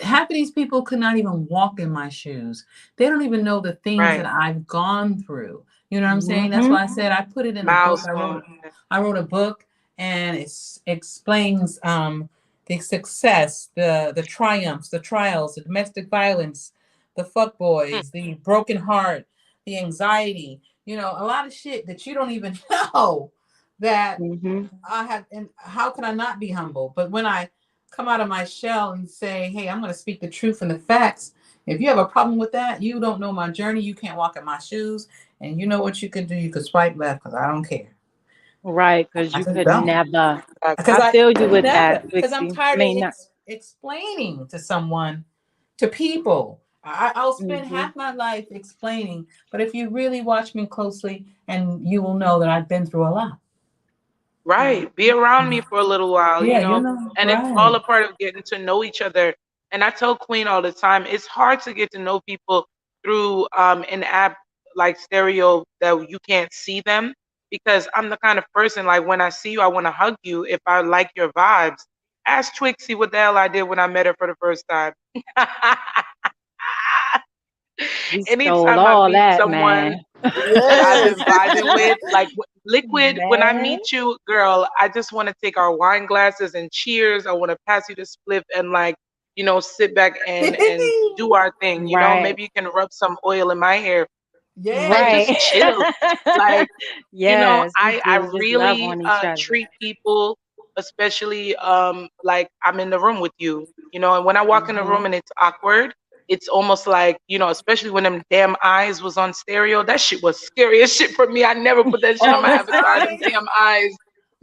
half of these people could not even walk in my shoes, they don't even know the things that Right. I've gone through. You know what I'm saying? That's Mm-hmm. why I said I put it in a book. Milestone. I wrote a book, and it explains the success, the triumphs, the trials, the domestic violence, the fuck Hmm. boys, the broken heart, the anxiety, a lot of shit that you don't even know that Mm-hmm. I have. And how can I not be humble? But when I come out of my shell and say, hey, I'm going to speak the truth and the facts, if you have a problem with that, you don't know my journey, you can't walk in my shoes, and you know what you could do, you could swipe left, because I don't care. Right, because I you just could don't. never. Because Exactly. I I feel you could with never, that, because I'm Trixie. I tired of mean, not. explaining to someone, to people. I'll spend Mm-hmm. half my life explaining, but if you really watch me closely, and you will know that I've been through a lot. Right. Be around me for a little while, Yeah, you know, and it's all right. a part of getting to know each other. And I tell Queen all the time, it's hard to get to know people through an app like Stereo that you can't see them, because I'm the kind of person, like, when I see you, I want to hug you if I like your vibes. Ask Twixie what the hell I did when I met her for the first time. You stole Anytime I all meet that, someone man. that I've Yes. been vibing with. Like, Liquid, when I Man. meet you, girl, I just want to take our wine glasses and cheers. I want to pass you the spliff and, like, sit back and do our thing. Right. Maybe you can rub some oil in my hair and Yes. Right. just chill. Like, Yes, we I do just love really on each other. treat people, especially like I'm in the room with you, and when I walk in the Hmm. room and it's awkward, it's almost like, especially when them damn eyes was on Stereo. That shit was scary as shit for me. I never put that shit on Oh, my his avatar, them eyes. damn eyes.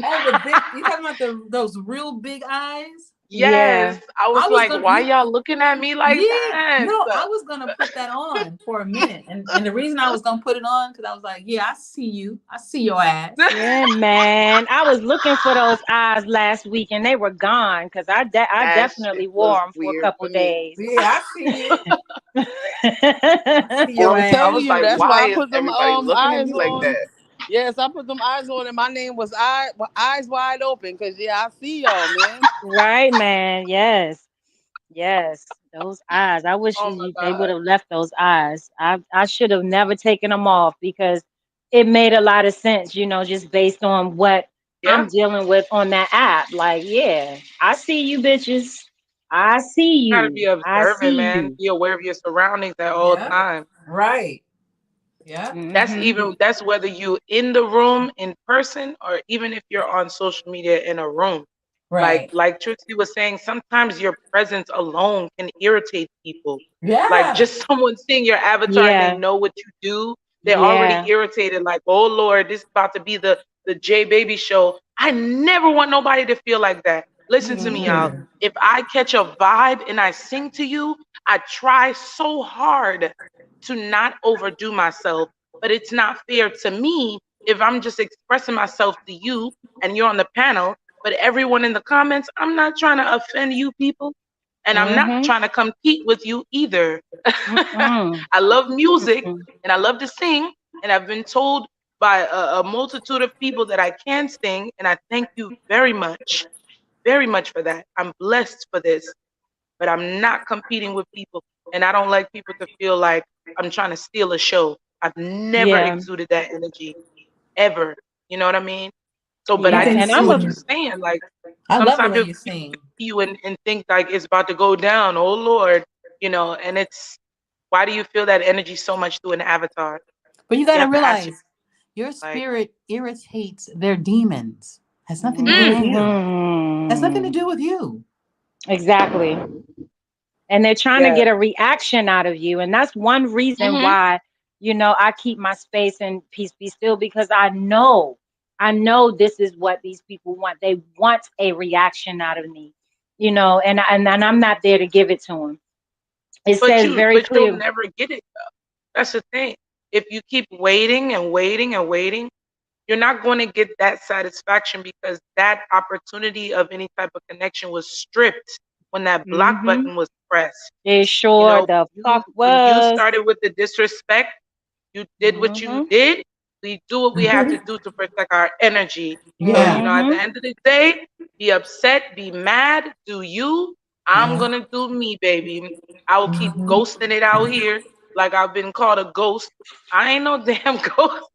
Oh, the big. You talking about those real big eyes? Yes. Yeah. I I was was like, gonna. why y'all looking at me like Yeah, that? no, I was gonna put that on for a minute, and the reason I was gonna put it on because I was like, yeah, I see you, I see your ass. Yeah, man. I was looking for those eyes last week and they were gone because I That shit definitely wore was them for a weird couple for me. days. Yeah, I see you. I see Well, your I'm I ass. telling was you, like, that's why why I is put them everybody looking at eyes me like on. that? Yes, I put them eyes on, and my name was eyes wide open. Cause yeah, I see y'all, man. Right, man. Yes. Yes. Those eyes. I wish Oh my they would God. have left those eyes. I should have never taken them off because it made a lot of sense, just based on what I'm Yeah. dealing with on that app. Like, yeah, I see you bitches. I see Gotta you. be I observant, see man. you. Be aware of your surroundings at all Yeah. times. Right. Yeah. Mhm. That's whether you in the room in person or even if you're on social media in a room. Right. Like Trixie was saying, sometimes your presence alone can irritate people. Like Yeah. just someone seeing your avatar and they Yeah. know what you do, they're already Yeah. irritated. Like, oh Lord, this is about to be the J Baby show. I never want nobody to feel like that. Listen Me to me, y'all. Mhm. either. If I catch a vibe and I sing to you, I try so hard to not overdo myself. But it's not fair to me if I'm just expressing myself to you and you're on the panel, but everyone in the comments, I'm not trying to offend you people, and I'm not Mhm. trying to compete with you either. Mm-mm. I love music Mm-mm. and I love to sing, and I've been told by a multitude of people that I can sing, and I thank you very much for that. I'm blessed for this, but I'm not competing with people, and I don't like people to feel like I'm trying to steal a show. I've never Yeah. exuded that energy ever. You know what I mean? So, but You Yeah. I can do And see I'm what a you're sing. saying. Like I love it sometimes when people you sing. see you and think like it's about to go down. Oh Lord, and it's why do you feel that energy so much through an avatar? But you You got to have to ask yourself, realize your like, spirit irritates their demons. Has nothing to do with mm, you. Has nothing to Mhm. do with you. Exactly. And they're trying to yeah, get a reaction out of you. And that's one reason mm-hmm, why, I keep my space and peace be still because I know this is what these people want. They want a reaction out of me, and I'm not there to give it to them. It says very but you'll clear. never get it. That's the thing. If you keep waiting and waiting and waiting, you're not going to get that satisfaction because that opportunity of any type of connection was stripped when that block Mm-hmm. button was pressed. It sure the fuck When you was. started with the disrespect, you did what you Mm-hmm. did. We do what we have to do to protect our energy. So, Yeah. at the Mm-hmm. end of the day, be upset, be mad, do you. I'm Yeah. going to do me, baby. I will keep Mhm. ghosting it out here like I've been called a ghost. I ain't no damn ghost.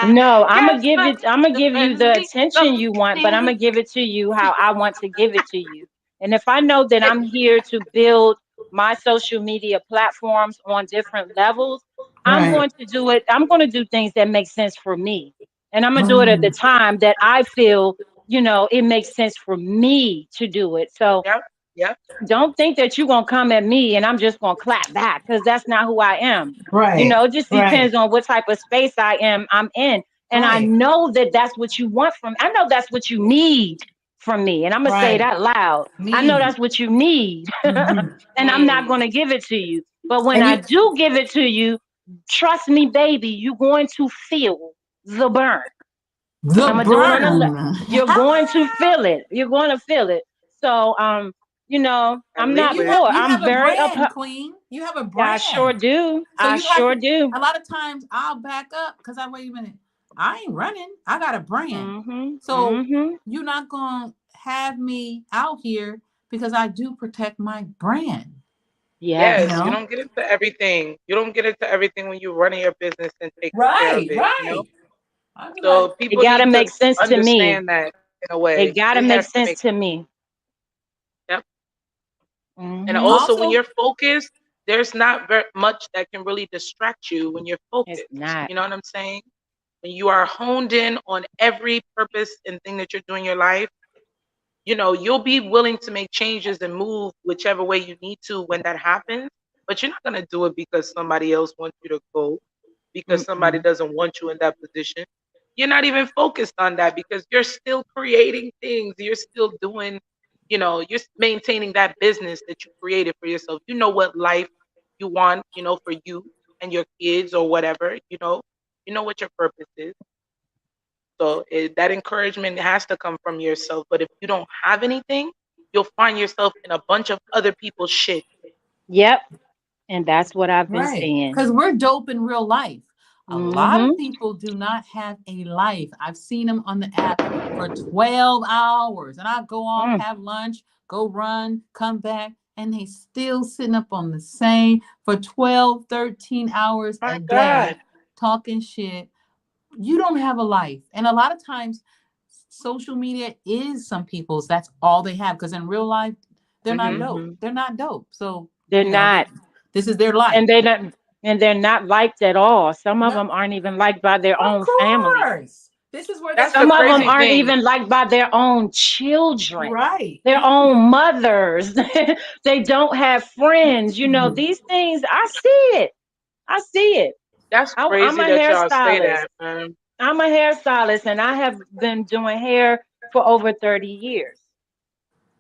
No, Guess what? I'm gonna The give you the friendly attention you want, but I'm ghosting. gonna give it to you how I want to give it to you. And if I know that I'm here to build my social media platforms on different levels, I'm Right. going to do it. I'm going to do things that make sense for me. And I'm gonna do it at the Mhm. time that I feel, it makes sense for me to do it. So Yep, yep, don't think that you're gonna come at me and I'm just gonna clap back because that's not who I am. Right. It just Right. depends on what type of space I'm in. And I Right. know that that's what you want from I know that's what you need from me. And I'm gonna say Right. that loud. I know Need. that's what you need. Mhm. And I'm not mm, gonna give it to you. But when And I you do give it to you, trust me, baby, you're going to feel the burn. the I'm gonna do it on a. burn. You're going to feel it. You're going to feel it. So, I I'm live not You with. have for. you I'm have a very up. brand, Queen. You have a I sure brand. do. So I you have sure to. do. A lot of times I'll back up because I wait a minute. I ain't running. I got a brand. Mhm. So Mhm. you're not gonna have me out here because I do protect my brand. You Yes, Yes. you know. don't get into everything. You don't get into everything when you're running your business and taking care of Right. it. Right. I was like, So It people gotta need to make sense to me. understand that in a It way. gotta It make has to sense make to me. yep. And Mhm. also when also, you're focused, there's not very much that can really distract you when you're It's focused. not. You know what I'm saying? When you are honed in on every purpose and thing that you're doing in your life, you'll be willing to make changes and move whichever way you need to when that happens. But you're not going to do it because somebody else wants you to go, because somebody Mm-mm. doesn't want you in that position. You're not even focused on that because you're still creating things. You're still doing, you're maintaining that business that you created for yourself. You know what life you want, for you and your kids or whatever, you know what your purpose is. So that encouragement has to come from yourself. But if you don't have anything, you'll find yourself in a bunch of other people's shit. Yep. And that's what I've been right. seeing. Because we're dope in real life. A lot of Mhm. people do not have a life. I've seen them on the app for 12 hours and I go off, Mm. have lunch, go run, come back, and they still sitting up on the same for 12, 13 hours a My day God. talking shit. You don't have a life. And a lot of times social media is some people's that's all they have, because in real life they're not Mm-hmm. dope. They're not dope. So, They're not. this is their life. And they're not liked at all. Some of No, them aren't even liked by their of own family. course. This is where That's that the Some of them crazy aren't thing. even liked by their own children, right. their own mothers. They don't have friends. These things, I see it. I see it. That's I'm crazy a that y'all say hairstylist. that, man. I'm a hairstylist, and I have been doing hair for over 30 years.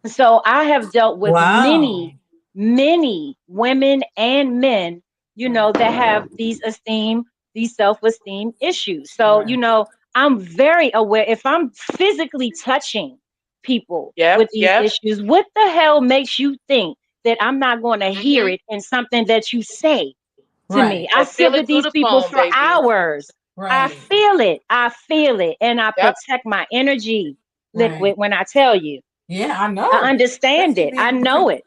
So I have dealt with Wow. many women and men, Right. that have these self-esteem issues. So, Right. I'm very aware if I'm physically touching people Yep, with these yep. issues, what the hell makes you think that I'm not going to hear Mm-hmm. it in something that you say to me? Right. I Or sit feel it with through these the people phone, for baby. hours. I Right. feel it. I feel it. And I Yep. protect my energy, Right. Liquid, when I tell you. Yeah, I I know. understand Especially it. I know it.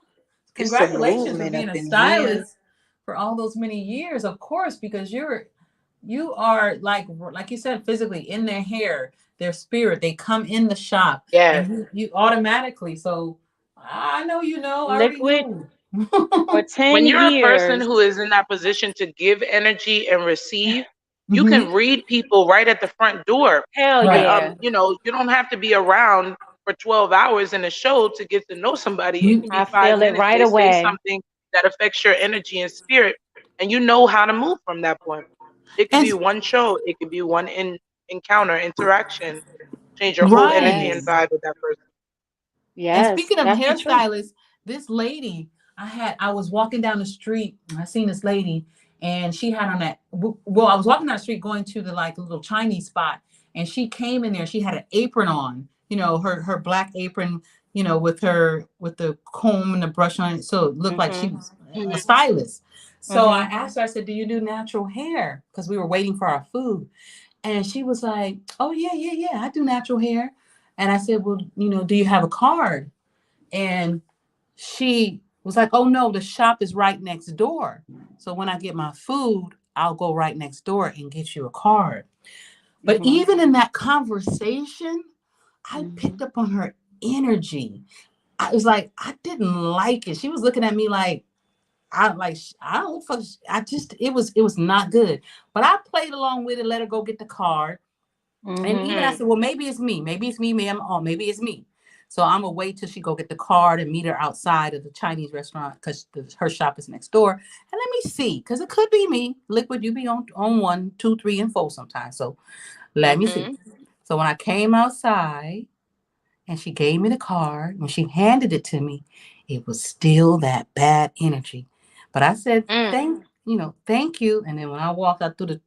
It's a congratulations for movement up being a in here. stylist for all those many years, of course, because you are like you said, physically in their hair, their spirit. They come in the shop, Yes. and you automatically. So I know, I already Liquid know. for 10 When you're a person years. who is in that position to give energy and receive, you Hmm. can read people right at the front door. Hell Right. yeah. You don't have to be around for 12 hours in a show to get to know somebody. It You can be I five feel it minutes. right They say away. something that affects your energy and spirit, and you know how to move from that point. It could and be one show, it could be one encounter, interaction, change your whole energy right. and Yes. vibe with that person. And Yes. speaking of That's the truth. hairstylists, this lady I was walking down the street. And I seen this lady, and she had on that. Well, I was walking down the street going to the little Chinese spot, and she came in there. She had an apron on, her black apron, with the comb and the brush on it, so it looked like she Mhm. was a Hmm. stylist. So I Mhm. asked her. I said, "Do you do natural hair?" Because we were waiting for our food, and she was like, "Oh yeah, yeah, yeah. I do natural hair." And I said, "Well, do you have a card?" And she was like, "Oh no, the shop is right next door. So when I get my food, I'll go right next door and get you a card." But Mhm. even in that conversation, I picked Mhm. up on her energy. I was like, I didn't like it. She was looking at me like, I don't fuck. I just it was not good. But I played along with it, let her go get the card. And Mhm. even I Hmm. said, well, maybe it's me. Maybe it's me, ma'am. Oh, maybe it's me. So I'm gonna wait till she go get the card and meet her outside of the Chinese restaurant, because her shop is next door. And let me see, because it could be me. Liquid, you be on one, two, three, and four sometimes. So let me see. Hmm. So when I came outside and she gave me the card, when she handed it to me, it was still that bad energy. But I said, Mm. thank you. And then when I walked out through the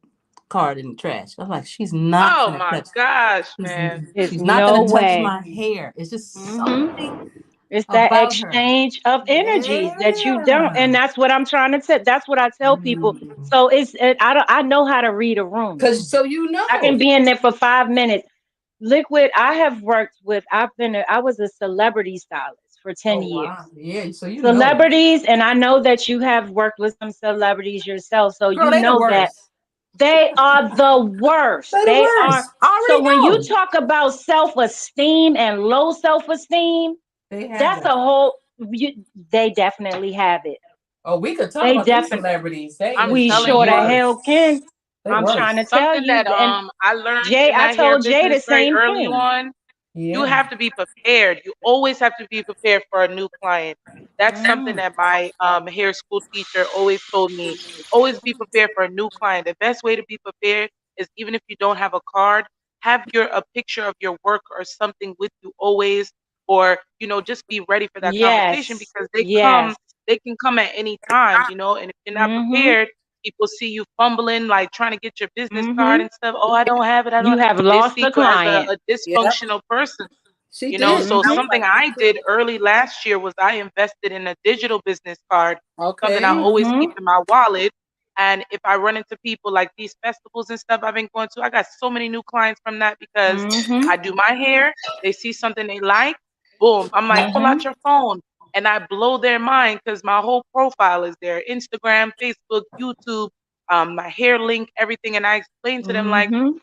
card in the trash, I was like, she's not Oh gonna my touch. gosh, She's, man. There's she's not no gonna touch way. my hair. It's just Mhm. something It's that about her. exchange of energies that you don't, Yeah. and that's what I'm trying to tell. That's what I tell people. So I don't. I know how to read a room. Cause so I can be in there for 5 minutes. Liquid. I have worked with. I was a celebrity stylist for 10 Oh wow. years. Yeah. So you know. Celebrities, and I know that you have worked with some celebrities yourself, so Girl, you they the know that worst. they are the worst. They the They are. worst. I So when already you know. talk about self-esteem and low self-esteem, They have that's it. a whole. They definitely have it. Oh, we could talk They about them definitely. celebrities. They I'm is We the telling sure the you, hell worst. can. They I'm trying to worst. tell something you. that And I learned Jay, in I that hair told Jay business the very same early thing. on. You Yeah. have to be prepared. You always have to be prepared for a new client. That's something Mhm. that my hair school teacher always told me. Always be prepared for a new client. The best way to be prepared is, even if you don't have a card, have a picture of your work or something with you always, or just be ready for that conversation, Yes. because Yes. they can come at any time, and if you're not Mhm. prepared, people see you fumbling, like trying to get your business card Mhm. and stuff. Oh, I don't have it. I You don't. have They lost see a you as client. a Yep. dysfunctional person. She did. So I was Mhm. something like, me I too. did early last year was I invested in a digital business card, something I Okay. always keep Mhm. in my wallet. And if I run into people like these festivals and stuff I've been going to, I got so many new clients from that, because Mhm. I do my hair, they see something they like, boom, I'm like, pull out Mhm. your phone. and I blow their mind because my whole profile is there: Instagram, Facebook, YouTube, my hair link, everything. And I explain to them like, Mhm.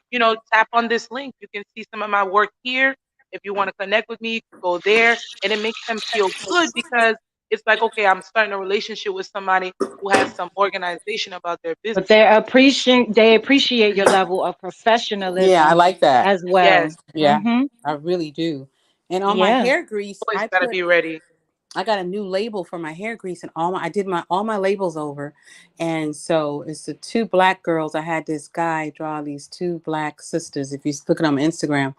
tap on this link. You can see some of my work here. If you want to connect with me, you can go there, and it makes them feel good because it's like, okay, I'm starting a relationship with somebody who has some organization about their But business. they appreciate your level of Yeah, I professionalism like that. as well. Yes, Yeah, Mhm. I really do. And on my Yeah. hair grease, always got to be ready. I got a new label for my hair grease, and I did my all my labels over, and so it's the two black girls. I had this guy draw these two black sisters. If you look at them on Instagram,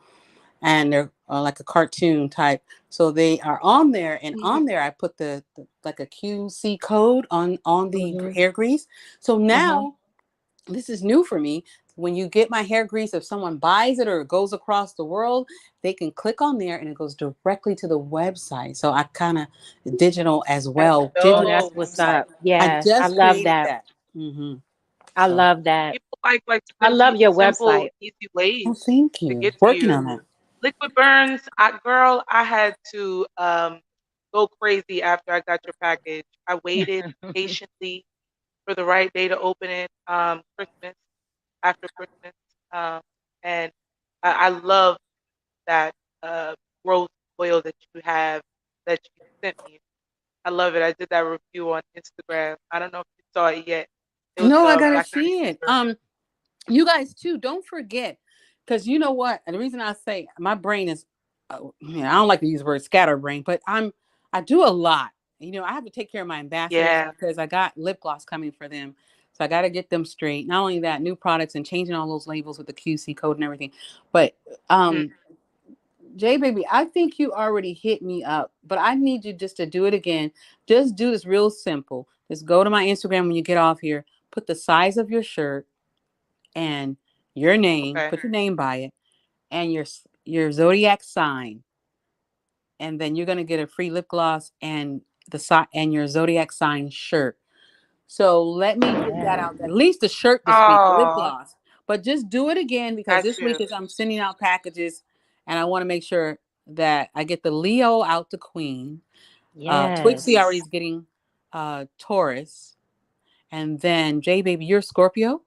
and they're like a cartoon type, so they are on there. And on there, I put the like a QC code on the Mhm. hair grease. So Mhm. now this is new for me. When you get my hair grease, if someone buys it or it goes across the world, they can click on there and it goes directly to the website. So I kind of digital as That's well. Oh, Digital that's dope. what's website. up. I Yes, I just love created that. that. Hmm. I So, love that. People like I love your simple, website. easy ways oh, thank to you. get to Working you. on that. Liquid burns, girl, I had to go crazy after I got your package. I waited patiently for the right day to open it. Christmas, after Christmas, um, and I love that uh, rose oil that you have that you sent me. I love it. I did that review on Instagram. I don't know if you saw it yet. It was No, I gotta Black see it. October. You guys too, don't forget, because you know what, and the reason I say my brain is I don't like to use the word scatterbrain, but I do a lot. I have to take care of my ambassadors Yeah. because I got lip gloss coming for them, so I got to get them straight. Not only that, new products and changing all those labels with the QC code and everything, but Mhm. Jay baby, I think you already hit me up, but I need you just to do it again. Just do this real simple. Just go to my Instagram when you get off here, put the size of your shirt and your name, Okay. put your name by it, and your zodiac sign, and then you're gonna get a free lip gloss and and your zodiac sign shirt. So let me get that Yes. out. At least the shirt this week, the lip Oh, gloss. But just do it again because got this week you. is I'm sending out packages, and I want to make sure that I get the Leo out to Queen. Twixie Yes. already is getting Taurus, and then J baby, you're Scorpio,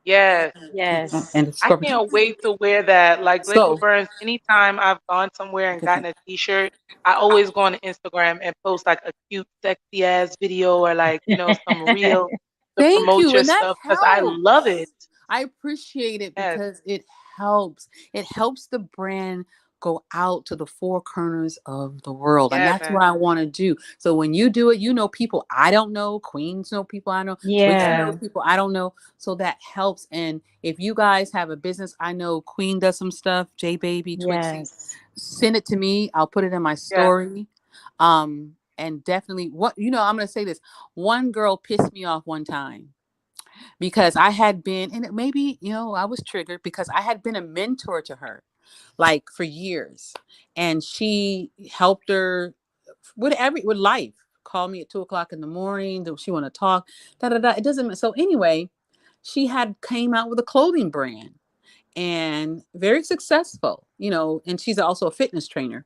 Yes. Yes. and I Scorpio. can't wait to wear that. Like Liquid So Burns, anytime I've gone somewhere and look at gotten that. a t-shirt, I always go on Instagram and post like a cute, sexy ass video or like, some reel to Thank promote you. your And that stuff because I love it. helps. I appreciate it Yes. because it helps. It helps the brand go out to the four corners of the world. And Yeah, that's man. what I want to do. So when you do it, you know people I don't know, Queens know people I know, Twixie Yes. knows Yeah. people I don't know. So that helps. And if you guys have a business, I know Queen does some stuff, J Baby, Twixie, Yes. send it to me. I'll put it in my Yeah. story. And definitely I'm gonna say this. One girl pissed me off one time because I had been, and maybe, I was triggered because I had been a mentor to her like for years. And she helped her with life. Call me at 2 o'clock in the morning. She want to talk, da da da. It doesn't. So anyway, she had came out with a clothing brand and very successful, and she's also a fitness trainer.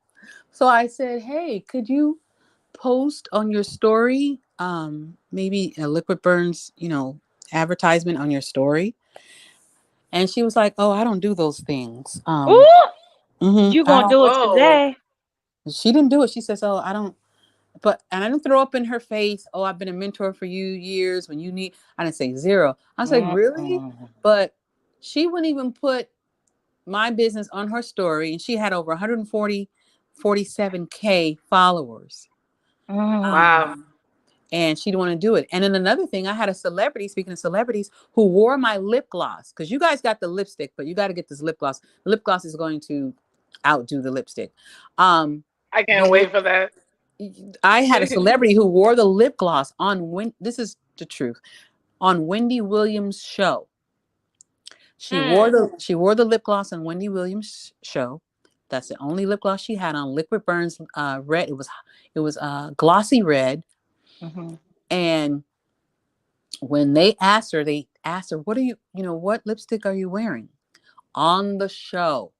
So I said, hey, could you post on your story, maybe a Liquid Burns, advertisement on your story? And she was like, oh, I don't do those things. Ooh, you I gonna don't. do it Whoa. today? She didn't do it. She says, oh, I don't. But and I didn't throw up in her face. Oh, I've been a mentor for you years. When you need, I didn't say zero. I was like, really? Mm-mm. But she wouldn't even put my business on her story, and she had over 47K followers. Wow. Um, and she didn't want to do it. And then another thing, I had a celebrity, speaking of celebrities, who wore my lip gloss, because you guys got the lipstick, but you got to get this lip gloss. The lip gloss is going to outdo the lipstick. Um, I can't the wait for that. I had a celebrity who wore the lip gloss on this is the truth, on Wendy Williams' show. Hmm. She wore the lip gloss on Wendy Williams' show. That's the only lip gloss she had on. Liquid Burns red. It was glossy red. Mhm. And when they asked her, what are what lipstick are you wearing on the show?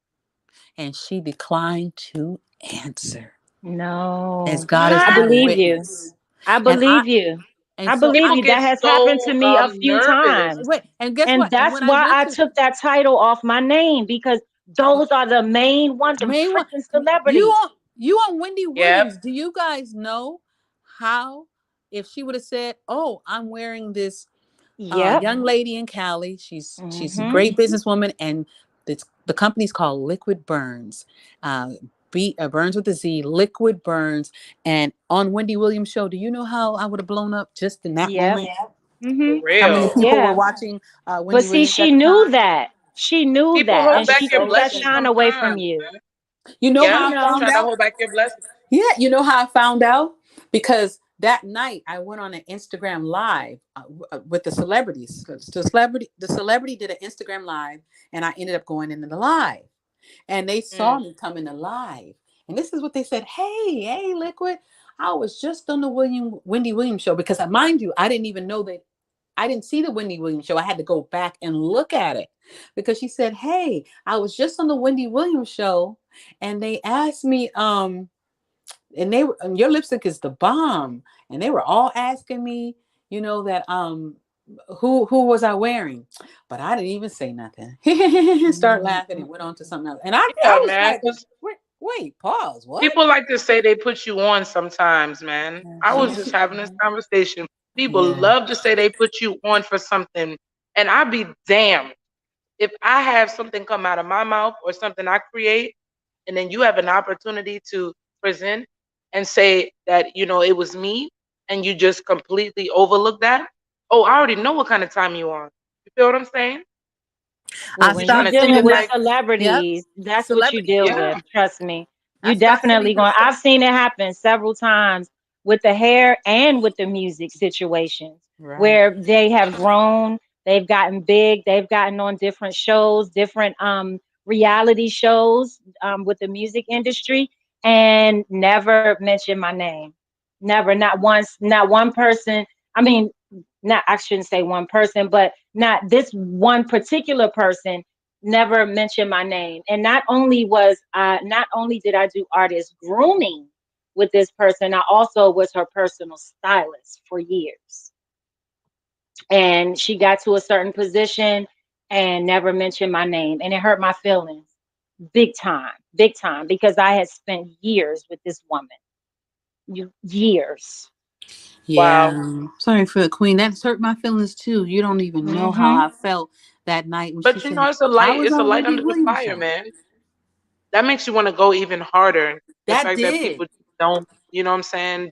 And she declined to answer. As No. God is I my believe you. witness. I And believe you. I so believe I People you. get That has happened to so me a few nervous. times. wait, and guess And what? And that's when I why went I to took that title off my name because those are the main ones, the main one, freaking you celebrities. on Wendy Yep. Williams. Do you guys know how if she would have said, "Oh, I'm wearing this Yep. young lady in Cali. She's a Mhm. great businesswoman, and the company's called Liquid Burns. Uh, Burns with a Z, Liquid Burns. And on Wendy Williams' show, do you know how I would have blown up just in that Yep. moment? For Mhm. How many real. people were Yeah. watching But Wendy see, Williams she at the knew time? that. She knew People that, hold and I'm back she your took so that blessings shine serious. away from sometimes, you. man. You know Yeah. You how I know. found Try to out? hold back your blessings. Yeah, you know how I found out? Because that night I went on an Instagram live with the celebrities. The celebrity did an Instagram live, and I ended up going into the live, and they saw Mm. me come in the live, and this is what they said: "Hey, Liquid, I was just on the Wendy Williams show because, mind you, I didn't even know that." I didn't see the Wendy Williams show. I had to go back and look at it because she said, "Hey, I was just on the Wendy Williams show, and they asked me, and your lipstick is the bomb, and they were all asking me, that who was I wearing, but I didn't even say nothing." Start laughing and went on to something else, and I Yeah, was man. like, Because wait, pause, what? people like to say they put you on sometimes, man. I was just having this conversation. People Yeah. love to say they put you on for something. And I'd be damned if I have something come out of my mouth or something I create, and then you have an opportunity to present and say that, it was me, and you just completely overlook that. Oh, I already know what kind of time you on. You feel what I'm saying? Well, I when You're you're trying stopped to treat dealing it with sending. like, Yep. celebrities, that's what you Celebrity. deal yeah, with. Trust me. I You stopped sending definitely her going. stuff. I've seen it happen several times with the hair and with the music situations Right. where they have grown, they've gotten big, they've gotten on different shows, different reality shows with the music industry, and never mention my name. Never, not once, not one person. I mean, not I shouldn't say one person, but not this one particular person never mentioned my name. And not only did I do artist grooming with this person, I also was her personal stylist for years. And she got to a certain position and never mentioned my name. And it hurt my feelings big time, because I had spent years with this woman. Years. wow. Yeah. Sorry for the queen. That's hurt my feelings too. You don't even know how Hmm. I felt that night when she But said, it's a I light. was It's a on light Wendy under the Williams' fire, show. man. That makes you want to go even harder. The That fact that did. people don't, what I'm saying,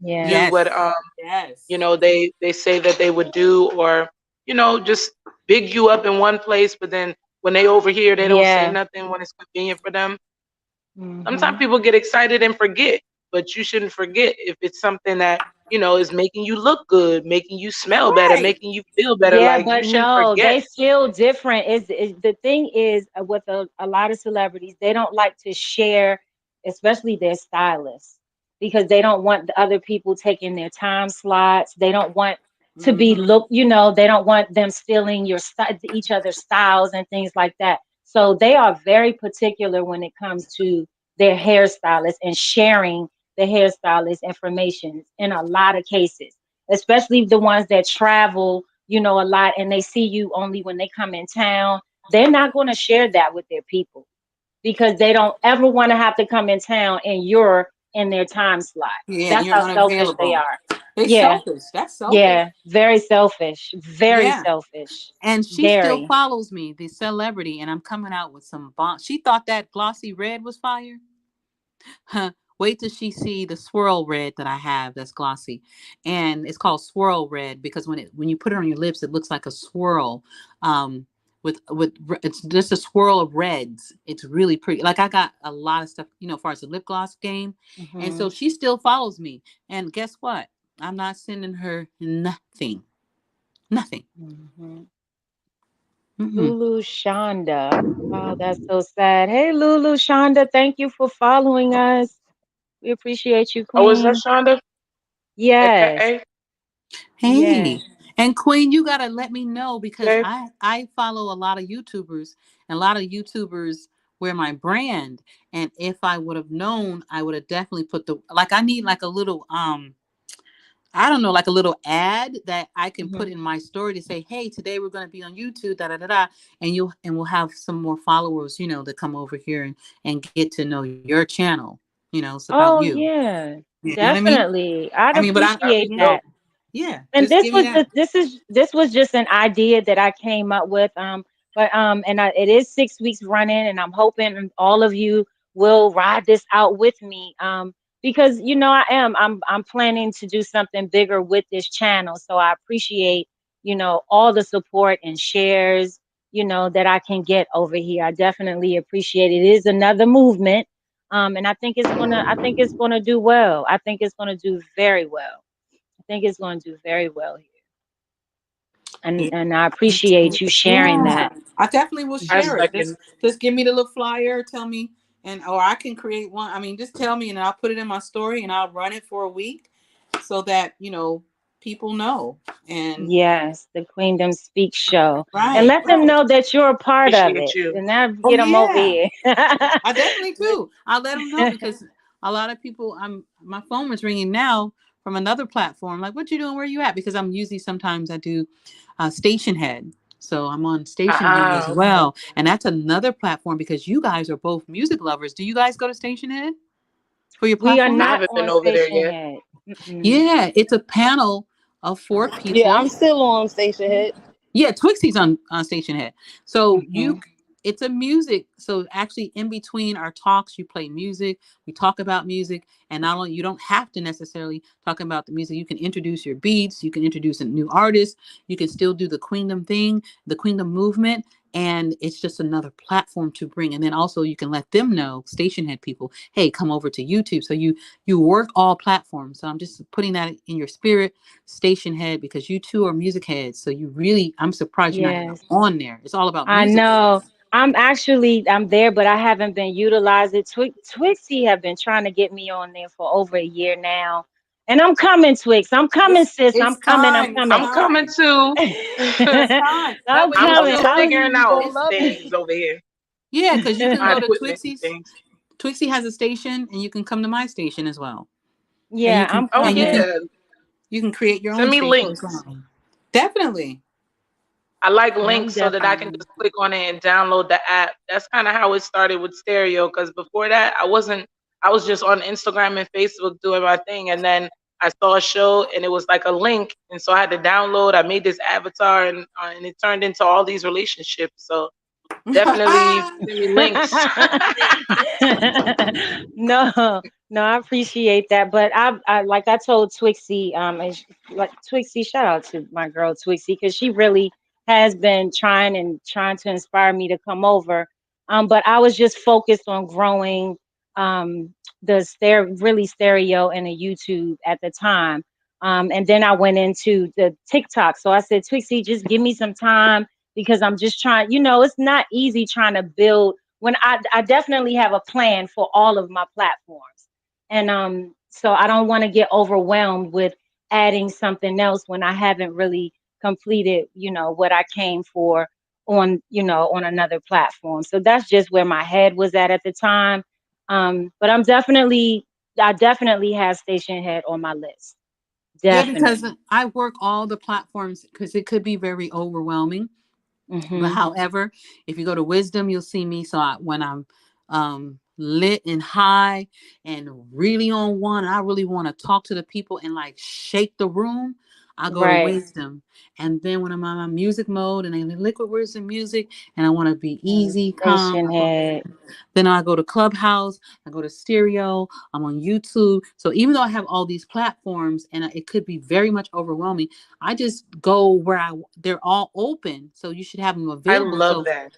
Yeah. do what Yes. Yes. they say that they would do, or just big you up in one place, but then when they over here, they don't say Yeah. nothing when it's convenient for them. Sometimes Hmm. people get excited and forget, but you shouldn't forget if it's something that is making you look good, making you smell better, Right. making you feel better. Yeah, Like, you but shouldn't no, forget. they feel different. Is the thing is with a lot of celebrities, they don't like to share, especially their stylists, because they don't want the other people taking their time slots. They don't want to be Mm-hmm. look, they don't want them stealing each other's styles and things like that. So they are very particular when it comes to their hairstylist and sharing the hairstylist information in a lot of cases, especially the ones that travel, a lot, and they see you only when they come in town. They're not going to share that with their people because they don't ever want to have to come in town and you're in their time slot. Yeah, That's you're how selfish they unavailable. are. They Yeah, selfish. That's selfish. yeah, very selfish, very Yeah. selfish, And she still very. follows me, the celebrity, and I'm coming out with some bomb. She thought that glossy red was fire. Huh. Wait till she see the swirl red that I have that's glossy, and it's called swirl red because when you put it on your lips, it looks like a swirl. It's just a swirl of reds. It's really pretty. Like I got a lot of stuff, as far as the lip gloss game, and Hmm. so she still follows me. And guess what? I'm not sending her nothing. Nothing. Hmm. Mm-mm. Lulu Shonda. Oh, that's so sad. Hey, Lulu Shonda, thank you for following us. We appreciate you, Oh, is that Queen. Shonda? Yes, AKA? yes. Hey, and Queen, you gotta let me know because Okay. I follow a lot of YouTubers, and a lot of YouTubers wear my brand. And if I would have known, I would have definitely put the, like, I need like a little I don't know, like a little ad that I can Mhm. put in my story to say, hey, today we're going to be on YouTube, da da da da, and we'll have some more followers, to come over here and get to know your channel. It's about Oh you. yeah, You know what I mean? definitely. I'd I mean, but That'd be appreciate dope. that. yeah, And just this give me was that. this was just an idea that I came up with. It is 6 weeks running, and I'm hoping all of you will ride this out with me. Because I'm planning to do something bigger with this channel. So I appreciate all the support and shares that I can get over here. I definitely appreciate it. It is another movement. And I think it's gonna do well. I think it's gonna do very well. I think it's going to do very well here. Yeah. And I appreciate you sharing Yeah, that. I definitely will I share it. second. Just give me the little flyer, tell me, or I can create one. I mean, just tell me, and I'll put it in my story, and I'll run it for a week, so that people know. And Yes, the Queendom Speak show. And right, let them right. know that you're a part of Appreciate it. you. And now Oh get them over yeah, here. I definitely do. I'll let them know because a lot of people. My phone was ringing now from another platform. Like, what you doing? Where you at? Because I'm usually sometimes I do Station Head. So I'm on Station Head as Okay. well, and that's another platform because you guys are both music lovers. Do you guys go to Station Head for your We are I platform? not haven't been on over there Station yet. Head. Mm-mm. Yeah, it's a panel of four Yeah, people. I'm still on Station Head. Yeah, Twixie's on Station Head. So Hmm. it's a music. So actually, in between our talks, you play music. We talk about music, and not only you don't have to necessarily talk about the music. You can introduce your beats. You can introduce a new artist. You can still do the Queendom thing, the Queendom movement, and it's just another platform to bring. And then also you can let them know, Station Head people, hey, come over to YouTube. So you work all platforms. So I'm just putting that in your spirit, Station Head, because you two are music heads. So I'm surprised you're not even Yes, on there. It's all about I music. know. I'm there, but I haven't been utilizing. Twixie have been trying to get me on there for over a year now. And I'm coming, Twix. I'm coming, sis. I'm It's coming. I'm time. It's coming. I'm coming time. too. It's time. That I'm way I'm you coming. still still figuring out Gonna it's love it. things over here. yeah, because you can My go to equipment and Twixie's. things. Twixie has a station and you can come to my station as well. And you Yeah, can I'm Oh and you coming. can yeah. you can create your Send own me station as links. well. Definitely. I like Yeah, I'm links so that I can definitely. just click on it and download the app. That's kind of how it started with stereo. Because before that, I wasn't. I was just on Instagram and Facebook doing my thing, and then I saw a show, and it was like a link, and so I had to download. I made this avatar, and it turned into all these relationships. So definitely send me links. No, no, I appreciate that. But I like I told Twixie, like Twixie, shout out to my girl Twixie, because she really has been trying to inspire me to come over. But I was just focused on growing the stereo and the YouTube at the time. And then I went into the TikTok. So I said, Twixie, just give me some time because I'm just trying, it's not easy trying to build when I definitely have a plan for all of my platforms. And so I don't want to get overwhelmed with adding something else when I haven't really completed, what I came for on another platform. So that's just where my head was at the time. But I definitely have Station Head on my list. Yeah, because Definitely. I work all the platforms because it could be very overwhelming. But Hmm. however, if you go to Wisdom, you'll see me. So when I'm lit and high and really on one, I really want to talk to the people and like shake the room. I go to Right. Wisdom, and then when I'm on my music mode and I liquid wisdom music, and I want to be And easy, calm, Station Head. then I go to Clubhouse, I go to Stereo, I'm on YouTube. So even though I have all these platforms and it could be very much overwhelming, I just go where they're all open. So you should have them I available. love So that.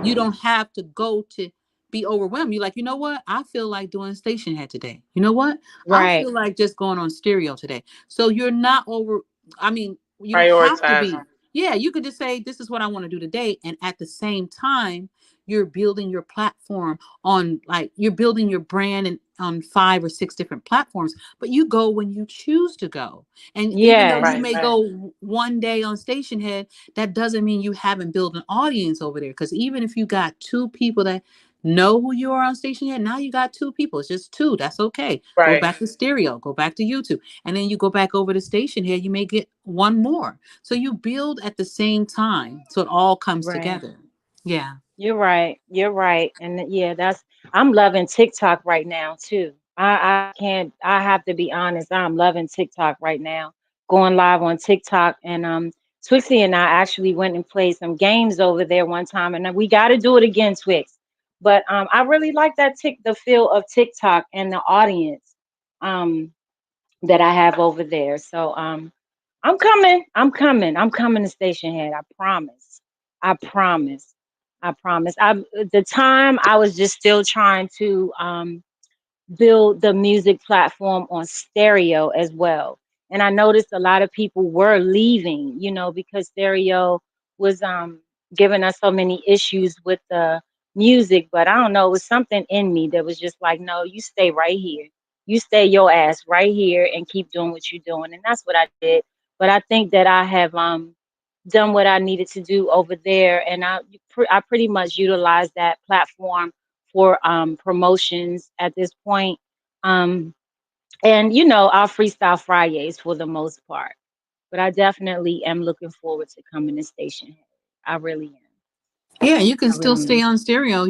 you don't have to go to be overwhelmed. You're like, you know what? I feel like doing Station Head today. You know what? I Right. feel like just going on Stereo today. So you're not over. I mean, you don't have to Prioritize. be. Yeah, you could just say, this is what I want to do today. And at the same time, you're building your platform on, like, you're building your brand and on 5 or 6 different platforms, but you go when you choose to go. And even though you Yes. Right, may right, go one day on Station Head, that doesn't mean you haven't built an audience over there. Because even if you got 2 people that know who you are on Station Head, now you got 2 people. It's just two. That's okay. Go right. back to stereo, go back to YouTube, and then you go back over to Station Head. You may get one more. So you build at the same time. So it all comes Right. together. Yeah. You're right. You're right. And yeah, that's I'm loving TikTok right now too. I can't I have to be honest. I'm loving TikTok right now. Going live on TikTok and Twixie and I actually went and played some games over there one time and we got to do it again, Twix. But I really like that the feel of TikTok and the audience that I have over there. So I'm coming. I'm coming. I'm coming to Station Head. I promise. I promise. I promise. I the time I was just still trying to build the music platform on stereo as well. And I noticed a lot of people were leaving, because stereo was giving us so many issues with the music. But I don't know, it was something in me that was just like, no, you stay right here. You stay your ass right here and keep doing what you're doing. And that's what I did. But I think that I have done what I needed to do over there, and I pretty much utilized that platform for promotions at this point. Um, and our freestyle Fridays for the most part. But I definitely am looking forward to coming to Station. I really am. Yeah, you can I still really stay am. on stereo.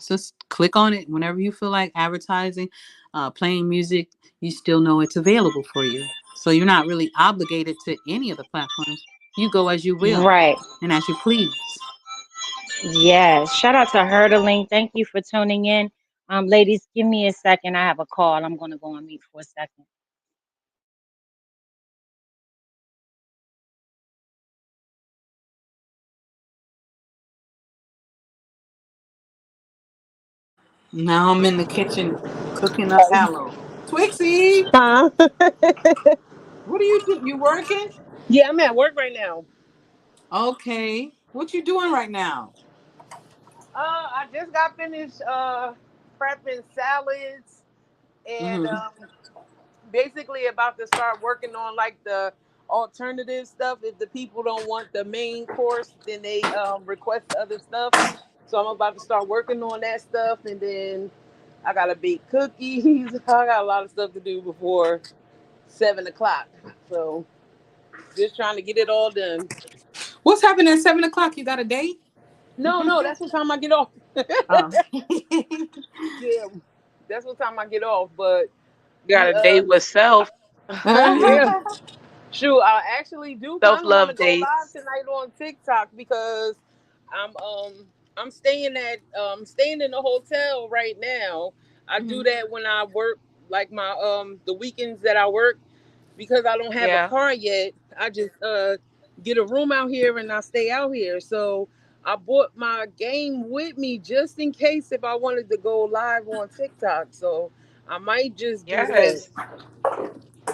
Just click on it whenever you feel like advertising, playing music. You still know it's available for you. So you're not really obligated to any of the platforms. You go as you will Right. and as you please. Yes. Shout out to Hurdling. Thank you for tuning in. Ladies, give me a second. I have a call. I'm gonna go on mute for a second. Now I'm in the kitchen cooking up aloe. Twixie, Huh? what are you do? You working? Yeah, I'm at work right now. Okay. What you doing right now? I just got finished prepping salads and Mm-hmm. basically about to start working on like the alternative stuff. If the people don't want the main course, then they request other stuff. So I'm about to start working on that stuff, and then I gotta bake cookies. I got a lot of stuff to do before 7 o'clock. So just trying to get it all done. What's happening at 7 o'clock? You got a date? No, no, that's what time I get off. Oh. Yeah, that's what time I get off. But Got a uh, date with self. yeah, shoot, I actually do Self kind of want love to go live dates. tonight on TikTok because I'm staying in a hotel right now. I do Mhm. that when I work, like my the weekends that I work, because I don't have a Yeah. car yet. I just get a room out here and I stay out here. So I bought my game with me just in case if I wanted to go live on TikTok. So I might just do that. Yes.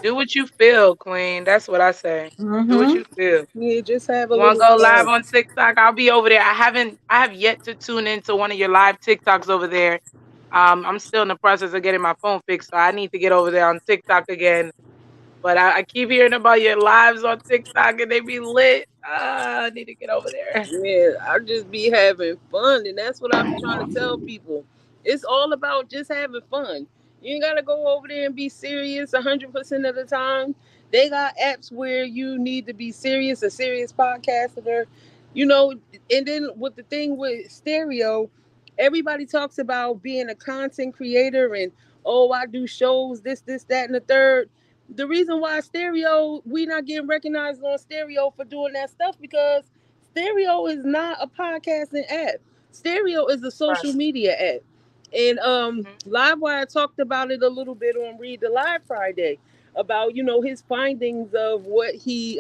Do what you feel, Queen. That's what I say. Do what Mhm. you feel. Yeah, just have a You want little to go live fun. on TikTok? I'll be over there. I have yet to tune into one of your live TikToks over there. I'm still in the process of getting my phone fixed, so I need to get over there on TikTok again. But I keep hearing about your lives on TikTok and they be lit. I need to get over there. Yeah, I just be having fun, and that's what I be trying to tell people. It's all about just having fun. You ain't gotta go over there and be serious 100% of the time. They got apps where you need to be serious, a serious podcaster, you know. And then with the thing with stereo, everybody talks about being a content creator and I do shows, this, that, and the third. The reason why stereo, we not getting recognized on stereo for doing that stuff because stereo is not a podcasting app. Stereo is a Right. social media app. And Mhm. Livewire talked about it a little bit on Read the Live Friday about, his findings of what he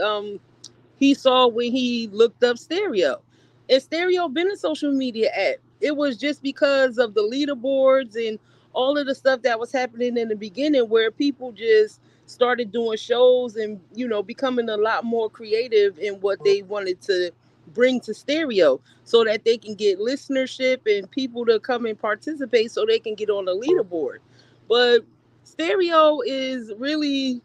saw when he looked up stereo. And stereo been a social media app. It was just because of the leaderboards and all of the stuff that was happening in the beginning where people just started doing shows and becoming a lot more creative in what they wanted to bring to stereo so that they can get listenership and people to come and participate so they can get on the leaderboard. But stereo is really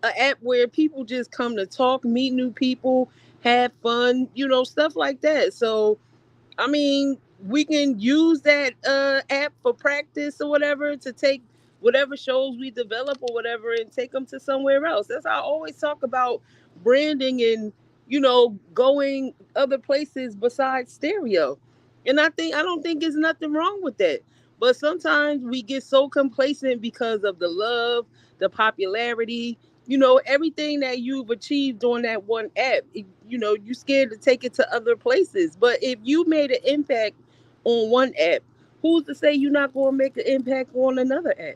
an app where people just come to talk, meet new people, have fun, stuff like that. So I mean, we can use that app for practice or whatever to take whatever shows we develop or whatever and take them to somewhere else. That's how I always talk about branding and going other places besides stereo. And I don't think there's nothing wrong with that. But sometimes we get so complacent because of the love, the popularity, everything that you've achieved on that one app. You're scared to take it to other places. But if you made an impact on one app, who's to say you're not going to make an impact on another app?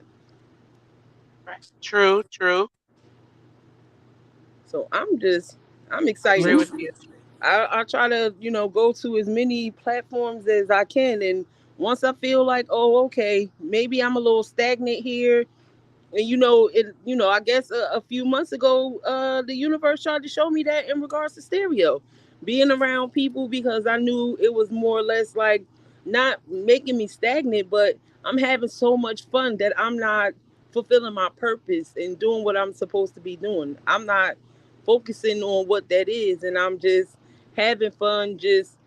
Right. True, true. So I'm Agree excited. with you. I try to, go to as many platforms as I can. And once I feel like, oh, okay, maybe I'm a little stagnant here, and I guess a few months ago, the universe tried to show me that in regards to stereo, being around people, because I knew it was more or less like not making me stagnant, but I'm having so much fun that I'm not fulfilling my purpose and doing what I'm supposed to be doing. I'm not focusing on what that is, and I'm just having fun, just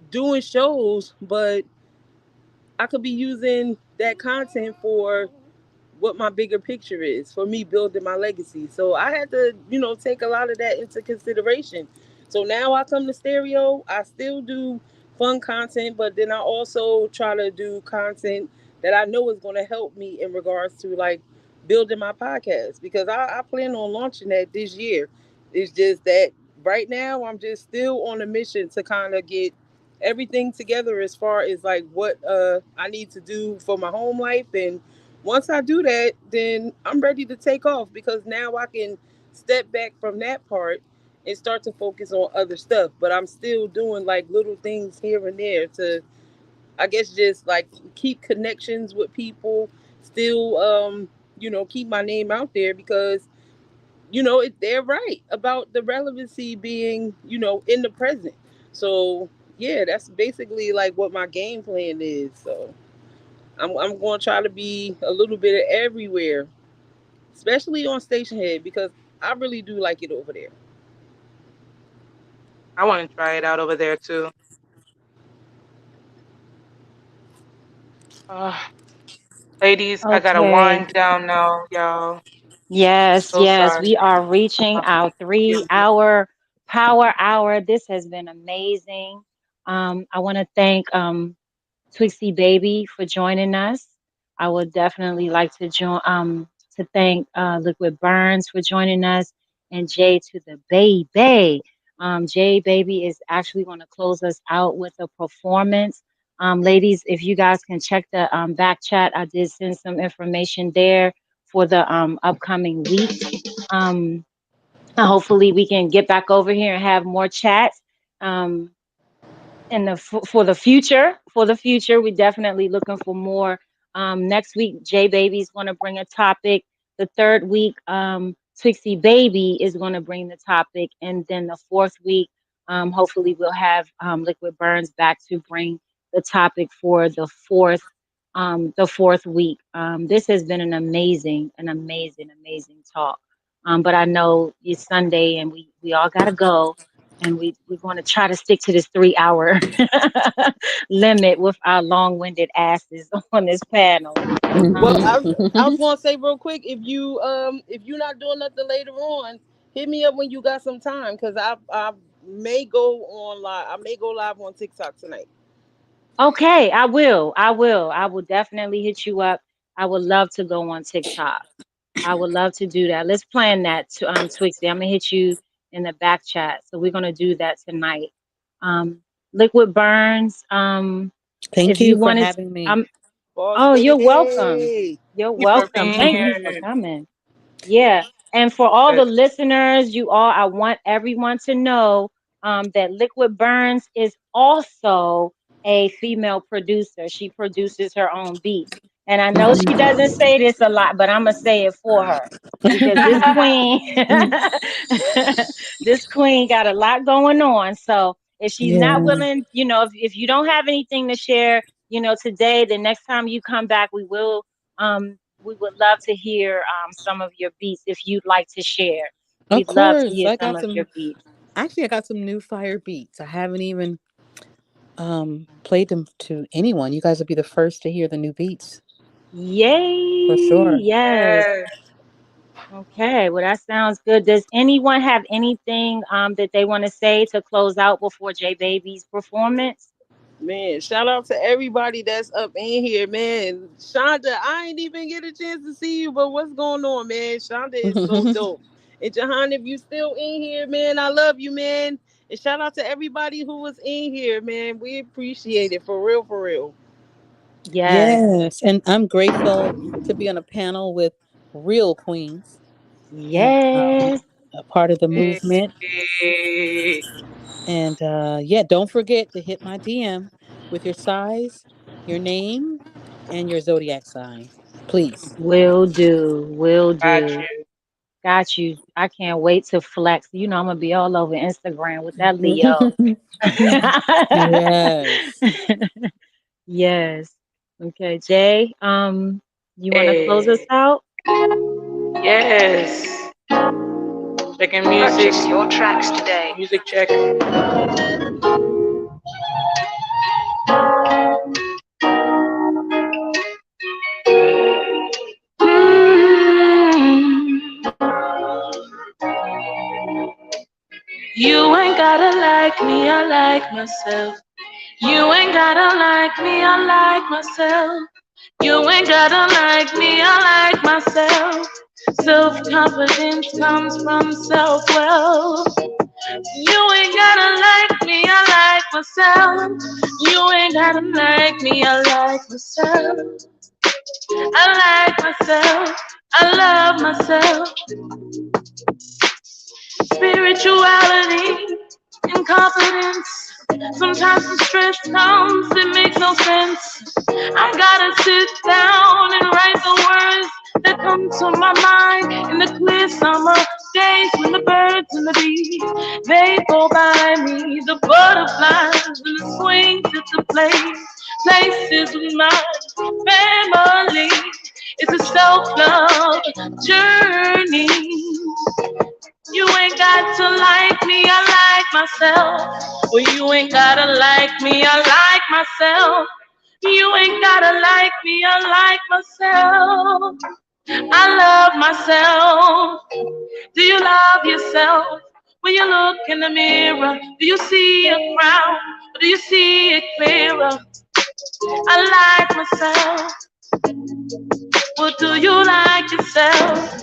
doing shows, but I could be using that content for what my bigger picture is for me building my legacy. So I had to, take a lot of that into consideration. So now I come to stereo, I still do fun content, but then I also try to do content that I know is going to help me in regards to like building my podcast, because I plan on launching that this year. It's just that right now I'm just still on a mission to kind of get everything together as far as like what I need to do for my home life. And once I do that, then I'm ready to take off, because now I can step back from that part and start to focus on other stuff. But I'm still doing like little things here and there to, I guess, just like keep connections with people, still, keep my name out there, because, they're right about the relevancy being, in the present. So, yeah, that's basically like what my game plan is. So I'm going to try to be a little bit of everywhere, especially on Station Head, because I really do like it over there. I want to try it out over there too. Uh, Ladies, I gotta Okay. wind down now, y'all. Yes, So yes, sorry. we are reaching our Yeah. 3 hour power hour. This has been amazing. I want to thank Twixie Baby for joining us. I would definitely like to join to thank Liquid Burns for joining us, and Jay to the baby. Jay Baby is actually going to close us out with a performance. Ladies, if you guys can check the back chat, I did send some information there for the upcoming week. Um, Hopefully, we can get back over here and have more chats. Um, for the future, we definitely looking for more. Next week J Baby's going to bring a topic. The third week, Twixie Baby is going to bring the topic, and then the fourth week, hopefully we'll have Liquid Burns back to bring the topic for the fourth week. This has been an amazing talk. But I know it's Sunday and we all gotta go, and we're going to try to stick to this 3 hour limit with our long-winded asses on this panel. Well, Um, I was going to say real quick, if you're not doing nothing later on, hit me up when you got some time, because I may go on live. I may go live on TikTok tonight. okay, I will definitely hit you up. I would love to go on TikTok. I would love to do that. Let's plan that to Twixie. I'm gonna hit you in the back chat. So we're gonna do that tonight. Um, Liquid Burns. Thank If you you for want to, having me. Boss oh, you're welcome. lady. You're Thank you for welcome. being Thank you for here. coming. Yeah. And for all the Good. listeners, you all, I want everyone to know that Liquid Burns is also a female producer. She produces her own beats. And I know she doesn't say this a lot, but I'm going to say it for her, because this queen got a lot going on. So If she's Yeah. not willing, if you don't have anything to share, today, the next time you come back, we would love to hear some of your beats if you'd like to share. Of We'd love to course. hear I some got of your some beats. actually I got some new fire beats. I haven't even played them to anyone. You guys will be the first to hear the new beats for Yay! sure. Yes. Yes. Okay. Well, that sounds good. Does anyone have anything that they want to say to close out before J Baby's performance? Man, shout out to everybody that's up in here, man. Shonda, I ain't even get a chance to see you, but what's going on, man? Shonda is so dope. And Jahan, if you still in here, man, I love you, man. And shout out to everybody who was in here, man. We appreciate it for real, for real. Yes. Yes, and I'm grateful to be on a panel with real queens and Yes. a part of the movement. Hey. And yeah, don't forget to hit my DM with your size, your name, and your zodiac sign, please. Will do. Will Got do. you. Got you. I can't wait to flex. I'm gonna be all over Instagram with that Leo. Yes. Yes. Okay, Jay. You wanna close us Hey. out? Yes. Checking music. Purchase your tracks today. Music check. You ain't gotta like me, I like myself. You ain't gotta like me, I like myself. You ain't gotta like me, I like myself. Self-confidence comes from self-wealth. You ain't gotta like me, I like myself. You ain't gotta like me, I like myself. I like myself, I love myself. Spirituality and confidence. Sometimes the stress comes, it makes no sense. I gotta sit down and write the words that come to my mind in the clear summer days when the birds and the bees they go by me. The butterflies and the swings at the places with my family. It's a self-love journey. You ain't got to like me, I like myself. Well, you ain't gotta like me, I like myself. You ain't gotta like me, I like myself. I love myself. Do you love yourself? When you look in the mirror, do you see a crown? Or do you see it clearer? I like myself. Well, do you like yourself?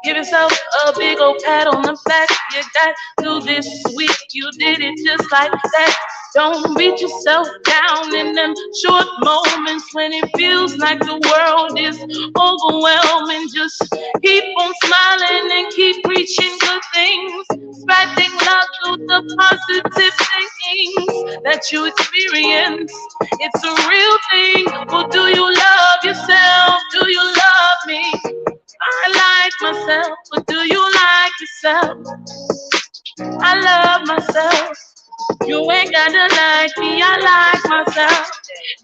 Give yourself a big old pat on the back. You got through this week. You did it just like that. Don't beat yourself down in them short moments when it feels like the world is overwhelming. Just keep on smiling and keep preaching good things. Spreading love through the positive things that you experience. It's a real thing. Well, do you love yourself? Do you love me? I like myself, but do you like yourself? I love myself. You ain't gotta like me, I like myself.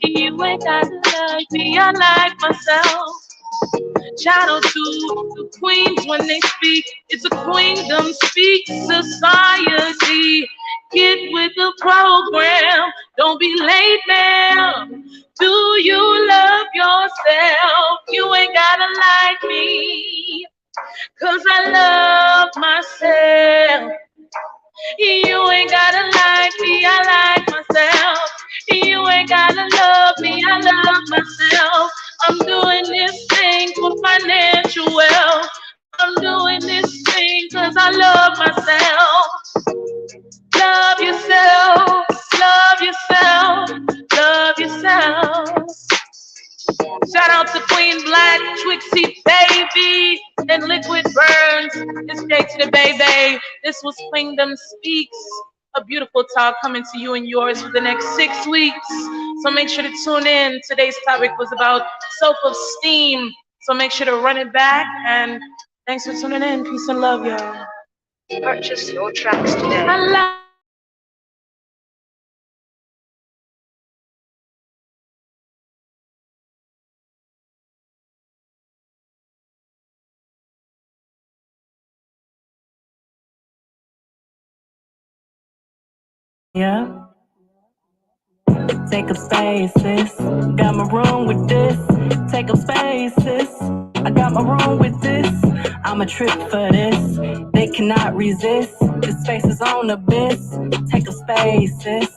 You ain't gotta like me, I like myself. Shout out to the queens when they speak. It's a queendom speak society. Get with the program. Don't be late, ma'am. Do you love yourself? You ain't gotta like me. 'Cause I love myself. You ain't gotta like me, I like myself. You ain't gotta love me, I love myself. I'm doing this thing for financial wealth. I'm doing this thing 'cause I love myself. Love yourself, love yourself, love yourself. Shout out to Queen Black, Twixie Baby, and Liquid Burns. It's Jay to the Baby. This was Queendom Speaks. A beautiful talk coming to you and yours for the next 6 weeks. So make sure to tune in. Today's topic was about self-esteem. So make sure to run it back. And thanks for tuning in. Peace and love, y'all. Purchase your tracks today. I love Yeah, take up space, sis. Got my room with this. Take up space, sis. I got my room with this. I'm a trip for this. They cannot resist. This space is on abyss. Take up space, sis.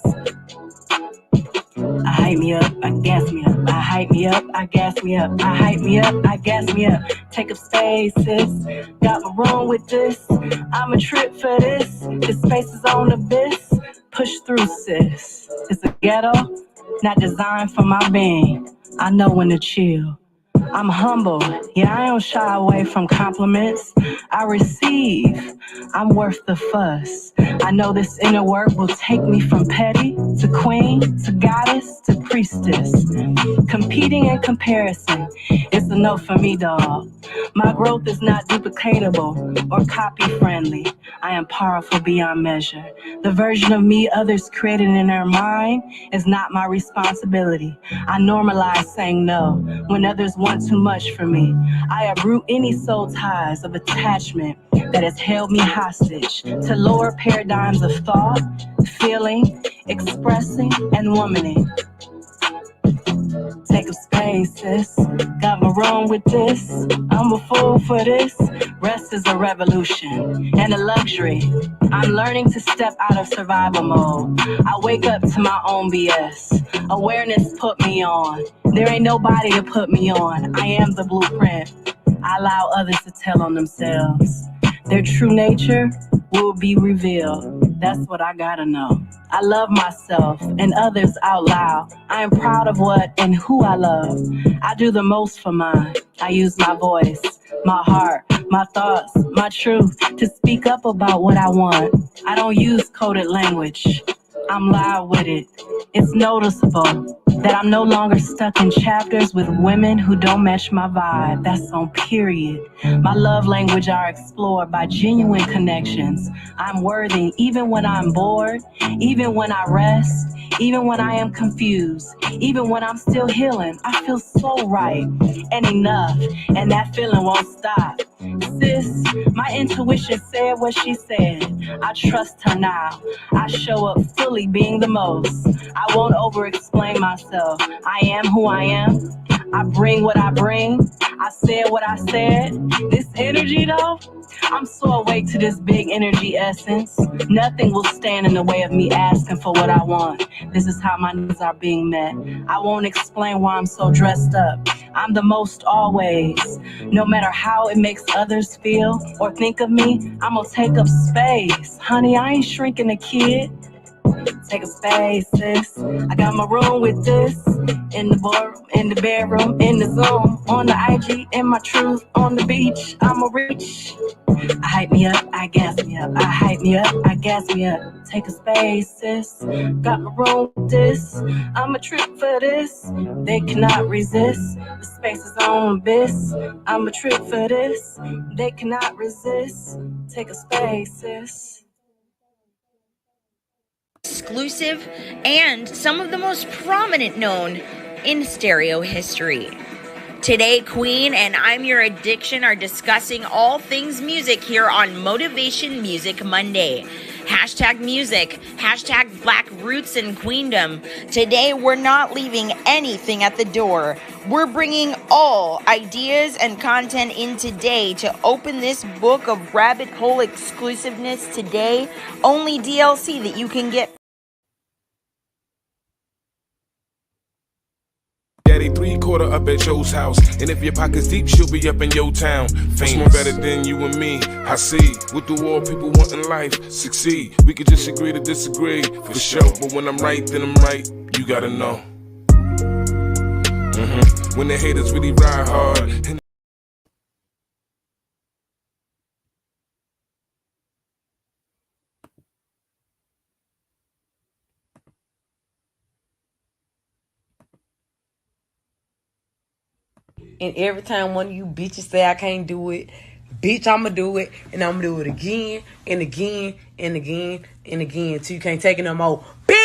I hype me up, I gas me up. I hype me up, I gas me up. I hype me up, I gas me up. Take up space, sis. Got my room with this. I'm a trip for this. This space is on abyss. Push through, sis. It's a ghetto, not designed for my being. I know when to chill. I'm humble, yeah, I don't shy away from compliments. I receive, I'm worth the fuss. I know this inner work will take me from petty to queen to goddess to priestess. Competing and comparison, it's a no for me, dog. My growth is not duplicatable or copy friendly. I am powerful beyond measure. The version of me others created in their mind is not my responsibility. I normalize saying no when others want too much from me. I uproot any soul ties of attachment that has held me hostage to lower paradigms of thought, feeling, expressing, and womaning. Take up space, sis. Got my room with this. I'm a fool for this. Rest is a revolution and a luxury. I'm learning to step out of survival mode. I wake up to my own BS. Awareness put me on. There ain't nobody to put me on. I am the blueprint. I allow others to tell on themselves. Their true nature will be revealed. That's what I gotta know. I love myself and others out loud. I am proud of what and who I love. I do the most for mine. I use my voice, my heart, my thoughts, my truth to speak up about what I want. I don't use coded language. I'm loud with it. It's noticeable that I'm no longer stuck in chapters with women who don't match my vibe. That's on period. My love language are explored by genuine connections. I'm worthy even when I'm bored, even when I rest, even when I am confused, even when I'm still healing. I feel so right and enough, and that feeling won't stop. Sis, my intuition said what she said. I trust her now. I show up fully being the most. I won't over-explain myself. I am who I am. I bring what I bring. I said what I said. This energy though, I'm so awake to this big energy essence. Nothing will stand in the way of me asking for what I want. This is how my needs are being met. I won't explain why I'm so dressed up. I'm the most always. No matter how it makes others feel or think of me, I'm gonna take up space. Honey, I ain't shrinking a kid. Take a space, sis. I got my room with this. In the boardroom, in the bedroom, in the Zoom, on the IG, in my truth, on the beach. I'ma reach. I hype me up, I gas me up. I hype me up, I gas me up. Take a space, sis. Got my room with this. I'm a trip for this. They cannot resist. The space is on abyss. I'm a trip for this. They cannot resist. Take a space, sis. Exclusive, and some of the most prominent known in stereo history. Today, Queen and I'm Your Addiction are discussing all things music here on Motivation Music Monday. Hashtag music, hashtag Black Roots and Queendom. Today, we're not leaving anything at the door. We're bringing all ideas and content in today to open this book of rabbit hole exclusiveness today. Only DLC that you can get. Daddy 3/4 up at Joe's house, and if your pocket's deep, she'll be up in your town. Fame more better than you and me. I see. What do all people want in life? Succeed. We could just agree to disagree, for sure. But when I'm right, then I'm right. You gotta know. When the haters really ride hard. And every time one of you bitches say I can't do it, bitch, I'ma do it, and I'ma do it again and again and again and again till you can't take it no more. Bitch!